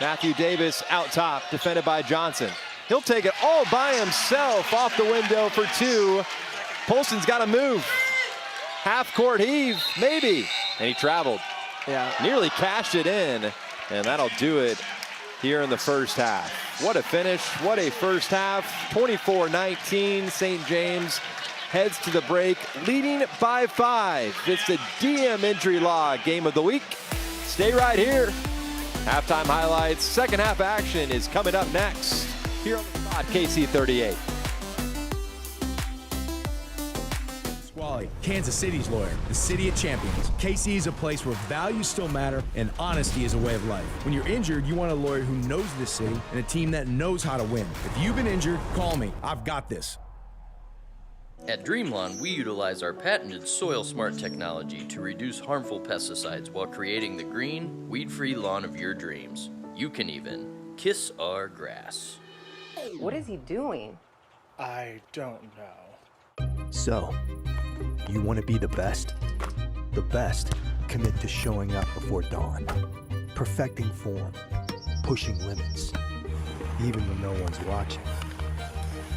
Matthew Davis out top, defended by Johnson. He'll take it all by himself off the window for two. Polson's got to move. Half court heave, maybe. And he traveled. Yeah. Nearly cashed it in, and that'll do it here in the first half. What a finish, what a first half. 24-19, St. James heads to the break, leading by 5. It's the DM Injury Law Game of the Week. Stay right here. Halftime highlights, second half action is coming up next. Here on the spot, KC38. Squally, Kansas City's lawyer, the city of champions. KC is a place where values still matter and honesty is a way of life. When you're injured, you want a lawyer who knows this city and a team that knows how to win. If you've been injured, call me. I've got this. At Dreamlawn, we utilize our patented Soil Smart technology to reduce harmful pesticides while creating the green, weed-free lawn of your dreams. You can even kiss our grass. What is he doing? I don't know. So, you want to be the best? The best commit to showing up before dawn, perfecting form, pushing limits, even when no one's watching.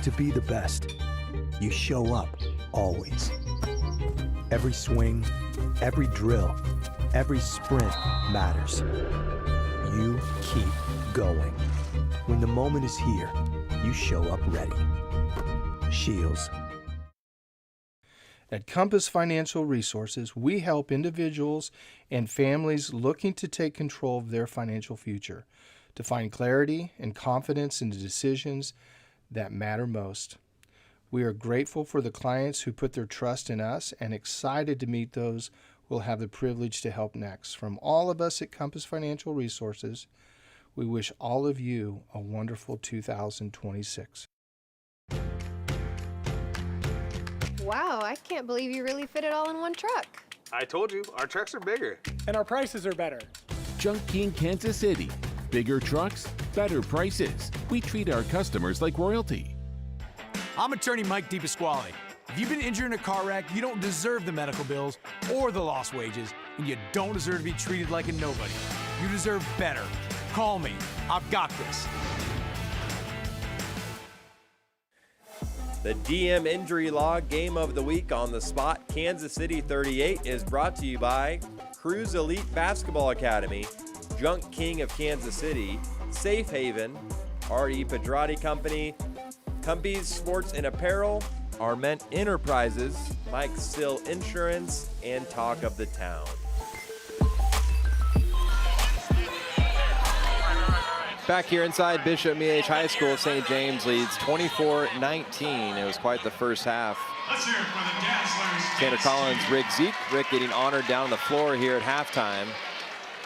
To be the best, you show up always. Every swing, every drill, every sprint matters. You keep going. When the moment is here, you show up ready. Shields. At Compass Financial Resources, we help individuals and families looking to take control of their financial future, to find clarity and confidence in the decisions that matter most. We are grateful for the clients who put their trust in us and excited to meet those we'll have the privilege to help next. From all of us at Compass Financial Resources, we wish all of you a wonderful 2026. Wow, I can't believe you really fit it all in one truck. I told you, our trucks are bigger. And our prices are better. Junk King Kansas City. Bigger trucks, better prices. We treat our customers like royalty. I'm attorney Mike DePasquale. If you've been injured in a car wreck, you don't deserve the medical bills or the lost wages, and you don't deserve to be treated like a nobody. You deserve better. Call me. I've got this. The DM Injury Law Game of the Week on the spot, Kansas City 38, is brought to you by Cruise Elite Basketball Academy, Junk King of Kansas City, Safe Haven, R.E. Pedrati Company, Cumbies Sports and Apparel, Arment Enterprises, Mike Sill Insurance, and Talk of the Town. Back here inside Bishop Miege High School, St. James leads 24-19. It was quite the first half. Let's hear it for the Dazzlers. Tanner Collins, Rick Zeke. Rick getting honored down the floor here at halftime.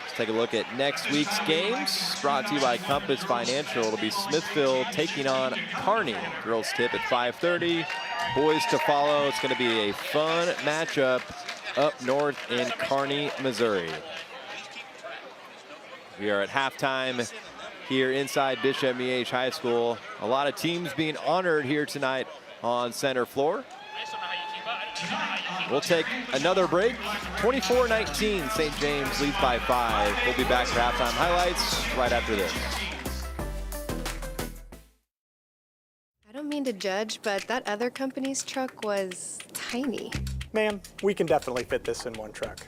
Let's take a look at next week's games. Brought to you by Compass Financial. It'll be Smithville taking on Kearney. Girls tip at 5:30. Boys to follow. It's going to be a fun matchup up north in Kearney, Missouri. We are at halftime here inside Bishop Miege High School. A lot of teams being honored here tonight on center floor. We'll take another break. 24-19, St. James leads by 5. We'll be back for halftime highlights right after this. I don't mean to judge, but that other company's truck was tiny. Ma'am, we can definitely fit this in one truck.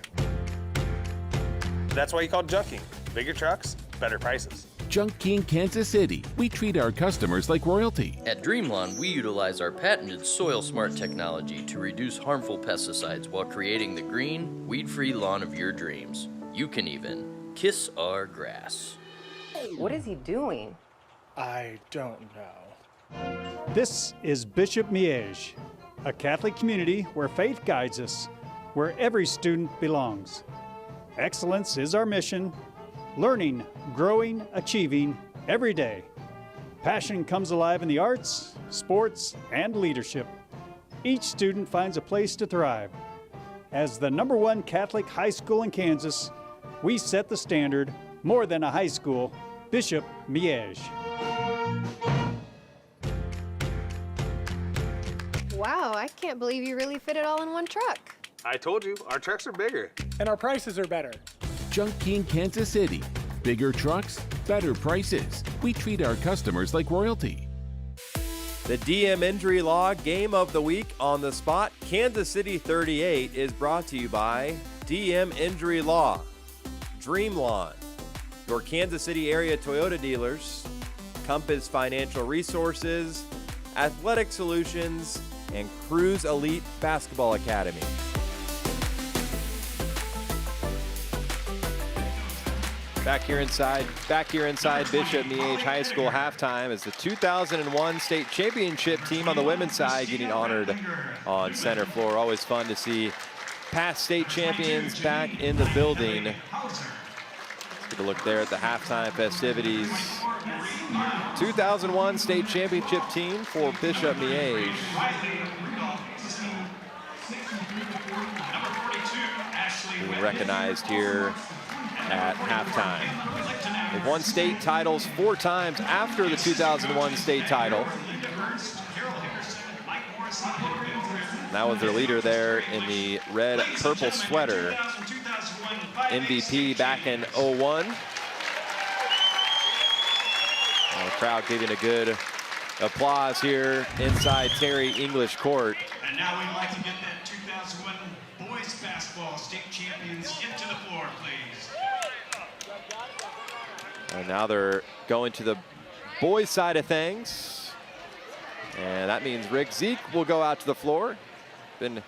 That's why you call junking. Bigger trucks, better prices. Junk King, Kansas City. We treat our customers like royalty. At Dreamlawn, we utilize our patented Soil Smart technology to reduce harmful pesticides while creating the green, weed-free lawn of your dreams. You can even kiss our grass. What is he doing? I don't know. This is Bishop Miege, a Catholic community where faith guides us, where every student belongs. Excellence is our mission. Learning, growing, achieving every day. Passion comes alive in the arts, sports, and leadership. Each student finds a place to thrive. As the #1 Catholic high school in Kansas, we set the standard, more than a high school, Bishop Miege. Wow, I can't believe you really fit it all in one truck. I told you, our trucks are bigger. And our prices are better. Junk King, Kansas City. Bigger trucks, better prices. We treat our customers like royalty. The DM Injury Law Game of the Week on the spot, Kansas City 38, is brought to you by DM Injury Law, Dreamlawn, your Kansas City area Toyota dealers, Compass Financial Resources, Athletic Solutions, and Cruise Elite Basketball Academy. Back here inside Bishop Miege High School halftime is the 2001 state championship team on the women's side getting honored on center floor. Always fun to see past state champions back in the building. Let's take a look there at the halftime festivities. 2001 state championship team for Bishop Miege. Being recognized here at halftime. They've won state titles 4 times after the 2001 state title. That was their leader there in the red purple sweater. MVP back in 01. And the crowd giving a good applause here inside Terry English Court. And now we'd like to get that 2001 boys basketball state champions into the floor, please. And now they're going to the boys' side of things. And that means Rick Zeke will go out to the floor. Been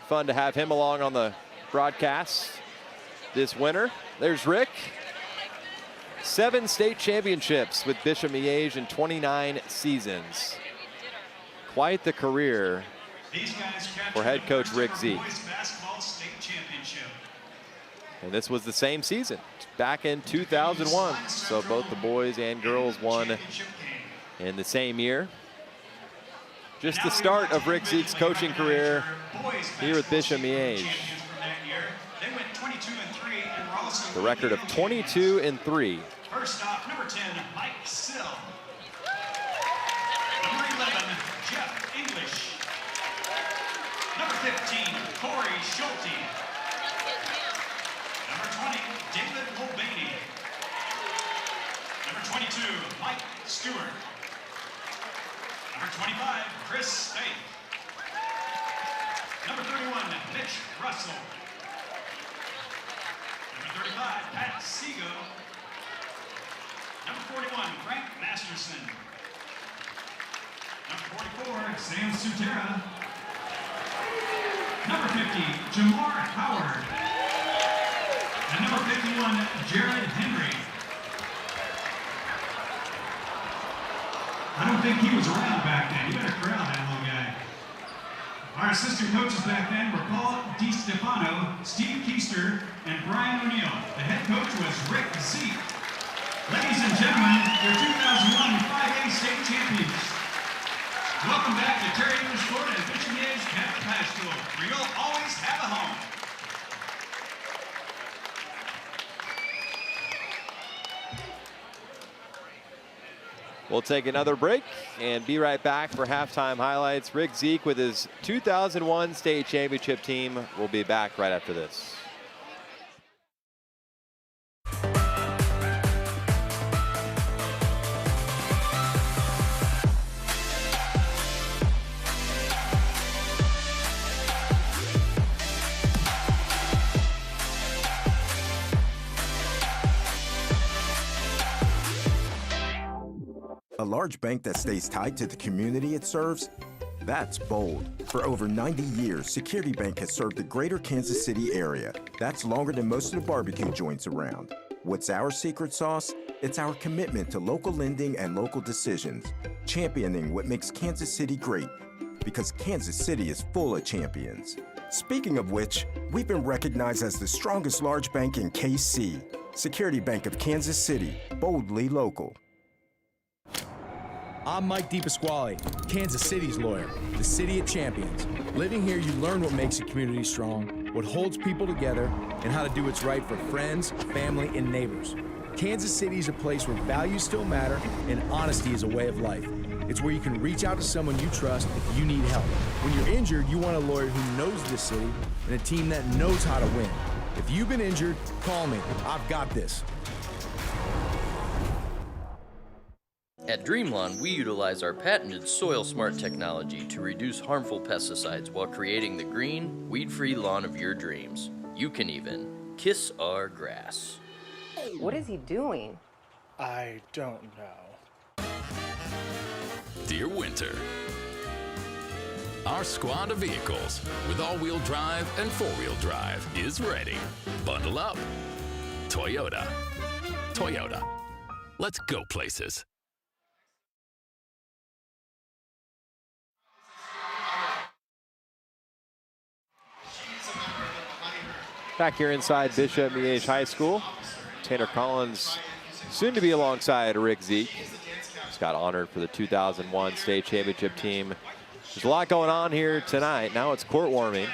fun to have him along on the broadcast this winter. There's Rick. 7 state championships with Bishop Miege in 29 seasons. Quite the career for head coach Rick Zeke. And this was the same season, back in 2001. So both the boys and girls won in the same year. Just the start of Rick Zeke's coaching career here with Bishop Miege. The record of 22-3. First off, number 10, Mike Sill. Number 11, Jeff English. Number 15, Corey Schulte. Number 20, David Mulvaney. Number 22, Mike Stewart. Number 25, Chris State. Number 31, Mitch Russell. Number 35, Pat Seago. Number 41, Frank Masterson. Number 44, Sam Sutera. Number 50, Jamar Howard. And number 51, Jared Henry. I don't think he was around back then. You better corral that little guy. Our assistant coaches back then were Paul DiStefano, Steve Keister, and Brian O'Neill. The head coach was Rick Zeke. Ladies and gentlemen, your 2001 5A state champions. Welcome back to Terry English Court and Bishop Miege Catholic High School, where you'll always have a home. We'll take another break and be right back for halftime highlights. Rick Zeke with his 2001 state championship team will be back right after this. A large bank that stays tied to the community it serves? That's bold. For over 90 years, Security Bank has served the greater Kansas City area. That's longer than most of the barbecue joints around. What's our secret sauce? It's our commitment to local lending and local decisions, championing what makes Kansas City great, because Kansas City is full of champions. Speaking of which, we've been recognized as the strongest large bank in KC. Security Bank of Kansas City, boldly local. I'm Mike DePasquale, Kansas City's lawyer, the city of champions. Living here, you learn what makes a community strong, what holds people together, and how to do what's right for friends, family, and neighbors. Kansas City is a place where values still matter and honesty is a way of life. It's where you can reach out to someone you trust if you need help. When you're injured, you want a lawyer who knows this city and a team that knows how to win. If you've been injured, call me. I've got this. At Dreamlawn, we utilize our patented Soil Smart technology to reduce harmful pesticides while creating the green, weed-free lawn of your dreams. You can even kiss our grass. What is he doing? I don't know. Dear Winter, our squad of vehicles with all-wheel drive and four-wheel drive is ready. Bundle up. Toyota. Toyota. Let's go places. Back here inside Bishop Miege High School, Tanner Collins soon to be alongside Rick Zeke. He's got honored for the 2001 state championship team. There's a lot going on here tonight. Now it's court warming.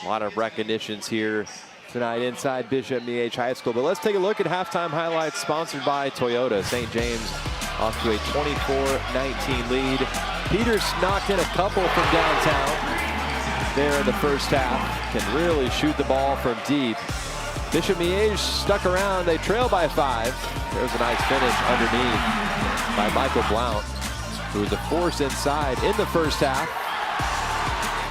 A lot of recognitions here tonight inside Bishop Miege High School. But let's take a look at halftime highlights sponsored by Toyota. St. James off to a 24-19 lead. Peters knocked in a couple from downtown there in the first half. Can really shoot the ball from deep. Bishop Miege stuck around. They trail by 5. There's a nice finish underneath by Michael Blount, who was a force inside in the first half.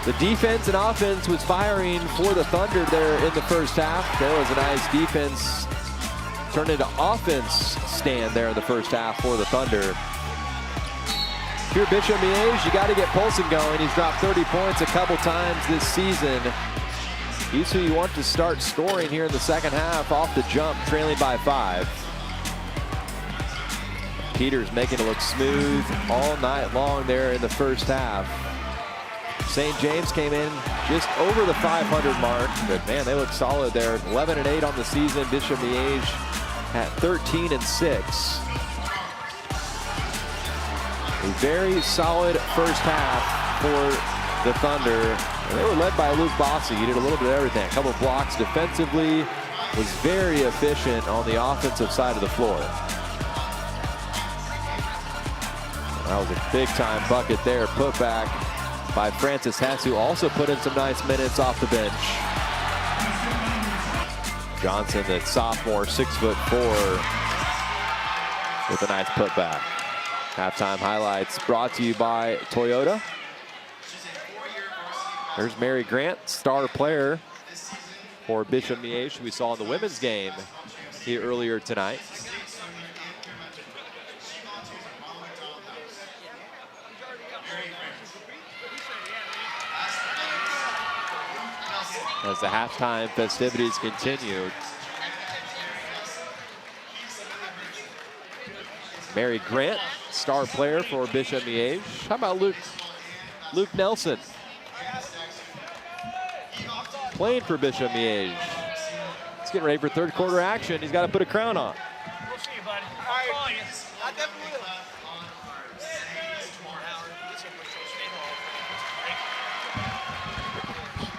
The defense and offense was firing for the Thunder there in the first half. There was a nice defense turned into offense stand there in the first half for the Thunder. Here, Bishop Miege, you got to get Polson going. He's dropped 30 points a couple times this season. He's who you want to start scoring here in the second half off the jump, trailing by 5. Peters making it look smooth all night long there in the first half. St. James came in just over the 500 mark, but man, they look solid there. 11-8 on the season. Bishop Miege at 13-6. A very solid first half for the Thunder. And they were led by Luke Bossy. He did a little bit of everything. A couple of blocks defensively. Was very efficient on the offensive side of the floor. That was a big-time bucket there. Put back by Francis Hess, who also put in some nice minutes off the bench. Johnson, that sophomore, 6'4", with a nice putback. Halftime highlights brought to you by Toyota. There's Mary Grant, star player for Bishop Miege, who we saw in the women's game here earlier tonight. As the halftime festivities continue. Mary Grant, star player for Bishop Miege. How about Luke Nelson? Playing for Bishop Miege. He's getting ready for third quarter action. He's got to put a crown on. We'll see you, buddy. I'll call you. I definitely will.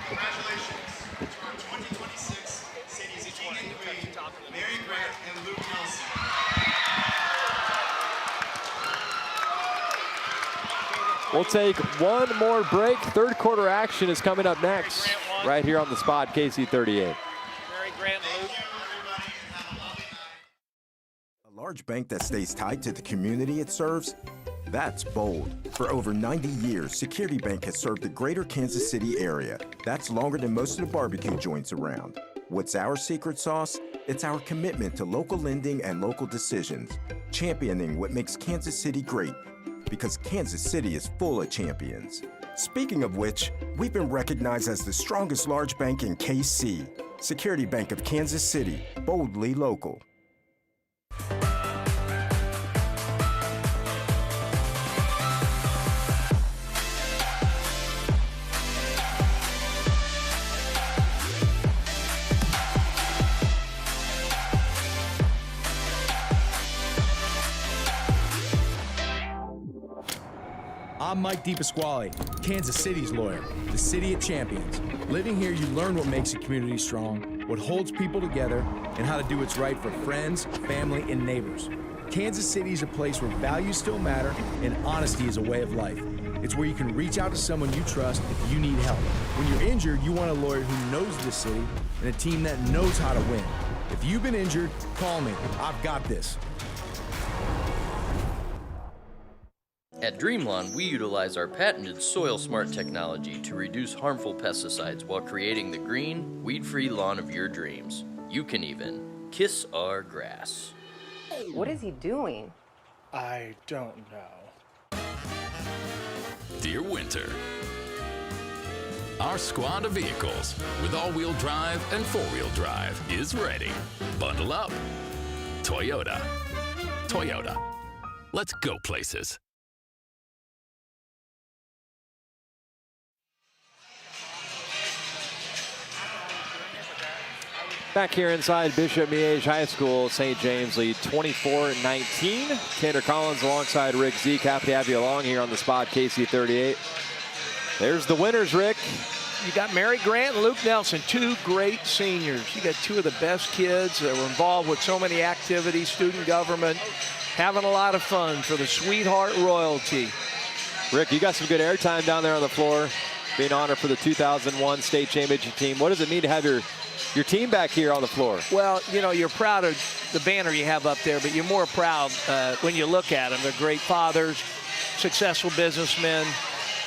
Congratulations to our 2026 cities Mary Grant and Luke Nelson. We'll take one more break. Third quarter action is coming up next, right here on the spot, KC38. Mary Grant and Luke. A large bank that stays tied to the community it serves? That's bold. For over 90 years, Security Bank has served the greater Kansas City area. That's longer than most of the barbecue joints around. What's our secret sauce? It's our commitment to local lending and local decisions, championing what makes Kansas City great. Because Kansas City is full of champions. Speaking of which, we've been recognized as the strongest large bank in KC. Security Bank of Kansas City, boldly local. I'm Mike DePasquale, Kansas City's lawyer, the city of champions. Living here, you learn what makes a community strong, what holds people together, and how to do what's right for friends, family, and neighbors. Kansas City is a place where values still matter and honesty is a way of life. It's where you can reach out to someone you trust if you need help. When you're injured, you want a lawyer who knows the city and a team that knows how to win. If you've been injured, call me. I've got this. At Dreamlawn, we utilize our patented Soil Smart technology to reduce harmful pesticides while creating the green, weed-free lawn of your dreams. You can even kiss our grass. What is he doing? I don't know. Dear Winter, our squad of vehicles with all-wheel drive and four-wheel drive is ready. Bundle up. Toyota. Toyota. Let's go places. Back here inside Bishop Miege High School, St. James lead 24-19. Tanner Collins alongside Rick Zeke. Happy to have you along here on the spot, KC38. There's the winners, Rick. You got Mary Grant and Luke Nelson, two great seniors. You got two of the best kids that were involved with so many activities, student government, having a lot of fun for the Sweetheart royalty. Rick, you got some good airtime down there on the floor, being honored for the 2001 state championship team. What does it mean to have your team back here on the floor? Well, you know, you're proud of the banner you have up there, but you're more proud when you look at them. They're great fathers, successful businessmen,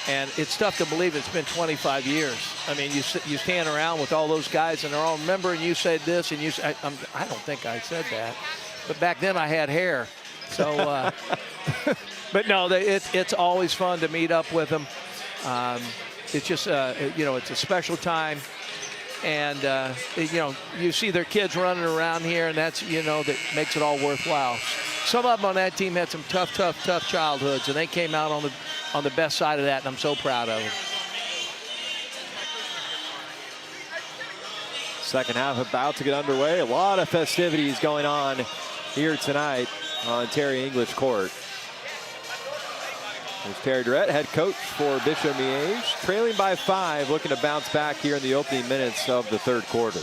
and it's tough to believe it's been 25 years. I mean, you stand around with all those guys, and they're all, remember, and you said this, and I don't think I said that, but back then I had hair. So, but no, it's always fun to meet up with them. It's just, you know, it's a special time. And, you know, you see their kids running around here, and that's, you know, that makes it all worthwhile. Some of them on that team had some tough childhoods, and they came out on the best side of that, and I'm so proud of them. Second half about to get underway. A lot of festivities going on here tonight on Terry English Court. There's Terry Durrett, head coach for Bishop Miege, trailing by 5, looking to bounce back here in the opening minutes of the third quarter.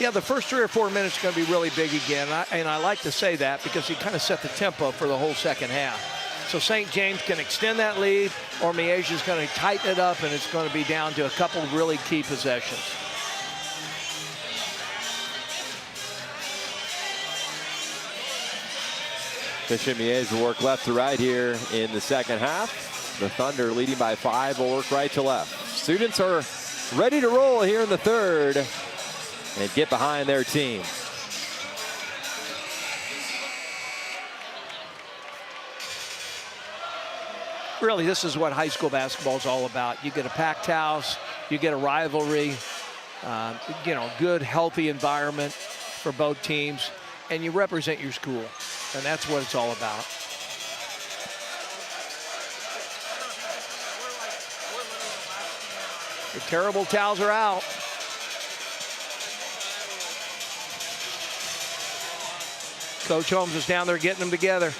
Yeah, the first 3 or 4 minutes are going to be really big again, and I like to say that because he kind of set the tempo for the whole second half. So St. James can extend that lead, or Miege is going to tighten it up, and it's going to be down to a couple of really key possessions. Bishop Miege will work left to right here in the second half. The Thunder, leading by 5, will work right to left. Students are ready to roll here in the third and get behind their team. Really, this is what high school basketball is all about. You get a packed house, you get a rivalry, good, healthy environment for both teams, and you represent your school, and that's what it's all about. The terrible towels are out. Coach Holmes is down there getting them together.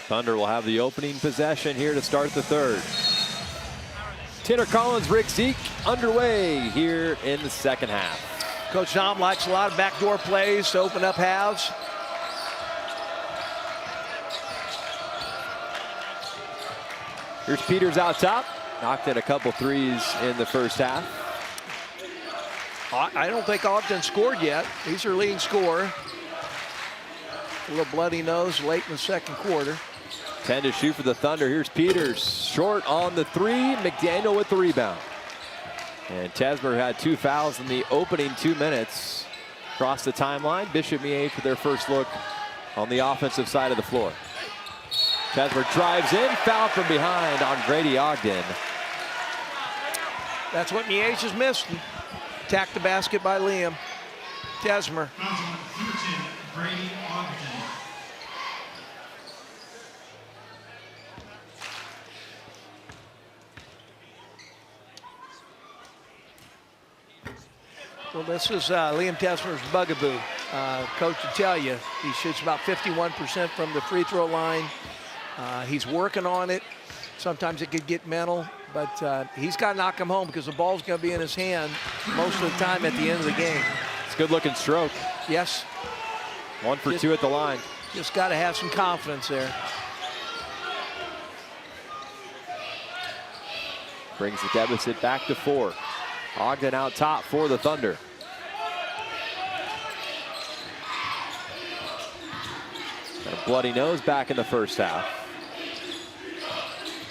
Thunder will have the opening possession here to start the third. Tanner Collins, Rick Zeke underway here in the second half. Coach Tom likes a lot of backdoor plays to open up halves. Here's Peters out top. Knocked in a couple threes in the first half. I don't think Ogden scored yet. He's their leading scorer. A little bloody nose late in the second quarter. 10 to shoot for the Thunder. Here's Peters. Short on the three. McDaniel with the rebound. And Tesmer had 2 fouls in the opening 2 minutes. Across the timeline. Bishop Miege for their first look on the offensive side of the floor. Tesmer drives in. Foul from behind on Grady Ogden. That's what Miege has missed. Attacked the basket by Liam. Tesmer. Grady Ogden. Well, this is Liam Tesmer's bugaboo. Coach will tell you, he shoots about 51% from the free throw line. He's working on it. Sometimes it could get mental, but he's got to knock him home because the ball's going to be in his hand most of the time at the end of the game. It's a good looking stroke. Yes. 1 for 2 at the line. Just got to have some confidence there. Brings the deficit back to 4. Ogden out top for the Thunder. Got a bloody nose back in the first half.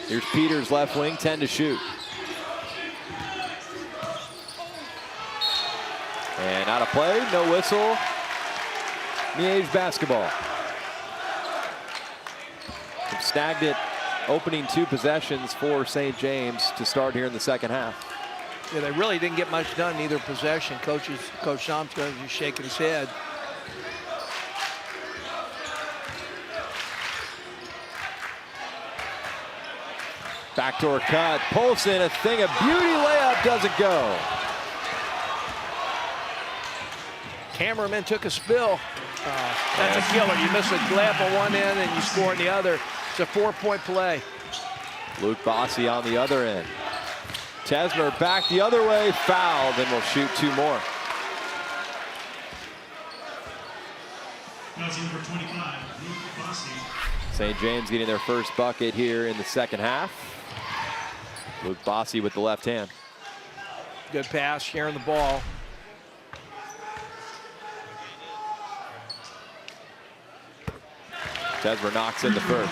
Here's Peters left wing, 10 to shoot. And out of play, no whistle. Miege basketball. They've snagged it opening 2 possessions for St. James to start here in the second half. Yeah, they really didn't get much done in either possession. Coach Shomska is just shaking his head. Backdoor cut. Polson, a thing of beauty. Layup doesn't go. Cameraman took a spill. That's a killer. You miss a layup on one end and you score on the other. It's a 4-point play. Luke Bossy on the other end. Tesmer back the other way, fouled, and will shoot 2 more. That's number 25, Luke Bossy. St. James getting their first bucket here in the second half. Luke Bossy with the left hand. Good pass, sharing the ball. Tesmer knocks in the first.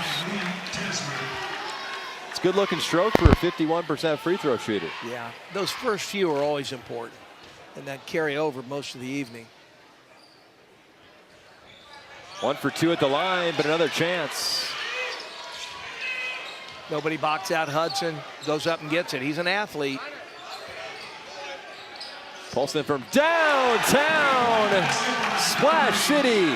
It's a good looking stroke for a 51% free throw shooter. Yeah, those first few are always important, and then carry over most of the evening. 1 for 2 at the line, but another chance. Nobody box out Hudson, goes up and gets it. He's an athlete. Polson from downtown. Splash City.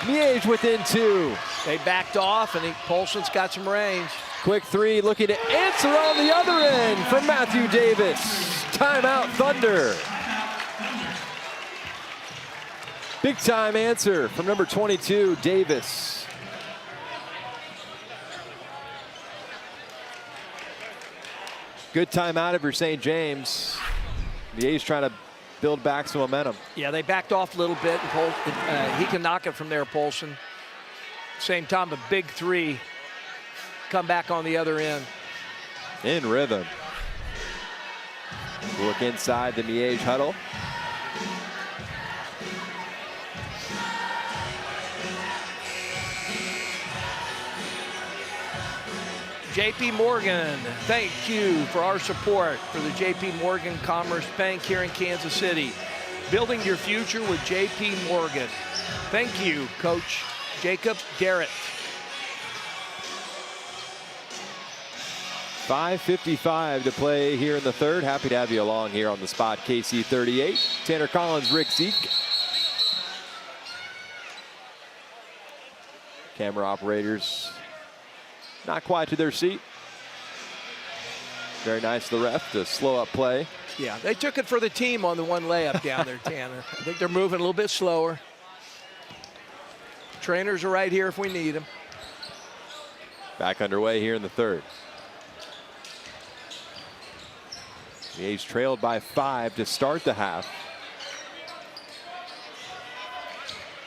Miege within 2. They backed off, and Polson's got some range. Quick 3, looking to answer on the other end from Matthew Davis. Timeout, Thunder. Big time answer from number 22, Davis. Good timeout if you're St. James. Miege's trying to build back some momentum. Yeah, they backed off a little bit, and he can knock it from there, Polson. Same time, a big 3. Come back on the other end. In rhythm. Look inside the Miege huddle. JP Morgan, thank you for our support for the JP Morgan Commerce Bank here in Kansas City. Building your future with JP Morgan. Thank you, Coach Jacob Garrett. 5:55 to play here in the third. Happy to have you along here on the spot. KC38, Tanner Collins, Rick Zeke. Camera operators not quite to their seat. Very nice of the ref to slow up play. Yeah, they took it for the team on the one layup down there, Tanner. I think they're moving a little bit slower. Trainers are right here if we need them. Back underway here in the third. Miege trailed by 5 to start the half.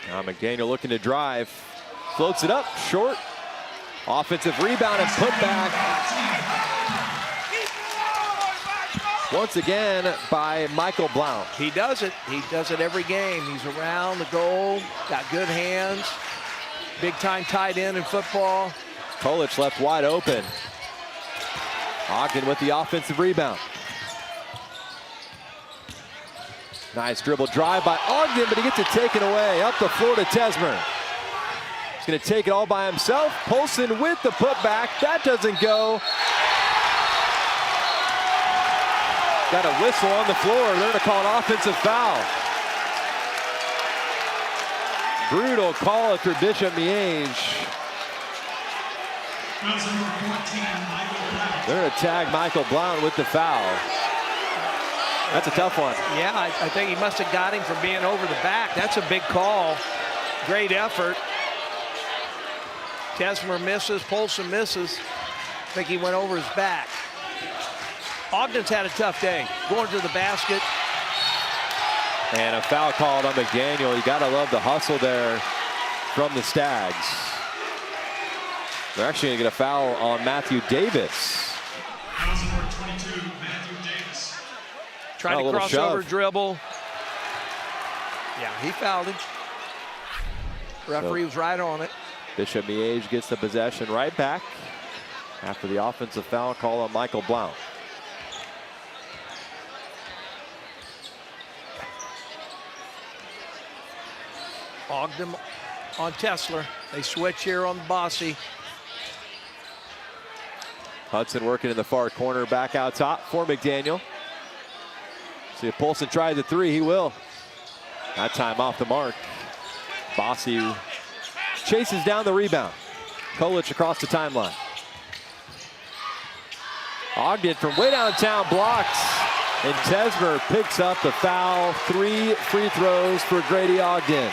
Now McDaniel looking to drive. Floats it up, short. Offensive rebound and put back. Once again by Michael Blount. He does it. He does it every game. He's around the goal, got good hands. Big time tight end in football. Kolich left wide open. Ogden with the offensive rebound. Nice dribble drive by Ogden, but he gets it taken away. Up the floor to Tesmer. He's going to take it all by himself. Polson with the putback. That doesn't go. Got a whistle on the floor. They're going to call an offensive foul. Brutal call for Bishop Miege. They're going to tag Michael Blount with the foul. That's a tough one. Yeah, I think he must have got him for being over the back. That's a big call. Great effort. Tesmer misses, Polson misses. I think he went over his back. Ogden's had a tough day. Going to the basket. And a foul called on McDaniel. You gotta love the hustle there from the Stags. They're actually gonna get a foul on Matthew Davis. Trying to cross over dribble. Yeah, he fouled him. Referee was right on it. Bishop Miege gets the possession right back after the offensive foul call on Michael Blount. Ogden on Tesler. They switch here on Bossy. Hudson working in the far corner, back out top for McDaniel. See if Polson tries the three, he will. That time off the mark. Bossy chases down the rebound. Kolich across the timeline. Ogden from way downtown blocks. And Tesmer picks up the foul. 3 free throws for Grady Ogden.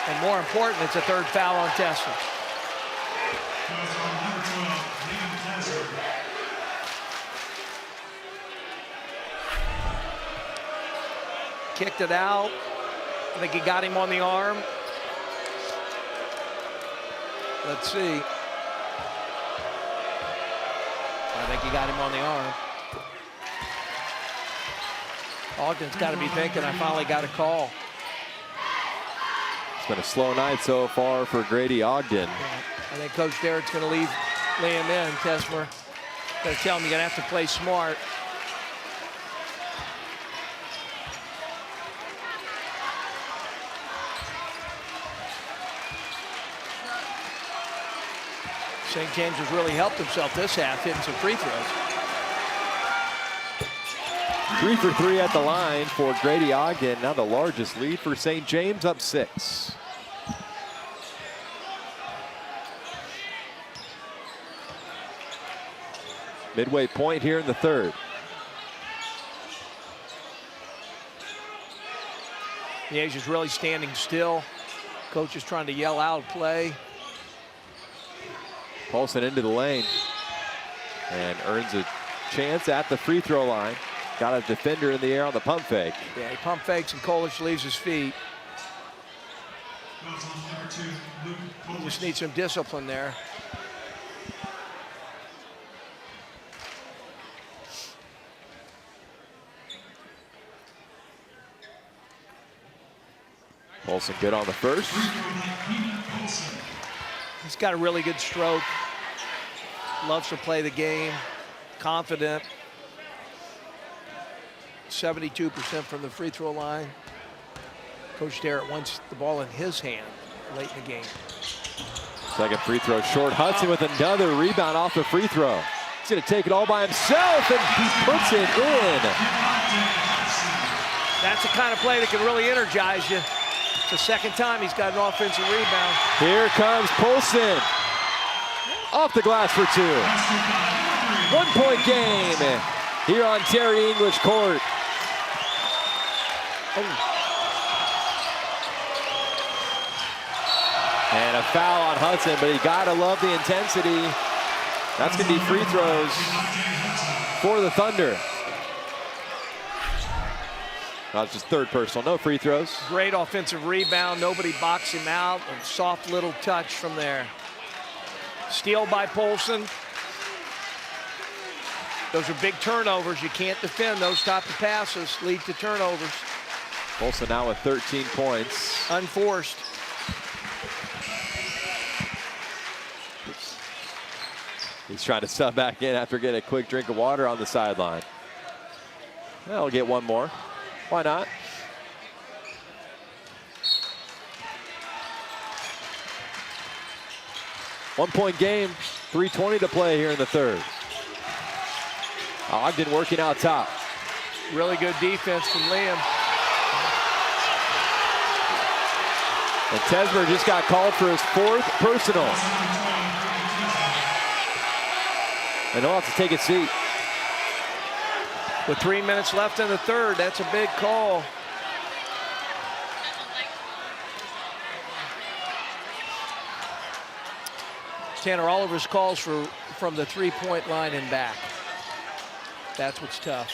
And more important, it's a third foul on Tesler. Kicked it out. I think he got him on the arm. Let's see. I think he got him on the arm. Ogden's got to be thinking, I finally got a call. It's been a slow night so far for Grady Ogden. I think Coach Derrick's going to lay him in, Tesmer. Going to tell him you're going to have to play smart. St. James has really helped himself this half, hitting some free throws. 3 for 3 at the line for Grady Ogden. Now the largest lead for St. James, up 6. Midway point here in the third. Miege is really standing still. Coach is trying to yell out play. Polson into the lane and earns a chance at the free throw line. Got a defender in the air on the pump fake. Yeah, he pump fakes and Kolich leaves his feet. Just need some discipline there. Polson good on the first. He's got a really good stroke. Loves to play the game. Confident. 72% from the free throw line. Coach Derrick wants the ball in his hand late in the game. Second free throw short. Hudson with another rebound off the free throw. He's going to take it all by himself and puts it in. That's the kind of play that can really energize you. It's the second time he's got an offensive rebound. Here comes Polson. Off the glass for 2. 1-point game here on Terry English Court. And a foul on Hudson, but you gotta love the intensity. That's gonna be free throws for the Thunder. That's just third personal, no free throws. Great offensive rebound, nobody boxed him out. A soft little touch from there. Steal by Polson. Those are big turnovers. You can't defend those type of passes, lead to turnovers. Polson now with 13 points. Unforced. He's trying to sub back in after getting a quick drink of water on the sideline. I'll get one more. Why not? One-point game, 3:20 to play here in the third. Ogden working out top. Really good defense from Liam. And Tesmer just got called for his 4th personal. And he'll have to take a seat. With 3 minutes left in the third, that's a big call. Tanner, all of his calls from the three-point line and back. That's what's tough.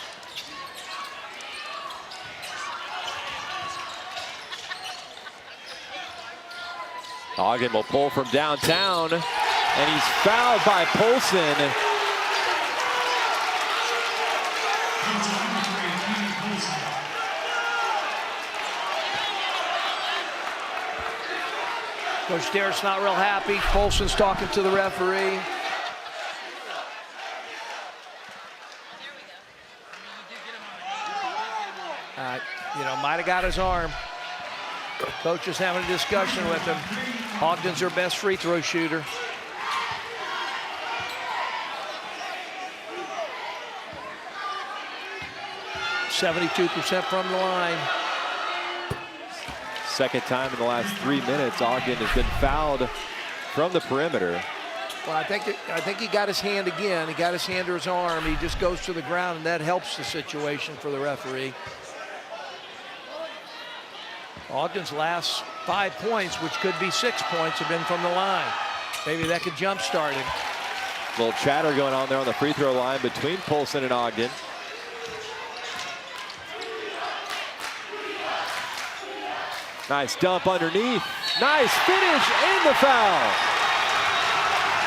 Ogden will pull from downtown, and he's fouled by Polson. Coach Darrett's not real happy. Polson's talking to the referee. You know, might have got his arm. Coach is having a discussion with him. Ogden's their best free throw shooter. .72% from the line. Second time in the last 3 minutes, Ogden has been fouled from the perimeter. Well, I think he got his hand again. He got his hand or his arm. He just goes to the ground, and that helps the situation for the referee. Ogden's last 5 points, which could be 6 points, have been from the line. Maybe that could jumpstart him. A little chatter going on there on the free throw line between Polson and Ogden. Nice dump underneath. Nice finish and the foul.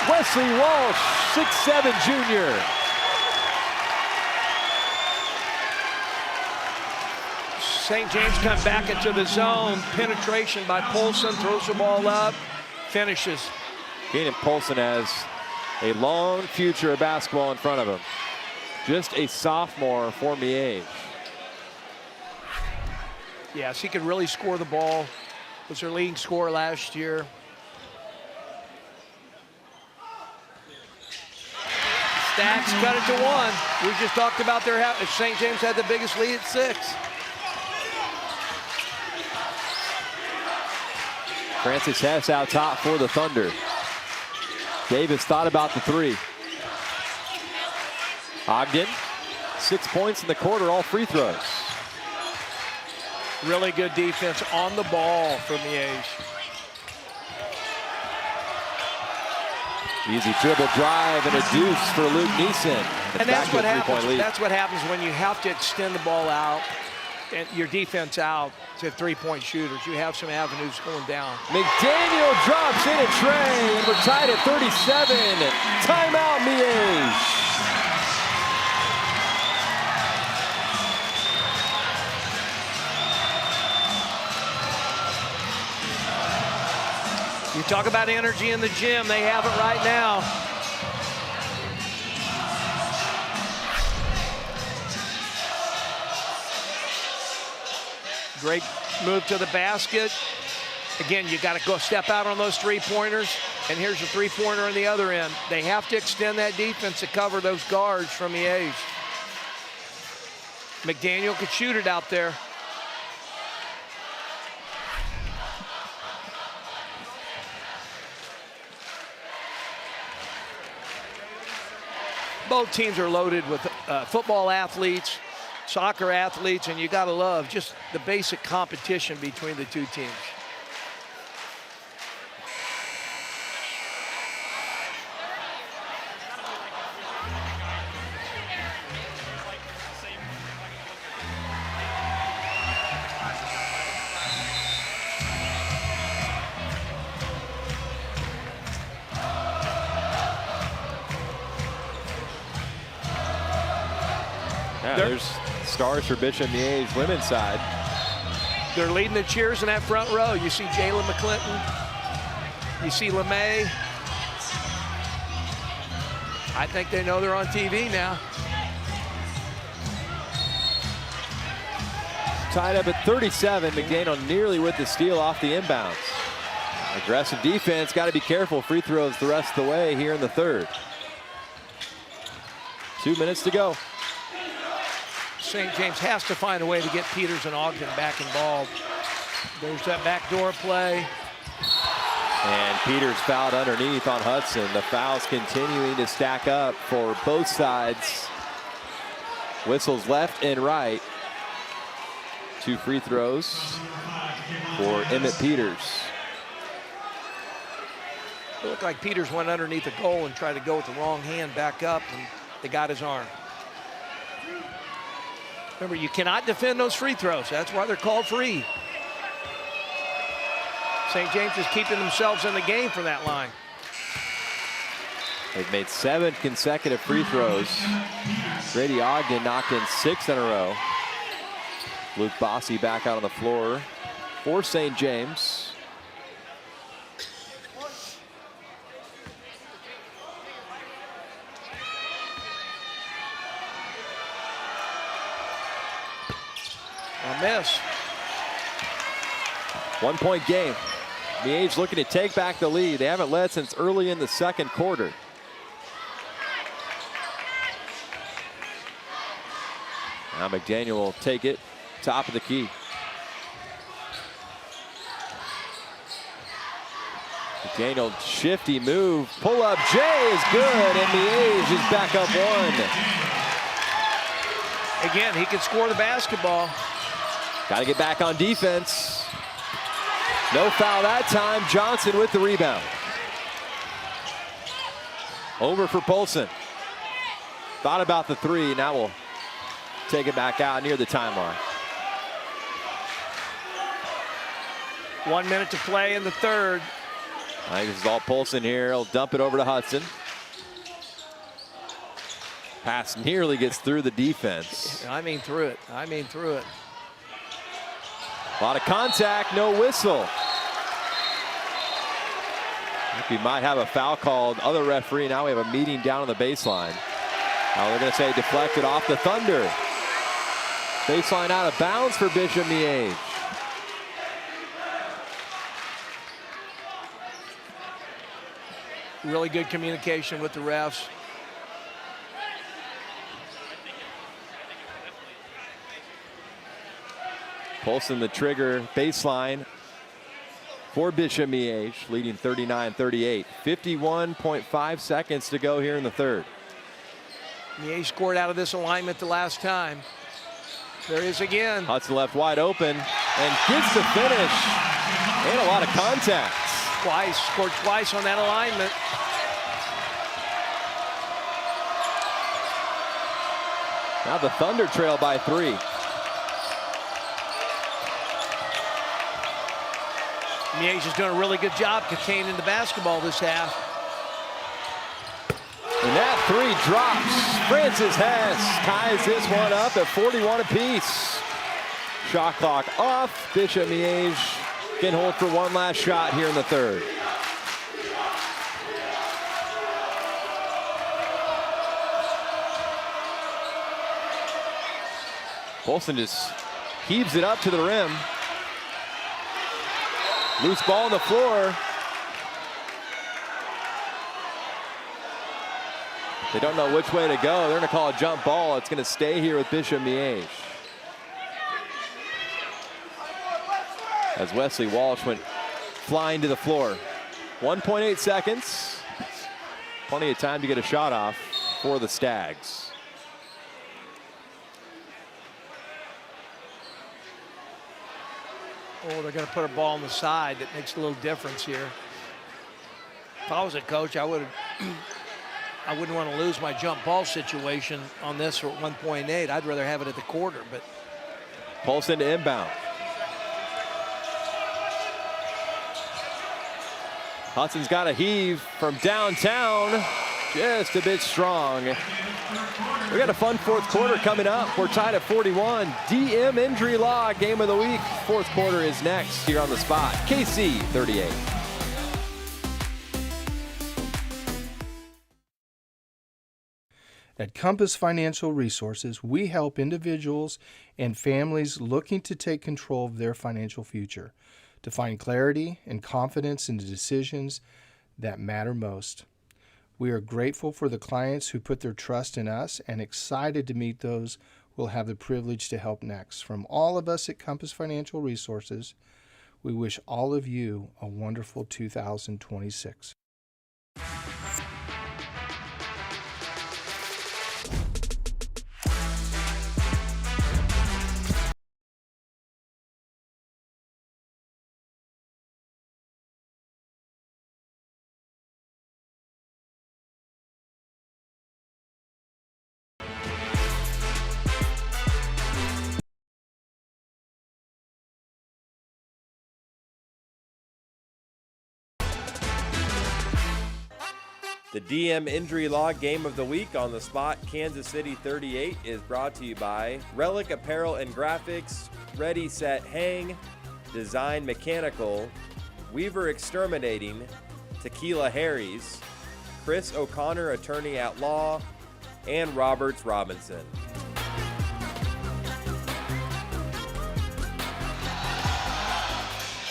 Wesley Walsh, 6'7" junior. St. James comes back into the zone. Penetration by Polson, throws the ball up, finishes. Keenan Polson has a long future of basketball in front of him. Just a sophomore for Miege. Yes, he could really score the ball. Was their leading scorer last year. Stacks cut it to 1. We just talked about St. James had the biggest lead at 6. Francis Hess out top for the Thunder. Davis thought about the 3. Ogden, 6 points in the quarter, all free throws. Really good defense on the ball for Miege. Easy dribble drive and a deuce for Luke Neeson. And that's what happens. That's what happens when you have to extend the ball out and your defense out to three-point shooters. You have some avenues going down. McDaniel drops in a tray, and we're tied at 37. Timeout, Miege. You talk about energy in the gym, they have it right now. Great move to the basket. Again, you got to go step out on those three-pointers. And here's a three-pointer on the other end. They have to extend that defense to cover those guards from Miege. McDaniel could shoot it out there. Both teams are loaded with football athletes, soccer athletes, and you gotta love just the basic competition between the two teams. Yeah, there's stars for Bishop Miege women's side. They're leading the cheers in that front row. You see Jalen McClinton. You see LeMay. I think they know they're on TV now. Tied up at 37. McDaniel nearly with the steal off the inbounds. Aggressive defense. Got to be careful. Free throws the rest of the way here in the third. 2 minutes to go. St. James has to find a way to get Peters and Ogden back involved. There's that backdoor play. And Peters fouled underneath on Hudson. The fouls continuing to stack up for both sides. Whistles left and right. 2 free throws for Emmett Peters. It looked like Peters went underneath the goal and tried to go with the wrong hand back up, and they got his arm. Remember, you cannot defend those free throws. That's why they're called free. St. James is keeping themselves in the game from that line. They've made 7 consecutive free throws. Grady Ogden knocked in 6 in a row. Luke Bossy back out on the floor for St. James. A miss. 1 point game. Miege looking to take back the lead. They haven't led since early in the second quarter. Now McDaniel will take it, top of the key. McDaniel, shifty move, pull up J is good, and Miege is back up 1. Again, he can score the basketball. Got to get back on defense. No foul that time. Johnson with the rebound. Over for Polson. Thought about the 3. Now we'll take it back out near the timeline. 1 minute to play in the third. I think this is all Polson here. He'll dump it over to Hudson. Pass nearly gets through the defense. I mean through it. I mean through it. A lot of contact, no whistle. I think we might have a foul called. Other referee, now we have a meeting down on the baseline. Now they're going to say deflected off the Thunder. Baseline out of bounds for Bishop Miege. Really good communication with the refs. Polson the trigger, baseline for Bishop Miege, leading 39-38. 51.5 seconds to go here in the third. Miege scored out of this alignment the last time. There is again. Hudson left wide open and gets the finish. And a lot of contact. Twice, scored twice on that alignment. Now the Thunder trail by 3. Miege is doing a really good job containing the basketball this half. And that 3 drops. Francis Hess ties this one up at 41 apiece. Shot clock off. Bishop Miege can hold for one last shot here in the third. Polson just heaves it up to the rim. Loose ball on the floor. They don't know which way to go. They're going to call a jump ball. It's going to stay here with Bishop Miege. As Wesley Walsh went flying to the floor. 1.8 seconds. Plenty of time to get a shot off for the Stags. Oh, they're going to put a ball on the side. That makes a little difference here. If I was a coach, I wouldn't want to lose my jump ball situation on this at 1.8. I'd rather have it at the quarter, but. Pulse into inbound. Hudson's got a heave from downtown. Just a bit strong. We got a fun fourth quarter coming up. We're tied at 41. DM Injury Law Game of the Week. Fourth quarter is next here on The Spot. KC 38. At Compass Financial Resources, we help individuals and families looking to take control of their financial future, to find clarity and confidence in the decisions that matter most. We are grateful for the clients who put their trust in us and excited to meet those who will have the privilege to help next. From all of us at Compass Financial Resources, we wish all of you a wonderful 2026. The DM Injury Law Game of the Week on The Spot, Kansas City 38, is brought to you by Relic Apparel and Graphics, Ready, Set, Hang, Design Mechanical, Weaver Exterminating, Tequila Harry's, Chris O'Connor, Attorney at Law, and Roberts Robinson.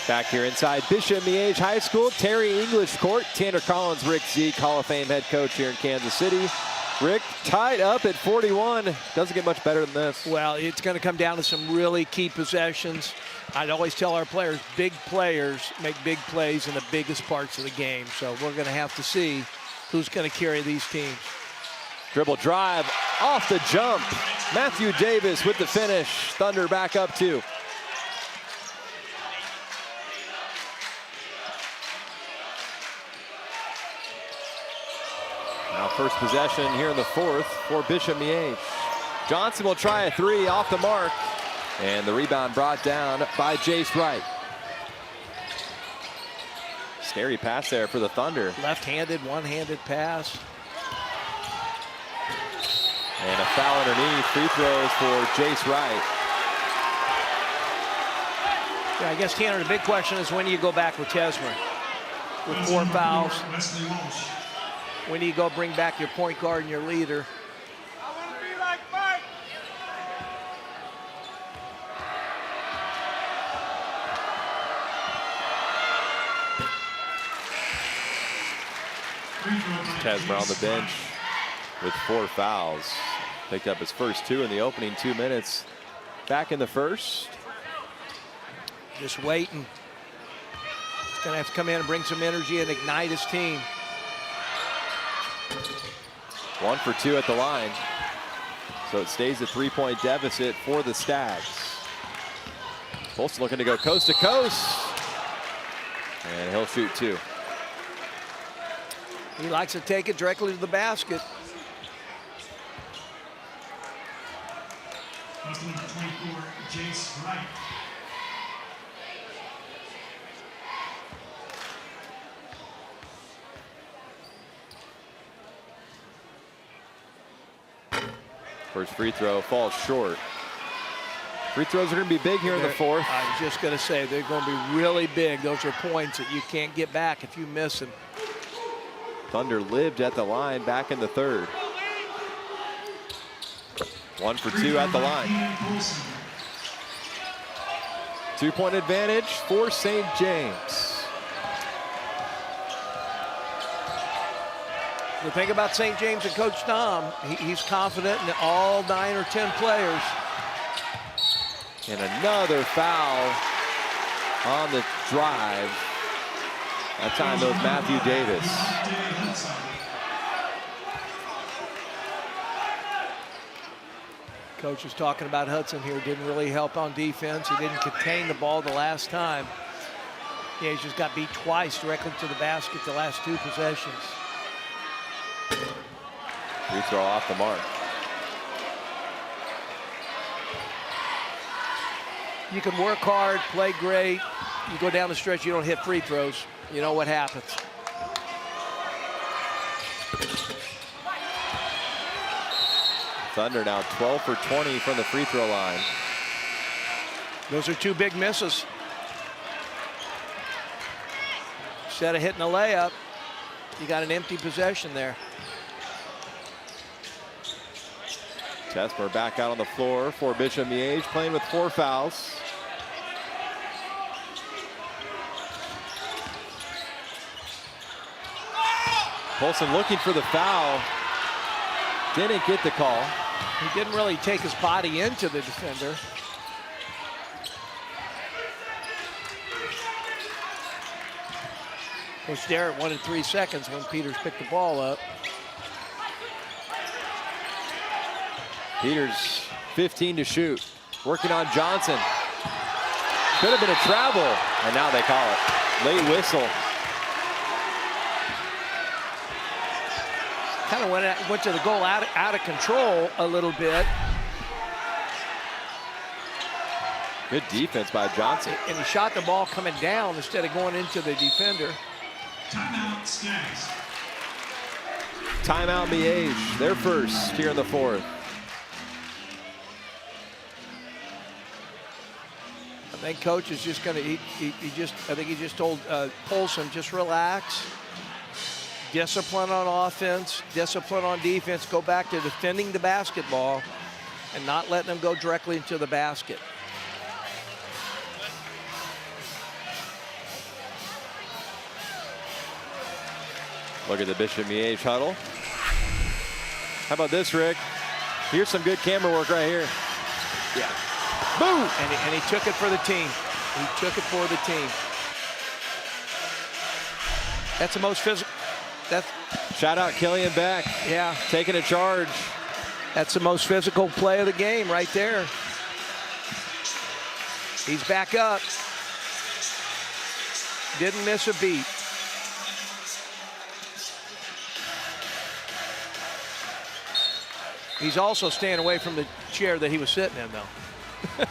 Back here inside Bishop Miege High School, Terry English Court, Tanner Collins, Rick Zeke, Hall of Fame head coach here in Kansas City. Rick tied up at 41. Doesn't get much better than this. Well, it's going to come down to some really key possessions. I'd always tell our players, big players make big plays in the biggest parts of the game. So we're going to have to see who's going to carry these teams. Dribble drive off the jump. Matthew Davis with the finish. Thunder back up 2. Now first possession here in the fourth for Bishop Miege. Johnson will try a 3 off the mark. And the rebound brought down by Jace Wright. Scary pass there for the Thunder. Left-handed, one-handed pass. And a foul underneath. Free throws for Jace Wright. Yeah, I guess, Tanner, the big question is when do you go back with Tesmer? With 4 fouls. When do you go bring back your point guard and your leader? Tesmer on the bench with 4 fouls. Picked up his first 2 in the opening 2 minutes. Back in the first. Just waiting. He's going to have to come in and bring some energy and ignite his team. 1 for 2 at the line. So it stays a 3-point deficit for the Stags. Bolson looking to go coast to coast. And he'll shoot 2. He likes to take it directly to the basket. That's number 24, Jace Wright. First free throw falls short. Free throws are going to be big here in the fourth. I was just going to say, they're going to be really big. Those are points that you can't get back if you miss them. Thunder lived at the line back in the third. 1 for 2 at the line. 2-point advantage for St. James. The thing about St. James and Coach Tom, he's confident in all 9 or 10 players. And another foul on the drive. That time it was Matthew Davis. Coach was talking about Hudson here. Didn't really help on defense. He didn't contain the ball the last time. Yeah, he's just got beat twice directly to the basket the last 2 possessions. Free throw off the mark. You can work hard, play great. You go down the stretch, you don't hit free throws. You know what happens. Thunder now 12 for 20 from the free throw line. Those are 2 big misses. Instead of hitting a layup, you got an empty possession there. Tesmer back out on the floor for Bishop Miege, playing with 4 fouls. Polson looking for the foul. Didn't get the call. He didn't really take his body into the defender. Coach Derrick wanted 3 seconds when Peters picked the ball up. Peters 15 to shoot. Working on Johnson. Could have been a travel, and now they call it. Late whistle. Kind of went to the goal out of control a little bit. Good defense by Johnson. And he shot the ball coming down instead of going into the defender. Timeout, Stags. Timeout Miege, their first here in the 4th. I think Coach is just going to, I think he just told Polson, just relax. Discipline on offense, discipline on defense. Go back to defending the basketball and not letting them go directly into the basket. Look at the Bishop Miege huddle. How about this, Rick? Here's some good camera work right here. Yeah. Boom! And he took it for the team. He took it for the team. That's the most physical. Shout out Killian Beck. Yeah. Taking a charge. That's the most physical play of the game right there. He's back up. Didn't miss a beat. He's also staying away from the chair that he was sitting in, though. They're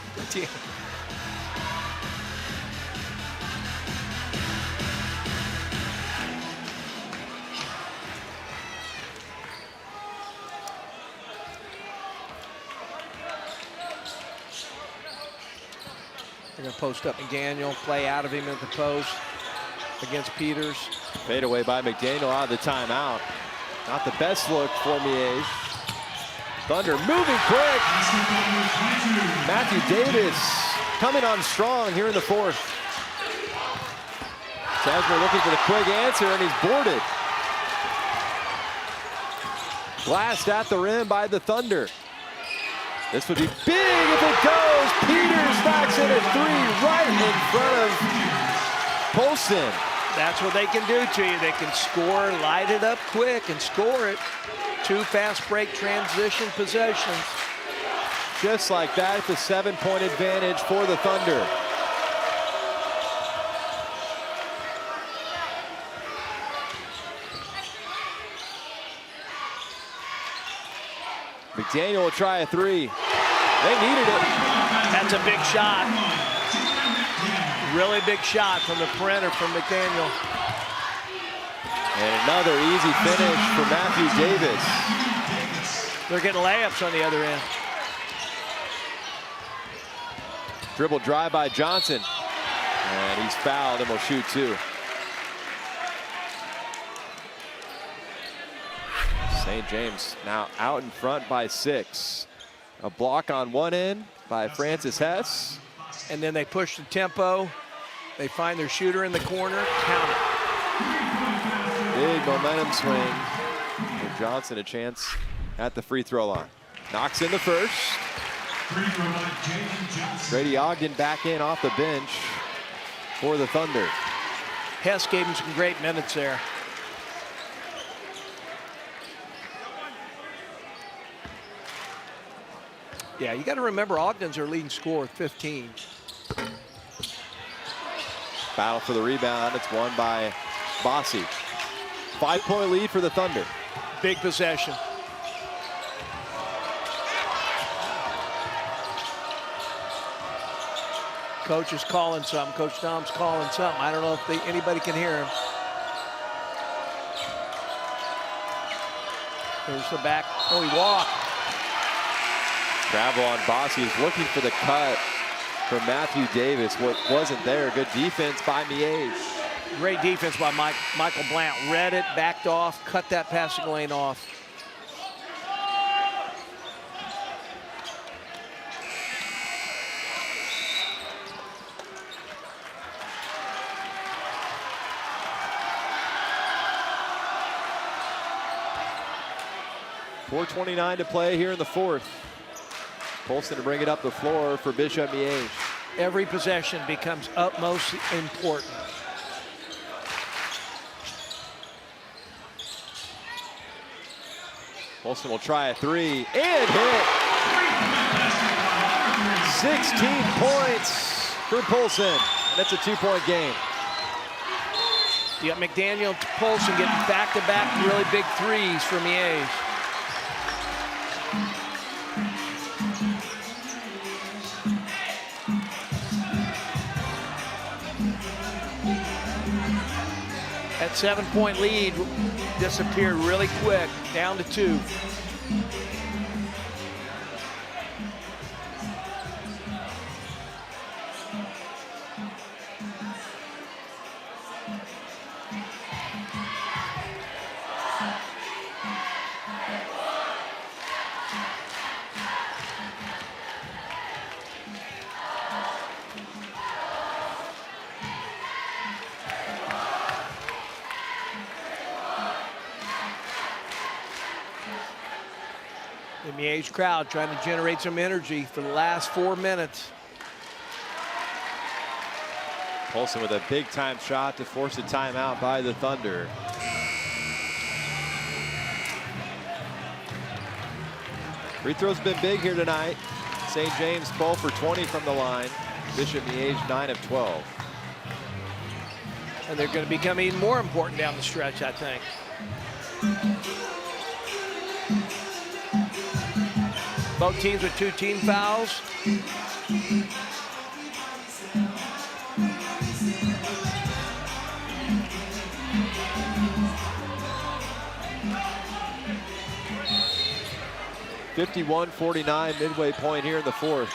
going to post up McDaniel, play out of him at the post against Peters. Fade away by McDaniel out of the timeout. Not the best look for Miege. Thunder moving quick. Matthew Davis coming on strong here in the 4th. Tesmer looking for the quick answer, and he's boarded. Glassed at the rim by the Thunder. This would be big if it goes. Peters knocks in a 3 right in front of Polson. That's what they can do to you. They can score, light it up quick, and score it. 2 fast break transition possessions. Just like that, it's a 7-point advantage for the Thunder. McDaniel will try a 3. They needed it. That's a big shot. Really big shot from the perimeter from McDaniel. And another easy finish for Matthew Davis. They're getting layups on the other end. Dribble drive by Johnson. And he's fouled and will shoot 2. St. James now out in front by 6. A block on one end by Francis Hess. And then they push the tempo. They find their shooter in the corner. Count it. Big momentum swing Give Johnson a chance at the free throw line. Knocks in the first. Free throw line, Jalen Johnson. Grady Ogden back in off the bench for the Thunder. Hess gave him some great minutes there. Yeah, you got to remember Ogden's our leading scorer with 15. Battle for the rebound. It's won by Bossy. 5-point lead for the Thunder. Big possession. Coach is calling something. Coach Dom's calling something. I don't know if anybody can hear him. There's the back. Oh, he walked. Travel on Bossy is looking for the cut from Matthew Davis. What wasn't there. Good defense by Miege. Great defense by Michael Blount. Read it, backed off, cut that passing lane off. .429 to play here in the fourth. Polston to bring it up the floor for Bishop Miege. Every possession becomes utmost important. Polston will try a three and hit. 16 points for Polston. That's a 2-point game. You got McDaniel and Polston getting back-to-back really big threes for Miege. That 7-point lead disappeared really quick, down to 2. The Miege crowd trying to generate some energy for the last 4 minutes. Polston with a big-time shot to force a timeout by the Thunder. Free throw's been big here tonight. St. James 12 for 20 from the line. Bishop Miege 9 of 12. And they're going to become even more important down the stretch, I think. Both teams with 2 team fouls. .51-49 midway point here in the fourth.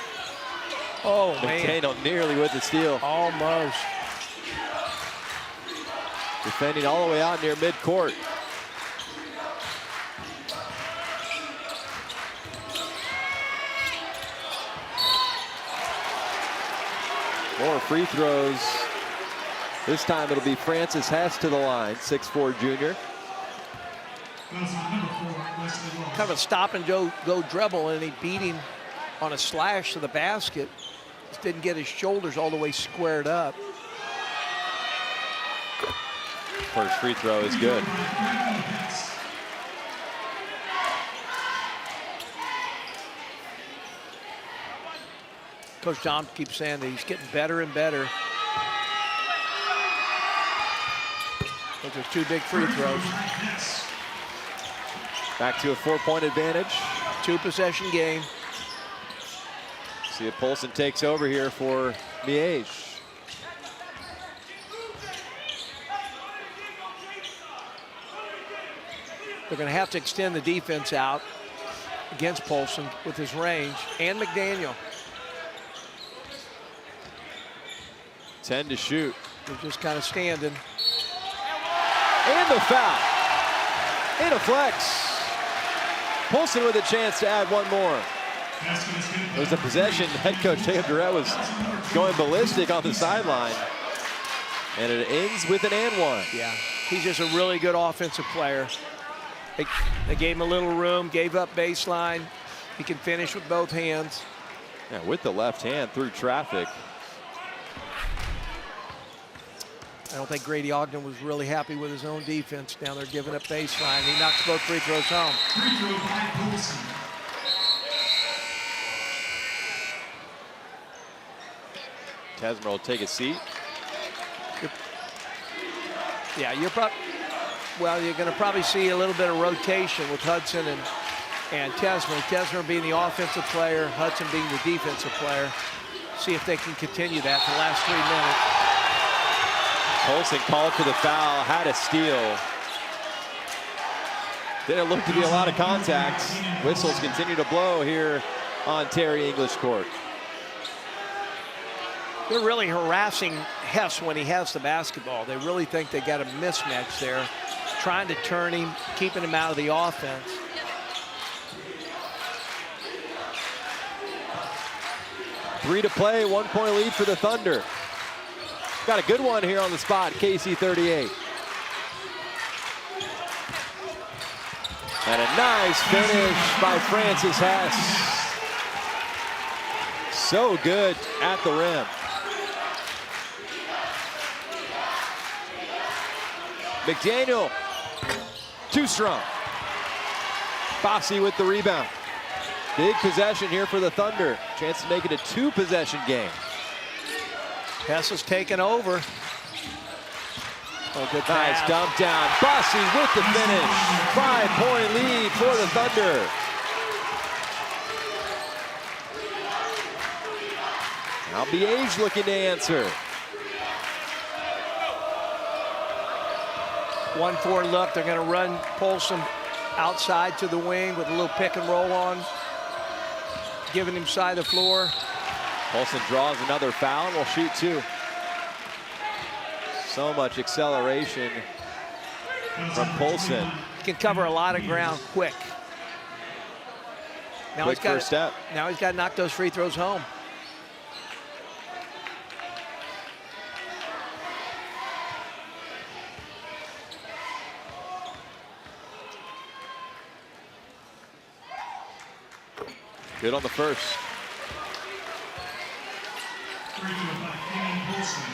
Oh, man. McDaniel nearly with the steal. Almost. Defending all the way out near midcourt. More free throws. This time it'll be Francis Hess to the line, 6'4" junior. Kind of a stop and go dribble, and he beat him on a slash to the basket. Just didn't get his shoulders all the way squared up. First free throw is good. Coach Dom keeps saying that he's getting better and better. Those are 2 big free throws. Back to a 4-point advantage. 2-possession game. See if Polston takes over here for Miege. They're going to have to extend the defense out against Polston with his range, and McDaniel. 10 to shoot. They're just kind of standing. And the foul. And a flex. Polston with a chance to add one more. It was a possession. Head coach Jacob Durrett was going ballistic on the sideline. And it ends with an and one. Yeah, he's just a really good offensive player. They gave him a little room, gave up baseline. He can finish with both hands. Yeah, with the left hand through traffic. I don't think Grady Ogden was really happy with his own defense down there giving up baseline. He knocks both free throws home. Free throw by Poulsen. Tesmer will take a seat. Yeah, you're going to probably see a little bit of rotation with Hudson and Tesmer. Tesmer being the offensive player, Hudson being the defensive player. See if they can continue that for the last 3 minutes. Poulsen called for the foul, had a steal. Didn't look to be a lot of contact. Whistles continue to blow here on Terry English Court. They're really harassing Hess when he has the basketball. They really think they got a mismatch there, trying to turn him, keeping him out of the offense. Three to play, 1 point lead for the Thunder. Got a good one here on the spot, KC 38. And a nice finish by Francis Hess. So good at the rim. McDaniel, too strong. Fossey with the rebound. Big possession here for the Thunder. Chance to make it a 2-possession game. Hess is taking over. Oh, good nice pass. dump down. Fossey with the finish. 5-point lead for the Thunder. Now Miege looking to answer. 1-4 look. They're going to run Poulsen outside to the wing with a little pick and roll on, giving him side of the floor. Poulsen draws another foul and will shoot 2. So much acceleration from Poulsen. He can cover a lot of ground quick. Now Quick first step. Now he's got to knock those free throws home. Good on the first. Free throw by Kenyon Poulsen.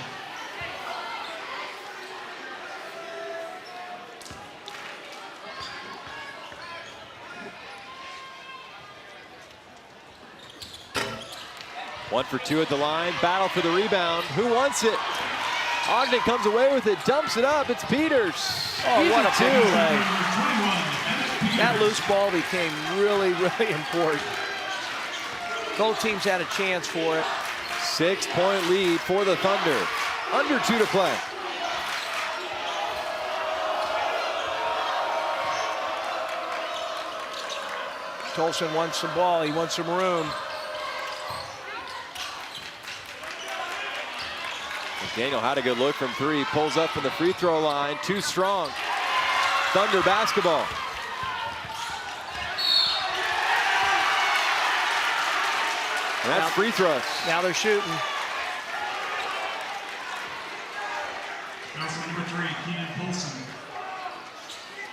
One for 2 at the line. Battle for the rebound. Who wants it? Ogden comes away with it, dumps it up. It's Peters. Oh, Easy what a 2. big play. That loose ball became really, really important. Both teams had a chance for it. 6-point lead for the Thunder. Under 2 to play. Tolson wants the ball. He wants some room. Daniel had a good look from 3. Pulls up from the free throw line. Too strong. Thunder basketball. And that's free throws. Now they're shooting. Also number 3, Kenyon Poulsen.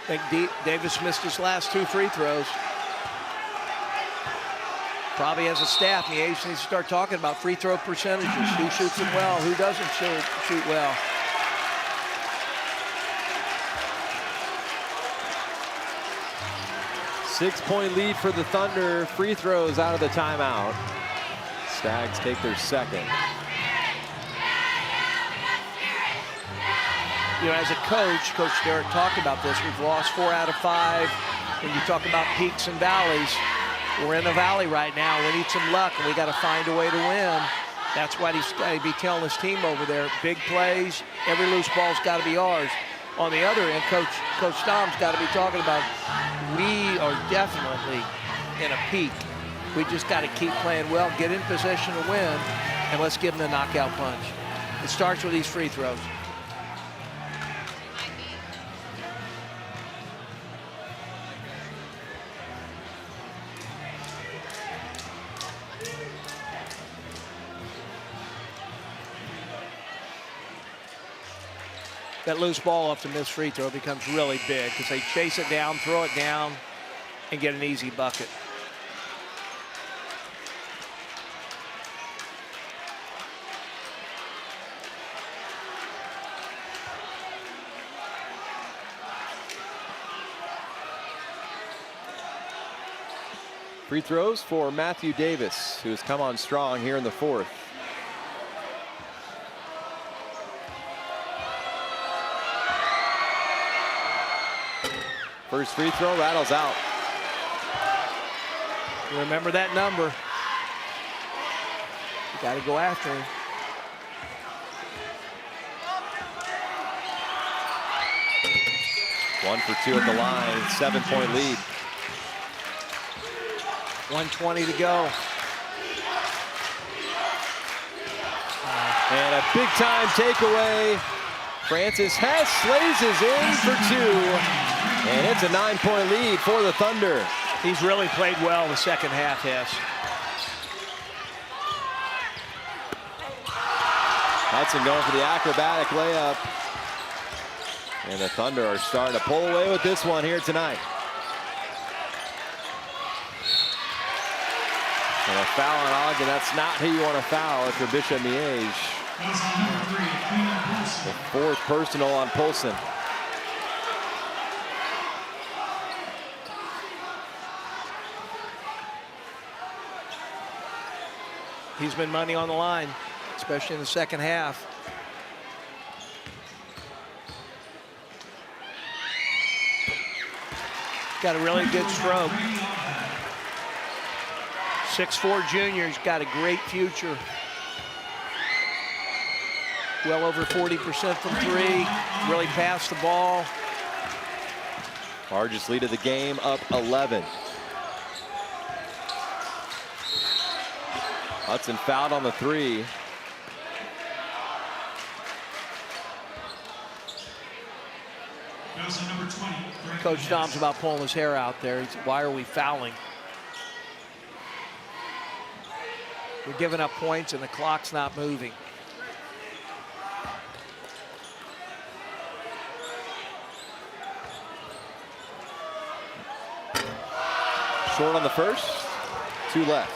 I think Davis missed his last 2 free throws. Probably as a staff, Miege needs to start talking about free throw percentages. Who shoots them well, who doesn't shoot well. Six-point lead for the Thunder. Free throws out of the timeout. Stags take their second. You know, as a coach, Coach Derrick talked about this. We've lost 4 out of 5. When you talk about peaks and valleys, we're in the valley right now. We need some luck, and we got to find a way to win. That's what he's got to be telling his team over there. Big plays, every loose ball's got to be ours. On the other end, Coach Dom's got to be talking about we are definitely in a peak. We just got to keep playing well, get in position to win, and let's give them the knockout punch. It starts with these free throws. that loose ball off the missed free throw becomes really big because they chase it down, throw it down, and get an easy bucket. Free throws for Matthew Davis, who has come on strong here in the fourth. First free throw rattles out. Remember that number. You got to go after him. One for two at the line, 7-point lead. 1:20 to go. And a big time takeaway. Francis Hess slayes in for two. And it's a 9-point lead for the Thunder. He's really played well in the second half, Hess. Hudson going for the acrobatic layup. And the Thunder are starting to pull away with this one here tonight. And a foul on Ogden. That's not who you want to foul if you're Bishop Miege. The fourth personal on Poulsen. He's been money on the line, especially in the second half. Got a really good stroke. 6'4" junior, he's got a great future. Well over 40% from three, really passed the ball. Largest lead of the game, up 11. Hudson fouled on the three. Number 20. Coach Dom's about pulling his hair out there. He's, why are we fouling? We're giving up points and the clock's not moving. Short on the first, two left.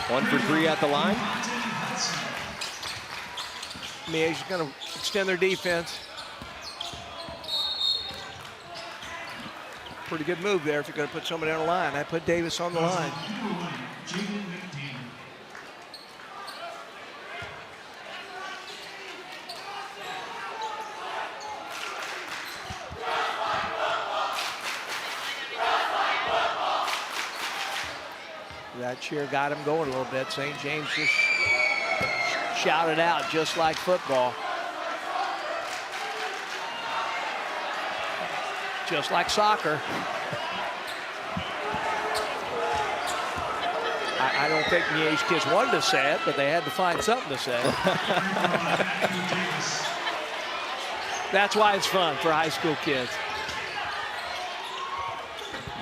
One for three at the line. Miege's going to extend their defense. Pretty good move there if you're going to put somebody on the line. I put Davis on the line. That cheer got him going a little bit. St. James just shouted out just like football. Just like soccer. I don't think Miege kids wanted to say it, but they had to find something to say. That's why it's fun for high school kids.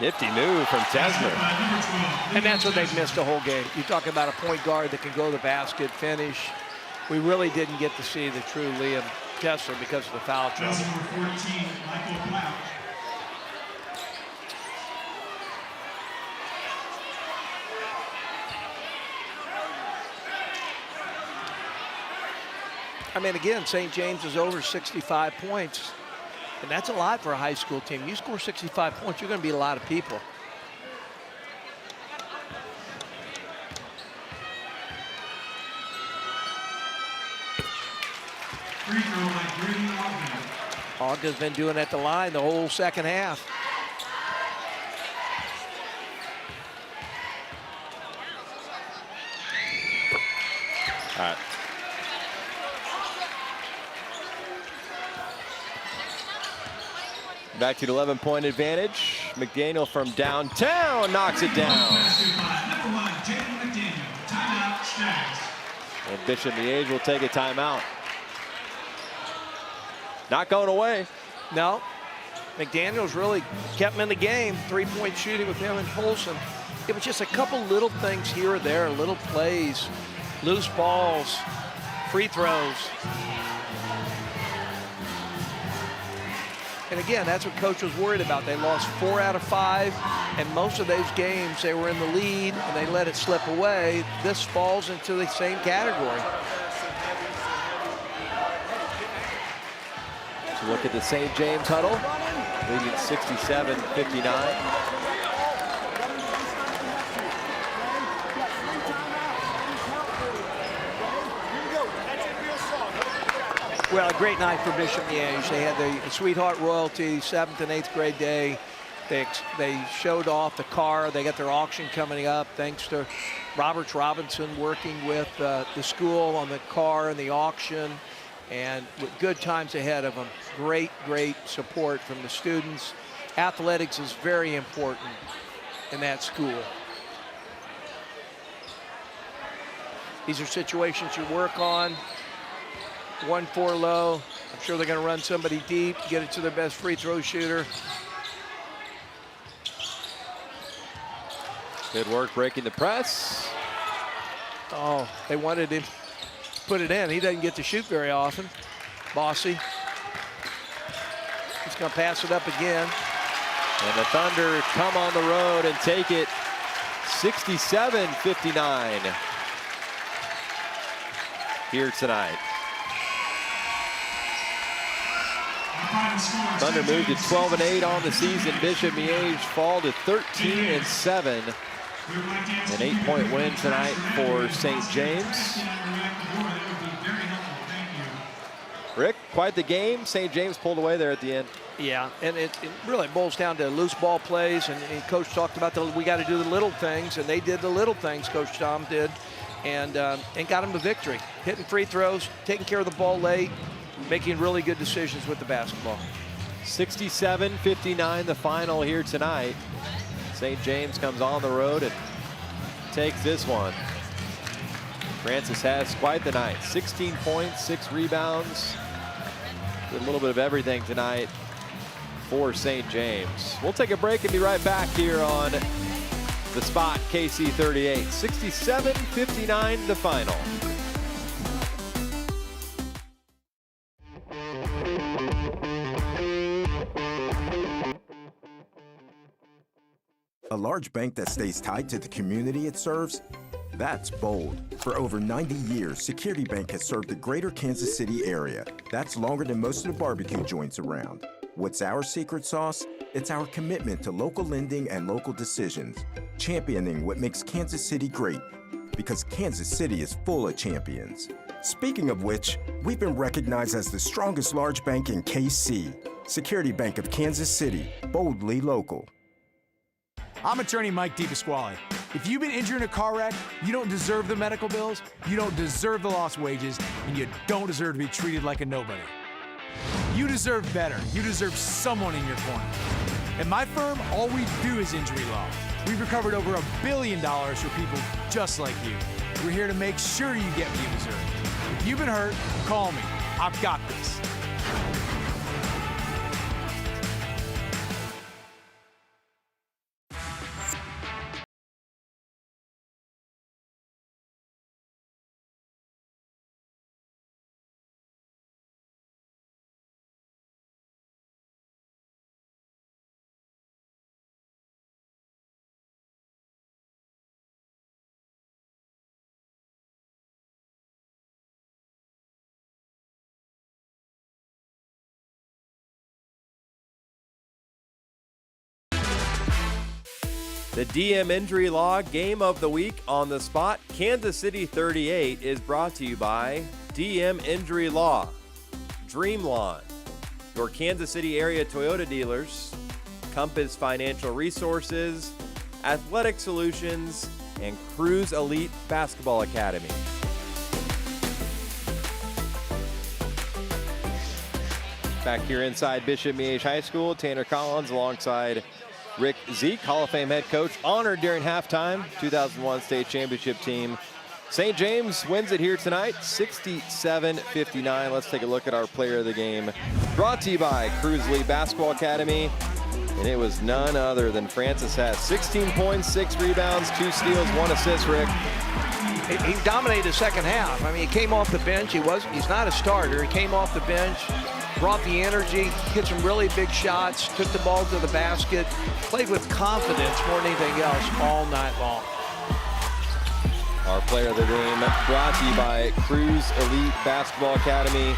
Nifty move from Tesmer. And that's what they've missed the whole game. You talk about a point guard that can go to the basket, finish. We really didn't get to see the true Liam Tesler because of the foul trouble. Number 14, Michael Blount. I mean, again, St. James is over 65 points. And that's a lot for a high school team. You score 65 points, you're going to beat a lot of people. Free throw by Grady Ogden. Ogden's been doing at the line the whole second half. All right. Back to an 11-point advantage. McDaniel from downtown knocks it down. And Bishop Miege will take a timeout. Not going away. No. McDaniels really kept him in the game. 3-point shooting with him and Polson. It was just a couple little things here or there, little plays, loose balls, free throws. And again, that's what Coach was worried about. They lost 4 out of 5, and most of those games they were in the lead and they let it slip away. This falls into the same category. So look at the St. James huddle, leading 67-59. Well, a great night for Bishop Miege. They had the Sweetheart Royalty 7th and 8th grade day. They showed off the car. They got their auction coming up thanks to Roberts Robinson working with the school on the car and the auction, and with good times ahead of them. Great, great support from the students. Athletics is very important in that school. These are situations you work on. 1-4 low. I'm sure they're going to run somebody deep, get it to their best free throw shooter. Good work breaking the press. Oh, they wanted him to put it in. He doesn't get to shoot very often. Bossy. He's going to pass it up again. And the Thunder come on the road and take it 67-59 here tonight. Thunder moved to 12-8 on the season. Bishop Miege fall to 13-7. An 8-point win tonight for St. James. Rick, quite the game. St. James pulled away there at the end. Yeah, and it really boils down to loose ball plays. And Coach talked about we got to do the little things, and they did the little things. Coach Tom did, and got them to victory. Hitting free throws, taking care of the ball late, making really good decisions with the basketball. 67-59 the final here tonight. St. James comes on the road and takes this one. Francis has quite the night. 16 points, 6 rebounds. Did a little bit of everything tonight for St. James. We'll take a break and be right back here on The Spot, KC 38. 67-59 the final. A large bank that stays tied to the community it serves? That's bold. For over 90 years, Security Bank has served the greater Kansas City area. That's longer than most of the barbecue joints around. What's our secret sauce? It's our commitment to local lending and local decisions, championing what makes Kansas City great, because Kansas City is full of champions. Speaking of which, we've been recognized as the strongest large bank in KC. Security Bank of Kansas City, boldly local. I'm attorney Mike DePasquale. If you've been injured in a car wreck, you don't deserve the medical bills, you don't deserve the lost wages, and you don't deserve to be treated like a nobody. You deserve better. You deserve someone in your corner. At my firm, all we do is injury law. We've recovered over $1 billion for people just like you. We're here to make sure you get what you deserve. If you've been hurt, call me. I've got this. The DM Injury Law Game of the Week on The Spot, Kansas City 38, is brought to you by DM Injury Law, Dream Lawn, your Kansas City area Toyota dealers, Compass Financial Resources, Athletic Solutions, and Cruise Elite Basketball Academy. Back here inside Bishop Miege High School, Tanner Collins alongside Rick Zeke, Hall of Fame head coach, honored during halftime, 2001 state championship team. St. James wins it here tonight, 67-59. Let's take a look at our player of the game. Brought to you by Cruz Lee Basketball Academy. And it was none other than Francis Hess. 16 points, 6 rebounds, 2 steals, 1 assist, Rick. He dominated the second half. I mean, he came off the bench. He's not a starter. He came off the bench, brought the energy, hit some really big shots, took the ball to the basket, played with confidence more than anything else all night long. Our player of the game brought to you by Cruz Elite Basketball Academy.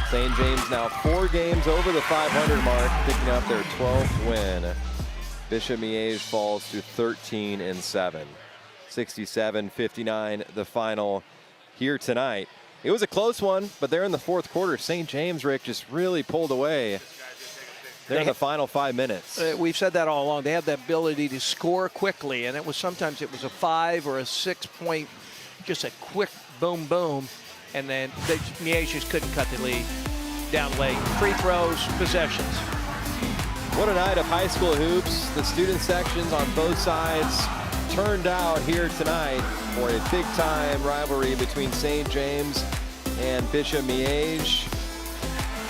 St. James now 4 games over the 500 mark, picking up their 12th win. Bishop Miege falls to 13-7. 67-59 the final here tonight. It was a close one, but there in the fourth quarter, St. James, Rick, just really pulled away there in the final 5 minutes. We've said that all along. They have the ability to score quickly, and sometimes it was a 5 or a 6 point, just a quick boom, boom, and then Miege just couldn't cut the lead down late. Free throws, possessions. What a night of high school hoops. The student sections on both sides turned out here tonight for a big-time rivalry between St. James and Bishop Miege.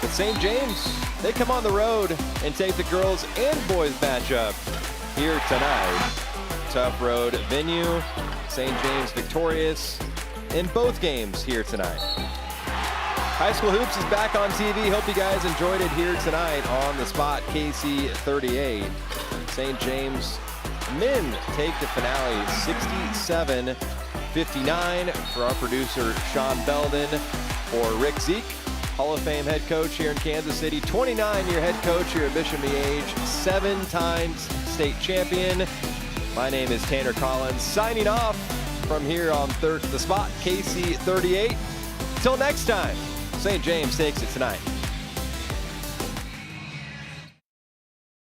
But St. James, they come on the road and take the girls and boys matchup here tonight. Tough road venue. St. James victorious in both games here tonight. High School Hoops is back on TV. Hope you guys enjoyed it here tonight on the spot KC38. St. James men take the finale 67-59 for our producer Sean Belden. For Rick Zeke, Hall of Fame head coach here in Kansas City, 29-year head coach here at Bishop Miege, 7 times state champion. My name is Tanner Collins, signing off from here on the spot KC38. Until next time, St. James takes it tonight.